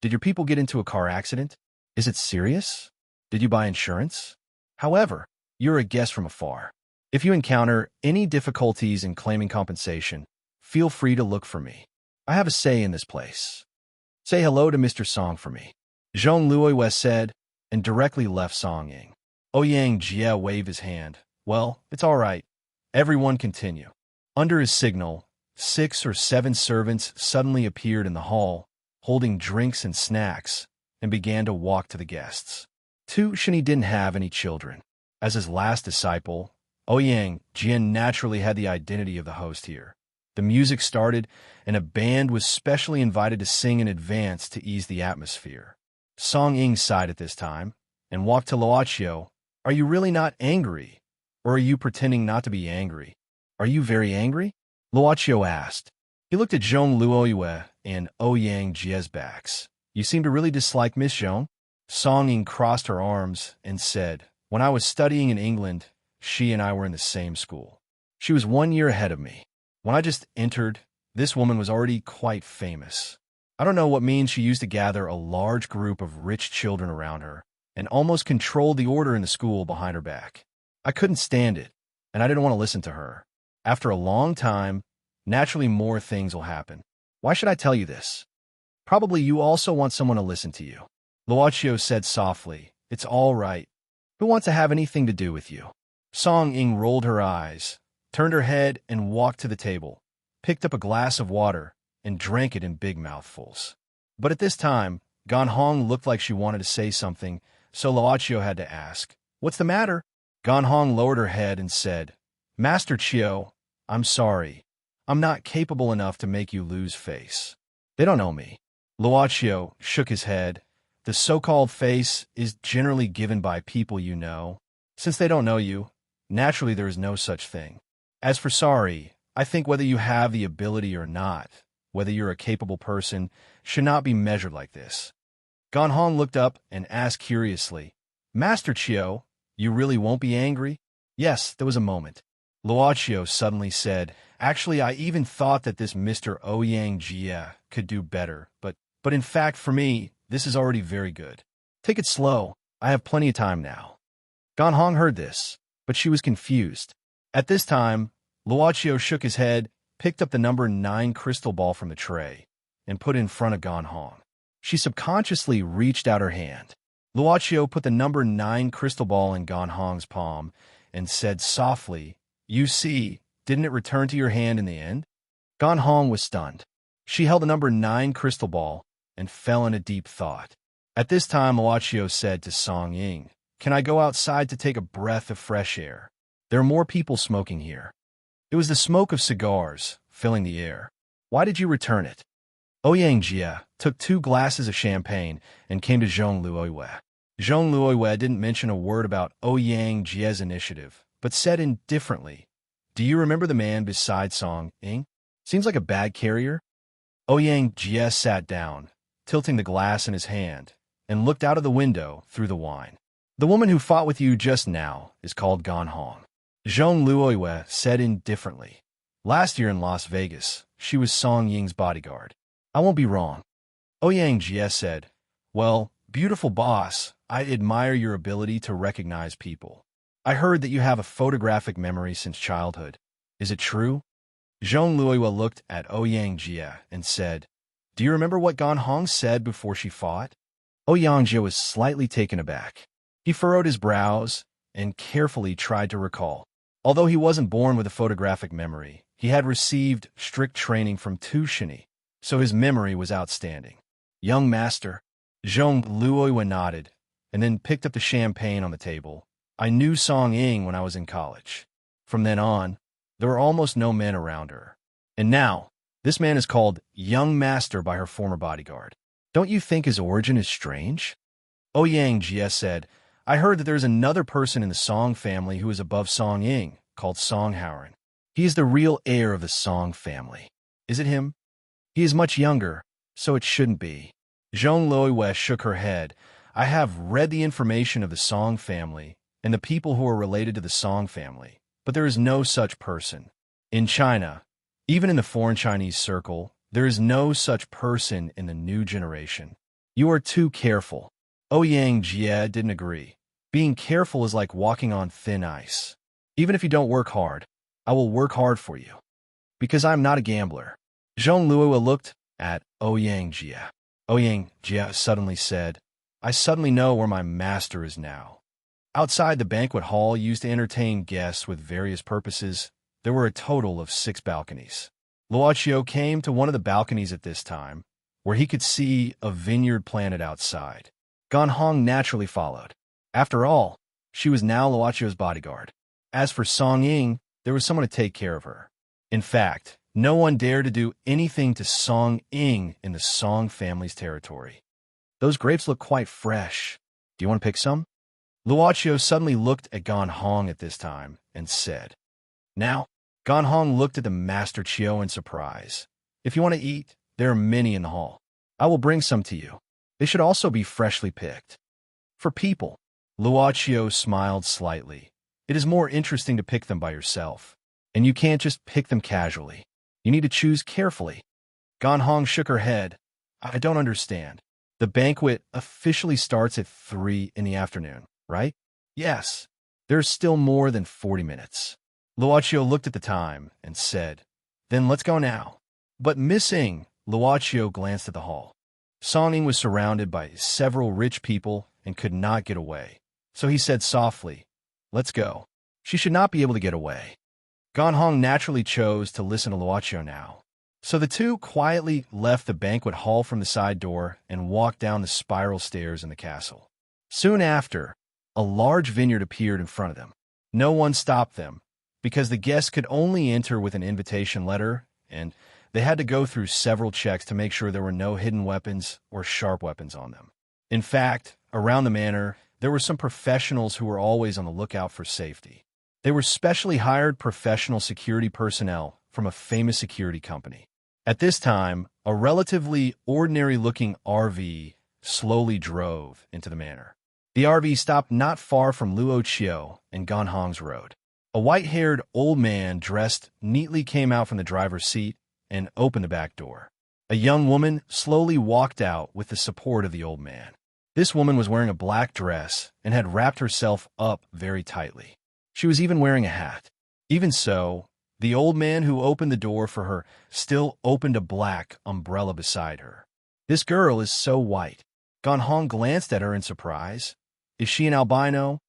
Did your people get into a car accident? Is it serious? Did you buy insurance? However, you're a guest from afar. If you encounter any difficulties in claiming compensation, feel free to look for me. I have a say in this place. Say hello to Mr. Song for me." Zhong Luoyue said, and directly left Song Ying. Ouyang Jie waved his hand. "Well, it's all right. Everyone continue." Under his signal, 6 or 7 servants suddenly appeared in the hall, holding drinks and snacks, and began to walk to the guests. Tu Shini didn't have any children. As his last disciple, Ouyang Jian naturally had the identity of the host here. The music started, and a band was specially invited to sing in advance to ease the atmosphere. Song Ying sighed at this time and walked to Luochio. "Are you really not angry? Or are you pretending not to be angry? Are you very angry?" Luochio asked. He looked at Zhong Luoyue and Ouyang Jie's backs. "You seem to really dislike Miss Zhong?" Song Ying crossed her arms and said, "When I was studying in England, she and I were in the same school. She was 1 year ahead of me. When I just entered, this woman was already quite famous. I don't know what means she used to gather a large group of rich children around her and almost controlled the order in the school behind her back. I couldn't stand it, and I didn't want to listen to her. After a long time, naturally more things will happen. Why should I tell you this? Probably you also want someone to listen to you." Luochio said softly, "It's all right. Who wants to have anything to do with you?" Song Ying rolled her eyes, turned her head and walked to the table, picked up a glass of water, and drank it in big mouthfuls. But at this time, Gan Hong looked like she wanted to say something, so Luochio had to ask, "What's the matter?" Gan Hong lowered her head and said, "Master Chio, I'm sorry. I'm not capable enough to make you lose face. They don't know me." Luochio shook his head. "The so-called face is generally given by people you know. Since they don't know you, naturally there is no such thing. As for sorry, I think whether you have the ability or not, whether you're a capable person, should not be measured like this." Gan Hong looked up and asked curiously, "Master Chio, you really won't be angry?" Yes, there was a moment. Luochio suddenly said, "Actually, I even thought that this Mr. Ouyang Jie could do better, but in fact, for me, this is already very good. Take it slow. I have plenty of time now." Gan Hong heard this, but she was confused. At this time, Luochio shook his head, picked up the number 9 crystal ball from the tray, and put it in front of Gan Hong. She subconsciously reached out her hand. Luochio put the number 9 crystal ball in Gan Hong's palm and said softly, "You see, didn't it return to your hand in the end?" Gan Hong was stunned. She held the number 9 crystal ball and fell in a deep thought. At this time, Luochio said to Song Ying, "Can I go outside to take a breath of fresh air? There are more people smoking here." It was the smoke of cigars filling the air. "Why did you return it?" Ouyang Jie took 2 glasses of champagne and came to Zhong Luoyue. Zhong Luoyue didn't mention a word about Ouyang Jie's initiative, but said indifferently, "Do you remember the man beside Song Ying? Seems like a bad carrier." Ouyang Jie sat down, tilting the glass in his hand, and looked out of the window through the wine. "The woman who fought with you just now is called Gan Hong." Zhong Luoyue said indifferently, "Last year in Las Vegas, she was Song Ying's bodyguard. I won't be wrong." Ouyang Jie said, "Well, beautiful boss, I admire your ability to recognize people. I heard that you have a photographic memory since childhood. Is it true?" Zhong Luoyue looked at Ouyang Jie and said, "Do you remember what Gan Hong said before she fought?" Ouyang Jie was slightly taken aback. He furrowed his brows and carefully tried to recall. Although he wasn't born with a photographic memory, he had received strict training from Tu Shini, so his memory was outstanding. "Young master." Zhong Luoyue nodded, and then picked up the champagne on the table. "I knew Song Ying when I was in college. From then on, There were almost no men around her. And now, this man is called Young Master by her former bodyguard. Don't you think his origin is strange? Ouyang Jie said, I heard that there is another person in the Song family who is above Song Ying, called Song Haoran. He is the real heir of the Song family. Is it him? He is much younger, so it shouldn't be. Zhong Luiwei shook her head. I have read the information of the Song family and the people who are related to the Song family, but there is no such person. In China, even in the foreign Chinese circle, there is no such person in the new generation. You are too careful. Ouyang Jie didn't agree. Being careful is like walking on thin ice. Even if you don't work hard, I will work hard for you. Because I am not a gambler. Zhong Luiwei looked at Ouyang Jie. Ouyang Jie suddenly said, I suddenly know where my master is now. Outside the banquet hall used to entertain guests with various purposes, there were a total of 6 balconies. Luoqiu came to one of the balconies at this time, where he could see a vineyard planted outside. Ganhong naturally followed. After all, she was now Luoqiu's bodyguard. As for Song Ying, there was someone to take care of her. In fact, no one dared to do anything to Song Ying in the Song family's territory. Those grapes look quite fresh. Do you want to pick some? Luoqiu suddenly looked at Ganhong at this time and said, Now, Ganhong looked at the Master Chiu in surprise. If you want to eat, there are many in the hall. I will bring some to you. They should also be freshly picked. For people, Luoqiu smiled slightly. It is more interesting to pick them by yourself, and you can't just pick them casually. You need to choose carefully. Ganhong shook her head. I don't understand. The banquet officially starts at 3 in the afternoon, right? Yes. There's still more than 40 minutes. Luoqiu looked at the time and said, Then let's go now. But missing, Luoqiu glanced at the hall. Song Ying was surrounded by several rich people and could not get away. So he said softly, Let's go. She should not be able to get away. Ganhong naturally chose to listen to Luoqiu now. So the two quietly left the banquet hall from the side door and walked down the spiral stairs in the castle. Soon after, a large vineyard appeared in front of them. No one stopped them, because the guests could only enter with an invitation letter, and they had to go through several checks to make sure there were no hidden weapons or sharp weapons on them. In fact, around the manor, there were some professionals who were always on the lookout for safety. They were specially hired professional security personnel from a famous security company. At this time, a relatively ordinary-looking RV slowly drove into the manor. The RV stopped not far from Luoqiu and Ganhong's road. A white-haired old man dressed neatly came out from the driver's seat and opened the back door. A young woman slowly walked out with the support of the old man. This woman was wearing a black dress and had wrapped herself up very tightly. She was even wearing a hat. Even so, the old man who opened the door for her still opened a black umbrella beside her. This girl is so white. Ganhong glanced at her in surprise. Is she an albino?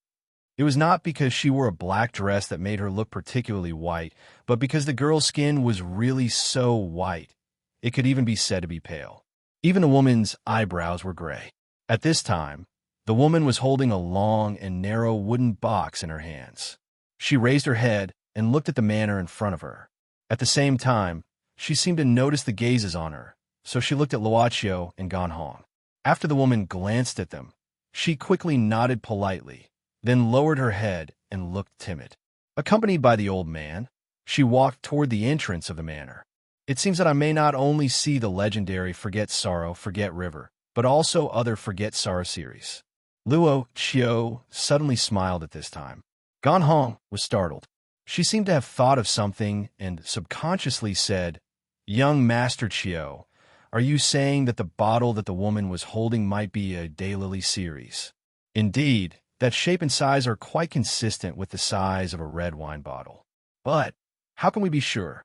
It was not because she wore a black dress that made her look particularly white, but because the girl's skin was really so white, it could even be said to be pale. Even the woman's eyebrows were gray. At this time, the woman was holding a long and narrow wooden box in her hands. She raised her head and looked at the manor in front of her. At the same time, she seemed to notice the gazes on her, so she looked at Luoqiu and Ganhong. After the woman glanced at them, she quickly nodded politely, then lowered her head and looked timid. Accompanied by the old man, she walked toward the entrance of the manor. It seems that I may not only see the legendary Forget Sorrow, Forget River, but also other Forget Sorrow series. Luoqiu suddenly smiled at this time. Ganhong was startled. She seemed to have thought of something and subconsciously said, Young Master Chiu, are you saying that the bottle that the woman was holding might be a Daylily series? Indeed, that shape and size are quite consistent with the size of a red wine bottle. But how can we be sure?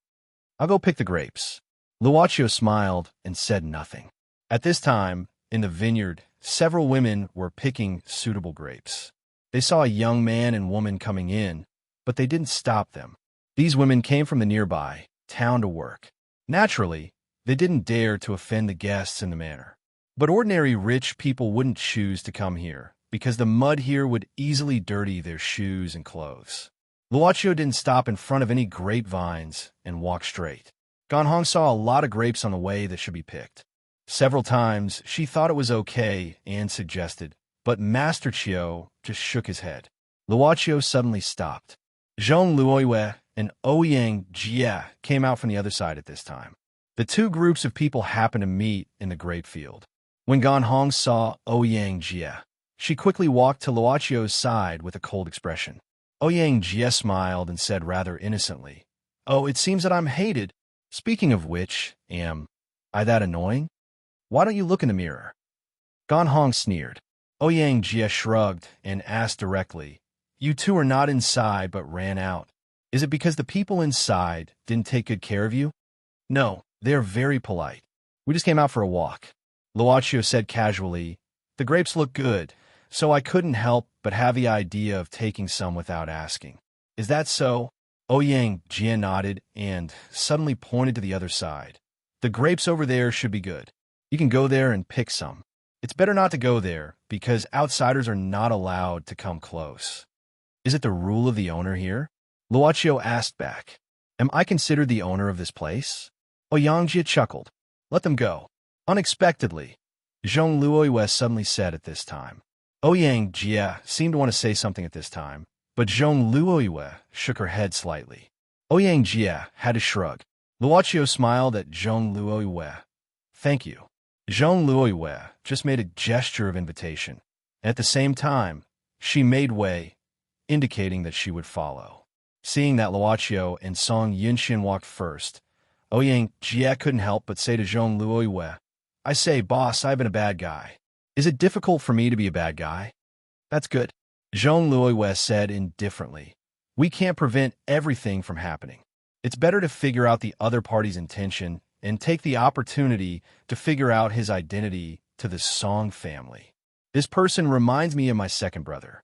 I'll go pick the grapes. Luoqiu smiled and said nothing. At this time, in the vineyard, several women were picking suitable grapes. They saw a young man and woman coming in, but they didn't stop them. These women came from the nearby town to work. Naturally, they didn't dare to offend the guests in the manor. But ordinary rich people wouldn't choose to come here, because the mud here would easily dirty their shoes and clothes. Luochio didn't stop in front of any grapevines and walked straight. Ganhong saw a lot of grapes on the way that should be picked. Several times, she thought it was okay and suggested, but Master Chiu just shook his head. Luochio suddenly stopped. Zhong Luoyue and Ouyang Jie came out from the other side at this time. The two groups of people happened to meet in the grape field. When Ganhong saw Ouyang Jie, she quickly walked to Luochio's side with a cold expression. Ouyang Jie smiled and said rather innocently, "Oh, it seems that I'm hated. Speaking of which, am I that annoying? Why don't you look in the mirror?" Ganhong sneered. Ouyang Jie shrugged and asked directly, "You two are not inside but ran out. Is it because the people inside didn't take good care of you?" "No, they are very polite. We just came out for a walk." Luochio said casually, "The grapes look good, so I couldn't help but have the idea of taking some without asking." "Is that so?" Ouyang Jie nodded and suddenly pointed to the other side. "The grapes over there should be good. You can go there and pick some. It's better not to go there, because outsiders are not allowed to come close." "Is it the rule of the owner here?" Luochio asked back. "Am I considered the owner of this place?" Ouyang Jie chuckled. "Let them go." Unexpectedly, Zhong Luoyue suddenly said at this time. Ouyang Jie seemed to want to say something at this time, but Zhong Luoyue shook her head slightly. Ouyang Jie had to shrug. Luochio smiled at Zhong Luoyue. "Thank you." Zhong Luoyue just made a gesture of invitation. At the same time, she made way, indicating that she would follow. Seeing that Luochio and Song Yunxian walked first, Ouyang Jie couldn't help but say to Zhong Luoyue, "I say, boss, I've been a bad guy. Is it difficult for me to be a bad guy?" "That's good," Zhong Luoyue said indifferently. "We can't prevent everything from happening. It's better to figure out the other party's intention and take the opportunity to figure out his identity to the Song family. This person reminds me of my second brother."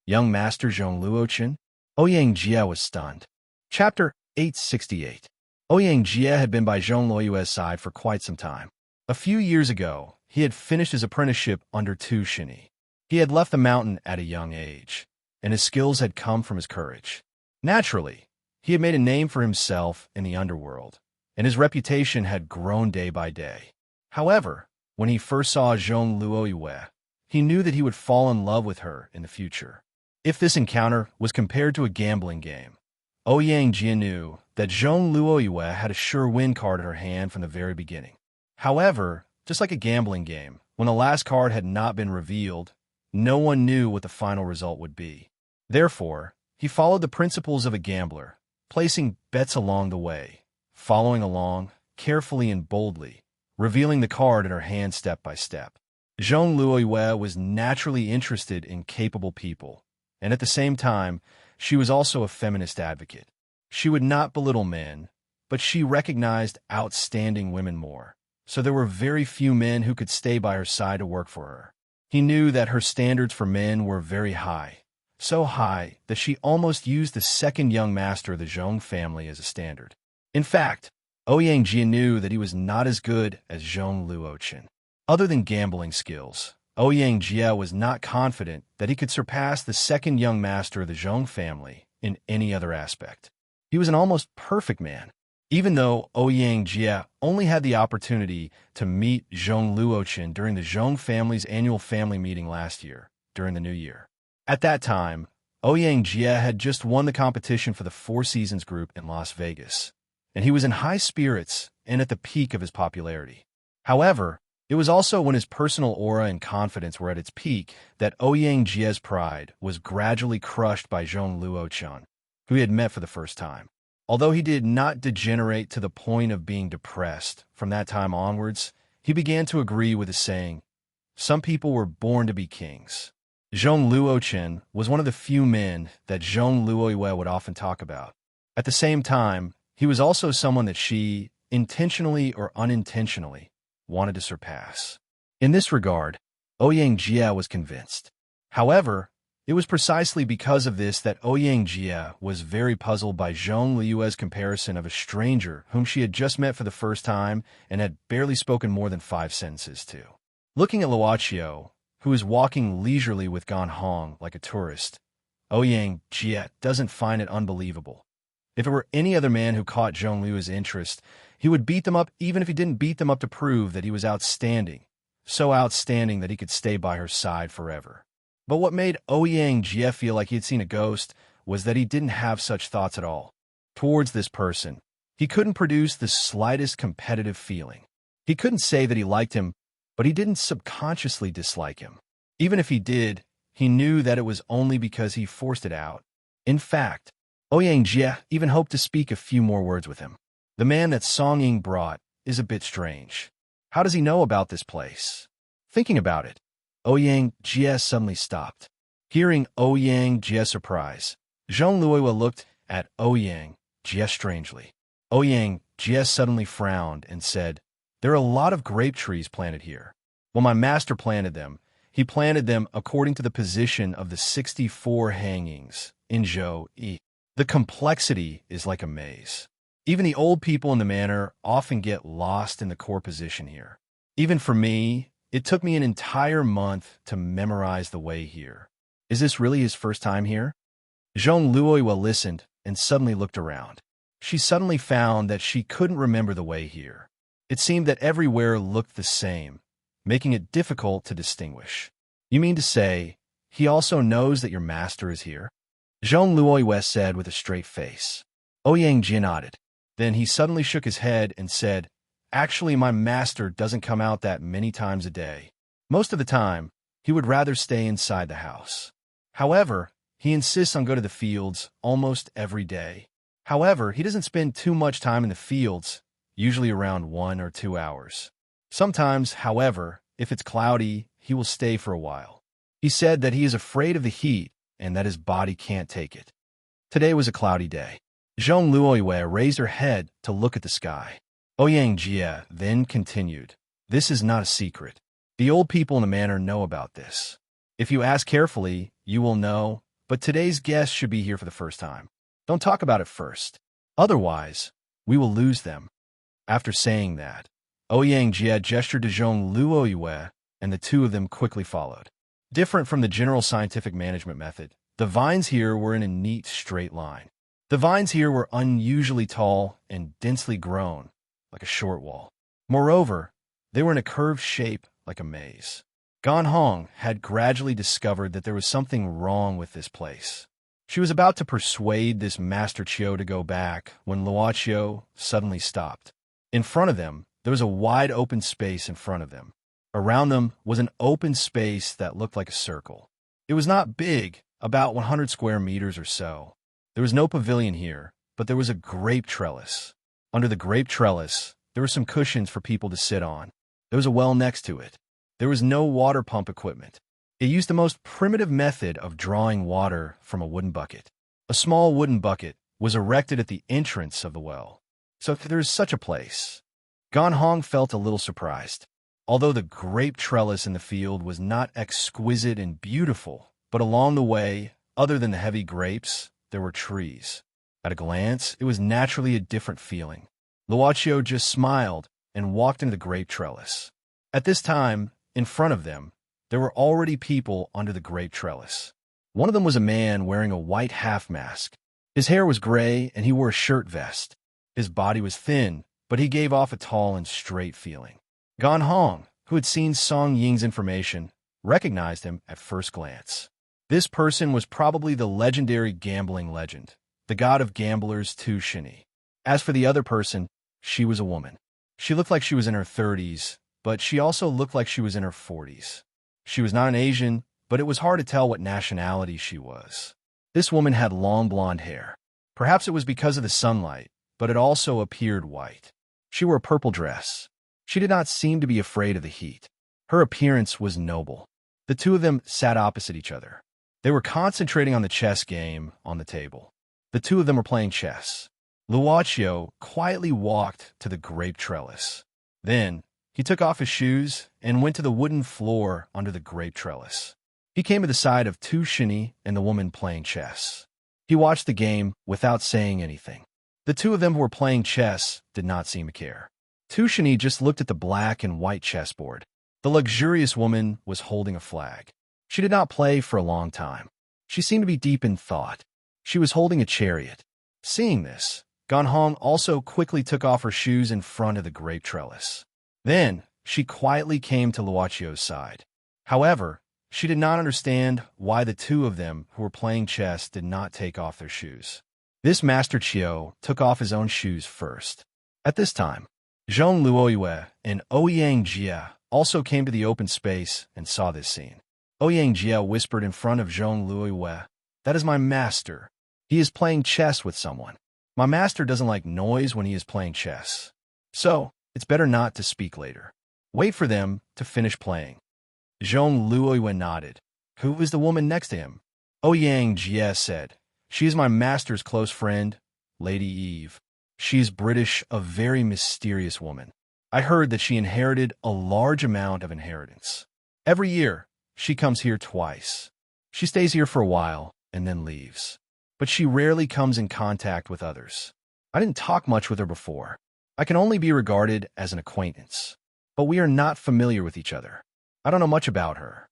Young Master Zhong Luochen? Ouyang Jie was stunned. Chapter 868. Ouyang Jie had been by Zhong Luoyue's side for quite some time. A few years ago, he had finished his apprenticeship under Tu Shini. He had left the mountain at a young age, and his skills had come from his courage. Naturally, he had made a name for himself in the underworld, and his reputation had grown day by day. However, when he first saw Zhong Luoyue, he knew that he would fall in love with her in the future. If this encounter was compared to a gambling game, Ouyang Jie knew that Zhong Luoyue had a sure win card in her hand from the very beginning. However, just like a gambling game, when the last card had not been revealed, no one knew what the final result would be. Therefore, he followed the principles of a gambler, placing bets along the way, following along, carefully and boldly, revealing the card in her hand step by step. Zhong Luoyue was naturally interested in capable people, and at the same time, she was also a feminist advocate. She would not belittle men, but she recognized outstanding women more, so there were very few men who could stay by her side to work for her. He knew that her standards for men were very high, so high that she almost used the second young master of the Zhong family as a standard. In fact, Ouyang Jie knew that he was not as good as Zhong Luochen. Other than gambling skills, Ouyang Jie was not confident that he could surpass the second young master of the Zhong family in any other aspect. He was an almost perfect man. Even though Ouyang Jie only had the opportunity to meet Zhong Luochen during the Zhong family's annual family meeting last year, during the new year. At that time, Ouyang Jie had just won the competition for the Four Seasons group in Las Vegas, and he was in high spirits and at the peak of his popularity. However, it was also when his personal aura and confidence were at its peak that Ouyang Jie's pride was gradually crushed by Zhong Luochen, who he had met for the first time. Although he did not degenerate to the point of being depressed from that time onwards, he began to agree with the saying, "Some people were born to be kings." Zhong Luochen was one of the few men that Zhong Luoyue would often talk about. At the same time, he was also someone that she, intentionally or unintentionally, wanted to surpass. In this regard, Ouyang Jie was convinced. However, it was precisely because of this that Ouyang Jie was very puzzled by Zhong Liue's comparison of a stranger whom she had just met for the first time and had barely spoken more than 5 sentences to. Looking at Luochio, who was walking leisurely with Ganhong like a tourist, Ouyang Jie doesn't find it unbelievable. If it were any other man who caught Zhong Luo's interest, he would beat them up even if he didn't beat them up to prove that he was outstanding, so outstanding that he could stay by her side forever. But what made Ouyang Jie feel like he had seen a ghost was that he didn't have such thoughts at all. Towards this person, he couldn't produce the slightest competitive feeling. He couldn't say that he liked him, but he didn't subconsciously dislike him. Even if he did, he knew that it was only because he forced it out. In fact, Ouyang Jie even hoped to speak a few more words with him. The man that Song Ying brought is a bit strange. How does he know about this place? Thinking about it, Ouyang Jie suddenly stopped. Hearing Ouyang Jie's surprise, Zhong Luo looked at Ouyang Jie strangely. Ouyang Jie suddenly frowned and said, "There are a lot of grape trees planted here. When my master planted them, he planted them according to the position of the 64 hangings in Zhou Yi. The complexity is like a maze. Even the old people in the manor often get lost in the core position here. Even for me, it took me an entire month to memorize the way here. Is this really his first time here?" Zhong Luo listened and suddenly looked around. She suddenly found that she couldn't remember the way here. It seemed that everywhere looked the same, making it difficult to distinguish. "You mean to say, he also knows that your master is here?" Zhong Luo said with a straight face. Ouyang Jie nodded. Then he suddenly shook his head and said, "Actually, my master doesn't come out that many times a day. Most of the time, he would rather stay inside the house. However, he insists on going to the fields almost every day. However, he doesn't spend too much time in the fields, usually around 1 or 2 hours. Sometimes, however, if it's cloudy, he will stay for a while. He said that he is afraid of the heat and that his body can't take it." Today was a cloudy day. Zhong Luo raised her head to look at the sky. Ouyang Jie then continued, "This is not a secret. The old people in the manor know about this. If you ask carefully, you will know, but today's guests should be here for the first time. Don't talk about it first. Otherwise, we will lose them." After saying that, Ouyang Jie gestured to Zhong Luo, and the two of them quickly followed. Different from the general scientific management method, the vines here were in a neat straight line. The vines here were unusually tall and densely grown, like a short wall. Moreover, they were in a curved shape like a maze. Gan Hong had gradually discovered that there was something wrong with this place. She was about to persuade this Master Chiu to go back when Luo Chiu suddenly stopped. In front of them, there was a wide open space in front of them. Around them was an open space that looked like a circle. It was not big, about 100 square meters or so. There was no pavilion here, but there was a grape trellis. Under the grape trellis, there were some cushions for people to sit on. There was a well next to it. There was no water pump equipment. It used the most primitive method of drawing water from a wooden bucket. A small wooden bucket was erected at the entrance of the well. So if there is such a place, Gan Hong felt a little surprised. Although the grape trellis in the field was not exquisite and beautiful, but along the way, other than the heavy grapes, there were trees. At a glance, it was naturally a different feeling. Luo Chiu just smiled and walked into the grape trellis. At this time, in front of them, there were already people under the grape trellis. One of them was a man wearing a white half-mask. His hair was gray and he wore a shirt vest. His body was thin, but he gave off a tall and straight feeling. Gan Hong, who had seen Song Ying's information, recognized him at first glance. This person was probably the legendary gambling legend, the god of gamblers Tu Shini. As for the other person, she was a woman. She looked like she was in her 30s, but she also looked like she was in her 40s. She was not an Asian, but it was hard to tell what nationality she was. This woman had long blonde hair. Perhaps it was because of the sunlight, but it also appeared white. She wore a purple dress. She did not seem to be afraid of the heat. Her appearance was noble. The two of them sat opposite each other. They were concentrating on the chess game on the table. The two of them were playing chess. Luo Chiu quietly walked to the grape trellis. Then, he took off his shoes and went to the wooden floor under the grape trellis. He came to the side of Tu Shini and the woman playing chess. He watched the game without saying anything. The two of them who were playing chess did not seem to care. Tu Shini just looked at the black and white chessboard. The luxurious woman was holding a flag. She did not play for a long time. She seemed to be deep in thought. She was holding a chariot. Seeing this, Ganhong also quickly took off her shoes in front of the grape trellis. Then, she quietly came to Luocchio's side. However, she did not understand why the two of them who were playing chess did not take off their shoes. This Master Chiu took off his own shoes first. At this time, Zhong Luoyue and Ouyang Jia also came to the open space and saw this scene. Ouyang Jia whispered in front of Zhong Luoyue, "That is my master. He is playing chess with someone. My master doesn't like noise when he is playing chess. So, it's better not to speak later. Wait for them to finish playing." Zhong Luoyue nodded. "Who is the woman next to him?" Ouyang Jia said, "She is my master's close friend, Lady Eve. She is British, a very mysterious woman. I heard that she inherited a large amount of inheritance. Every year, she comes here twice. She stays here for a while and then leaves. But she rarely comes in contact with others. I didn't talk much with her before. I can only be regarded as an acquaintance. But we are not familiar with each other. I don't know much about her."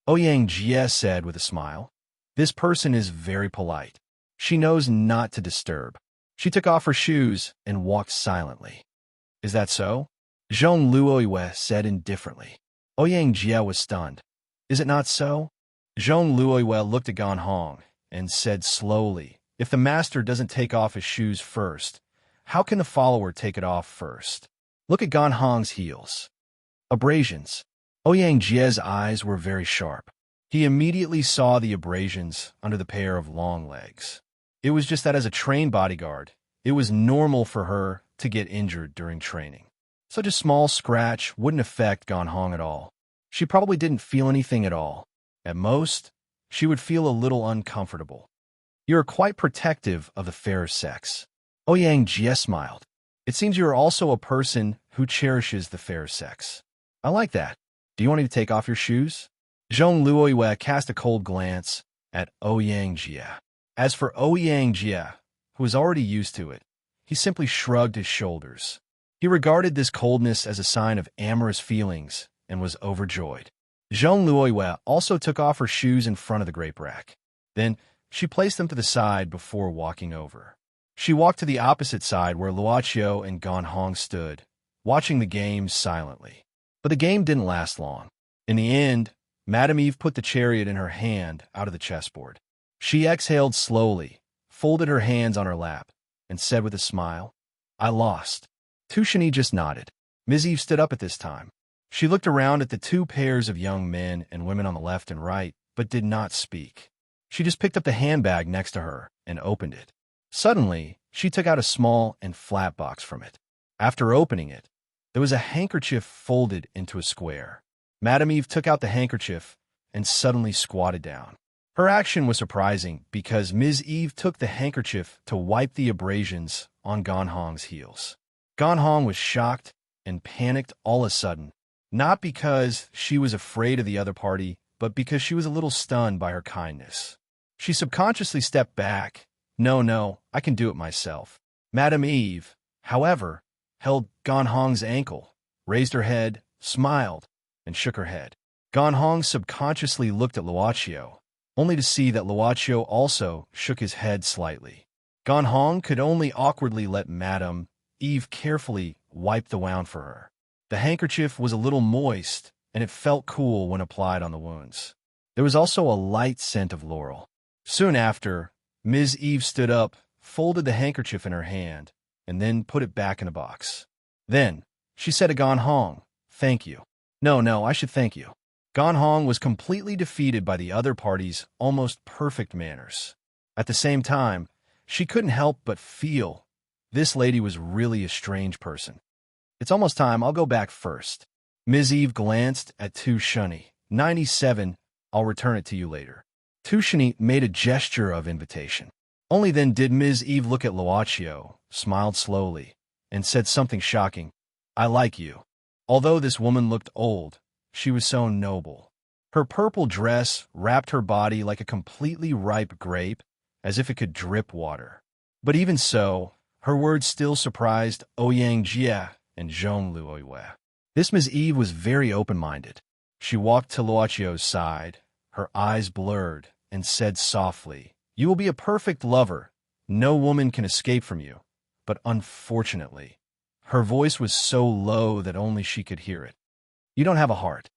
Ouyang Jie said with a smile, "This person is very polite. She knows not to disturb." She took off her shoes and walked silently. "Is that so?" Zhong Luoyue said indifferently. Ouyang Jie was stunned. "Is it not so?" Zhong Luoyue looked at Ganhong and said slowly, "If the master doesn't take off his shoes first, how can the follower take it off first? Look at Ganhong's heels. Abrasions." Ouyang Jie's eyes were very sharp. He immediately saw the abrasions under the pair of long legs. It was just that as a trained bodyguard, it was normal for her to get injured during training. Such a small scratch wouldn't affect Ganhong at all. She probably didn't feel anything at all. At most, she would feel a little uncomfortable. "You are quite protective of the fairer sex." Ouyang Jie smiled. "It seems you are also a person who cherishes the fairer sex. I like that. Do you want me to take off your shoes?" Zhong Luoyue cast a cold glance at Ouyang Jie. As for Ouyang Jie, who was already used to it, he simply shrugged his shoulders. He regarded this coldness as a sign of amorous feelings and was overjoyed. Zhong Luoyue also took off her shoes in front of the grape rack. Then, she placed them to the side before walking over. She walked to the opposite side where Luochio and Ganhong stood, watching the game silently. But the game didn't last long. In the end, Madame Eve put the chariot in her hand out of the chessboard. She exhaled slowly, folded her hands on her lap, and said with a smile, "I lost." Tushini just nodded. Ms. Eve stood up at this time. She looked around at the two pairs of young men and women on the left and right, but did not speak. She just picked up the handbag next to her and opened it. Suddenly, she took out a small and flat box from it. After opening it, there was a handkerchief folded into a square. Madame Eve took out the handkerchief and suddenly squatted down. Her action was surprising because Ms. Eve took the handkerchief to wipe the abrasions on Ganhong's heels. Ganhong was shocked and panicked all of a sudden, not because she was afraid of the other party, but because she was a little stunned by her kindness. She subconsciously stepped back. No, I can do it myself." Madame Eve, however, held Ganhong's ankle, raised her head, smiled, and shook her head. Ganhong subconsciously looked at Luochio, only to see that Luochio also shook his head slightly. Ganhong could only awkwardly let Madame Eve carefully wipe the wound for her. The handkerchief was a little moist, and it felt cool when applied on the wounds. There was also a light scent of laurel. Soon after, Ms. Eve stood up, folded the handkerchief in her hand, and then put it back in the box. Then, she said to Ganhong, "Thank you." No, I should thank you." Ganhong was completely defeated by the other party's almost perfect manners. At the same time, she couldn't help but feel this lady was really a strange person. "It's almost time. I'll go back first." Ms. Eve glanced at Tushini. 97, "I'll return it to you later." Tushini made a gesture of invitation. Only then did Ms. Eve look at Luochio, smiled slowly, and said something shocking. "I like you." Although this woman looked old, she was so noble. Her purple dress wrapped her body like a completely ripe grape, as if it could drip water. But even so, her words still surprised Ouyang Jie and Zhong Luoyue. This Ms. Eve was very open-minded. She walked to Luochio's side, her eyes blurred, and said softly, "You will be a perfect lover. No woman can escape from you." But unfortunately, her voice was so low that only she could hear it. "You don't have a heart."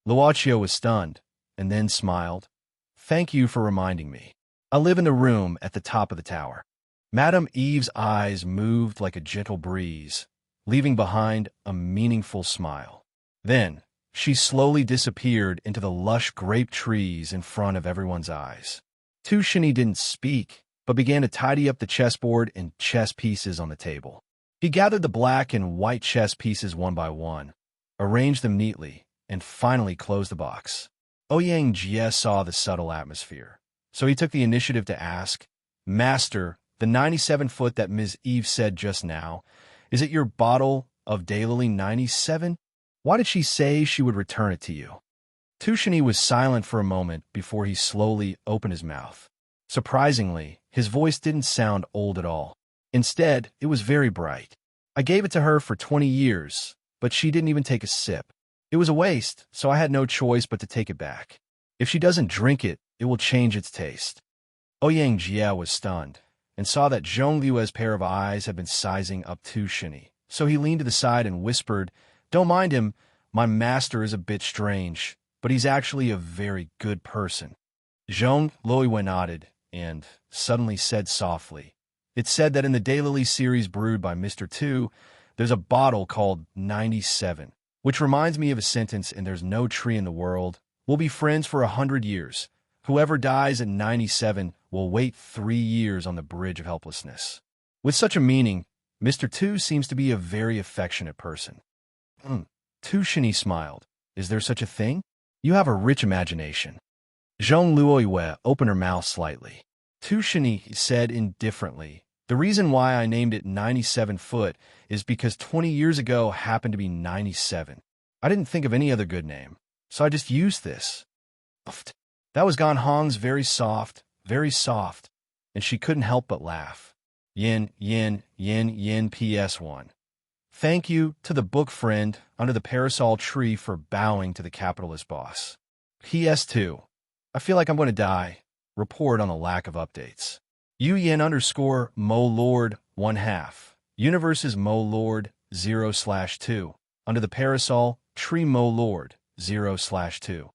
Luocio was stunned, and then smiled. "Thank you for reminding me. I live in the room at the top of the tower." Madame Eve's eyes moved like a gentle breeze, leaving behind a meaningful smile. Then, she slowly disappeared into the lush grape trees in front of everyone's eyes. Tushini didn't speak, but began to tidy up the chessboard and chess pieces on the table. He gathered the black and white chess pieces one by one, arranged them neatly, and finally closed the box. Ouyang Jie saw the subtle atmosphere, so he took the initiative to ask, "Master, the 97-foot that Ms. Eve said just now, is it your bottle of Daylily 97? Why did she say she would return it to you?" Tushini was silent for a moment before he slowly opened his mouth. Surprisingly, his voice didn't sound old at all. Instead, it was very bright. "I gave it to her for 20 years, but she didn't even take a sip. It was a waste, so I had no choice but to take it back. If she doesn't drink it, it will change its taste." Ouyang Jie was stunned, and saw that Zhong Liu's pair of eyes had been sizing up Tushini, so he leaned to the side and whispered, "Don't mind him. My master is a bit strange, but he's actually a very good person." Zhong Liu nodded, and suddenly said softly, "It's said that in the Daylily series brewed by Mr. Tu, there's a bottle called 97. Which reminds me of a sentence in There's No Tree in the World. We'll be friends for 100 years. Whoever dies at 97 will wait 3 years on the bridge of helplessness." With such a meaning, Mr. Tu seems to be a very affectionate person. Tushini smiled. "Is there such a thing? You have a rich imagination." Zhong Luoyue opened her mouth slightly. Tushini said indifferently, "The reason why I named it 97-foot is because 20 years ago happened to be 97. I didn't think of any other good name, so I just used this." That was Gan Hong's very soft, and she couldn't help but laugh. Yin, yin, yin, yin, PS1. Thank you to the book friend under the parasol tree for bowing to the capitalist boss. PS2. I feel like I'm going to die. Report on the lack of updates. Yin_Mo Lord 1/2. Universes Mo Lord 0/2. Under the parasol, tree Mo Lord 0/2.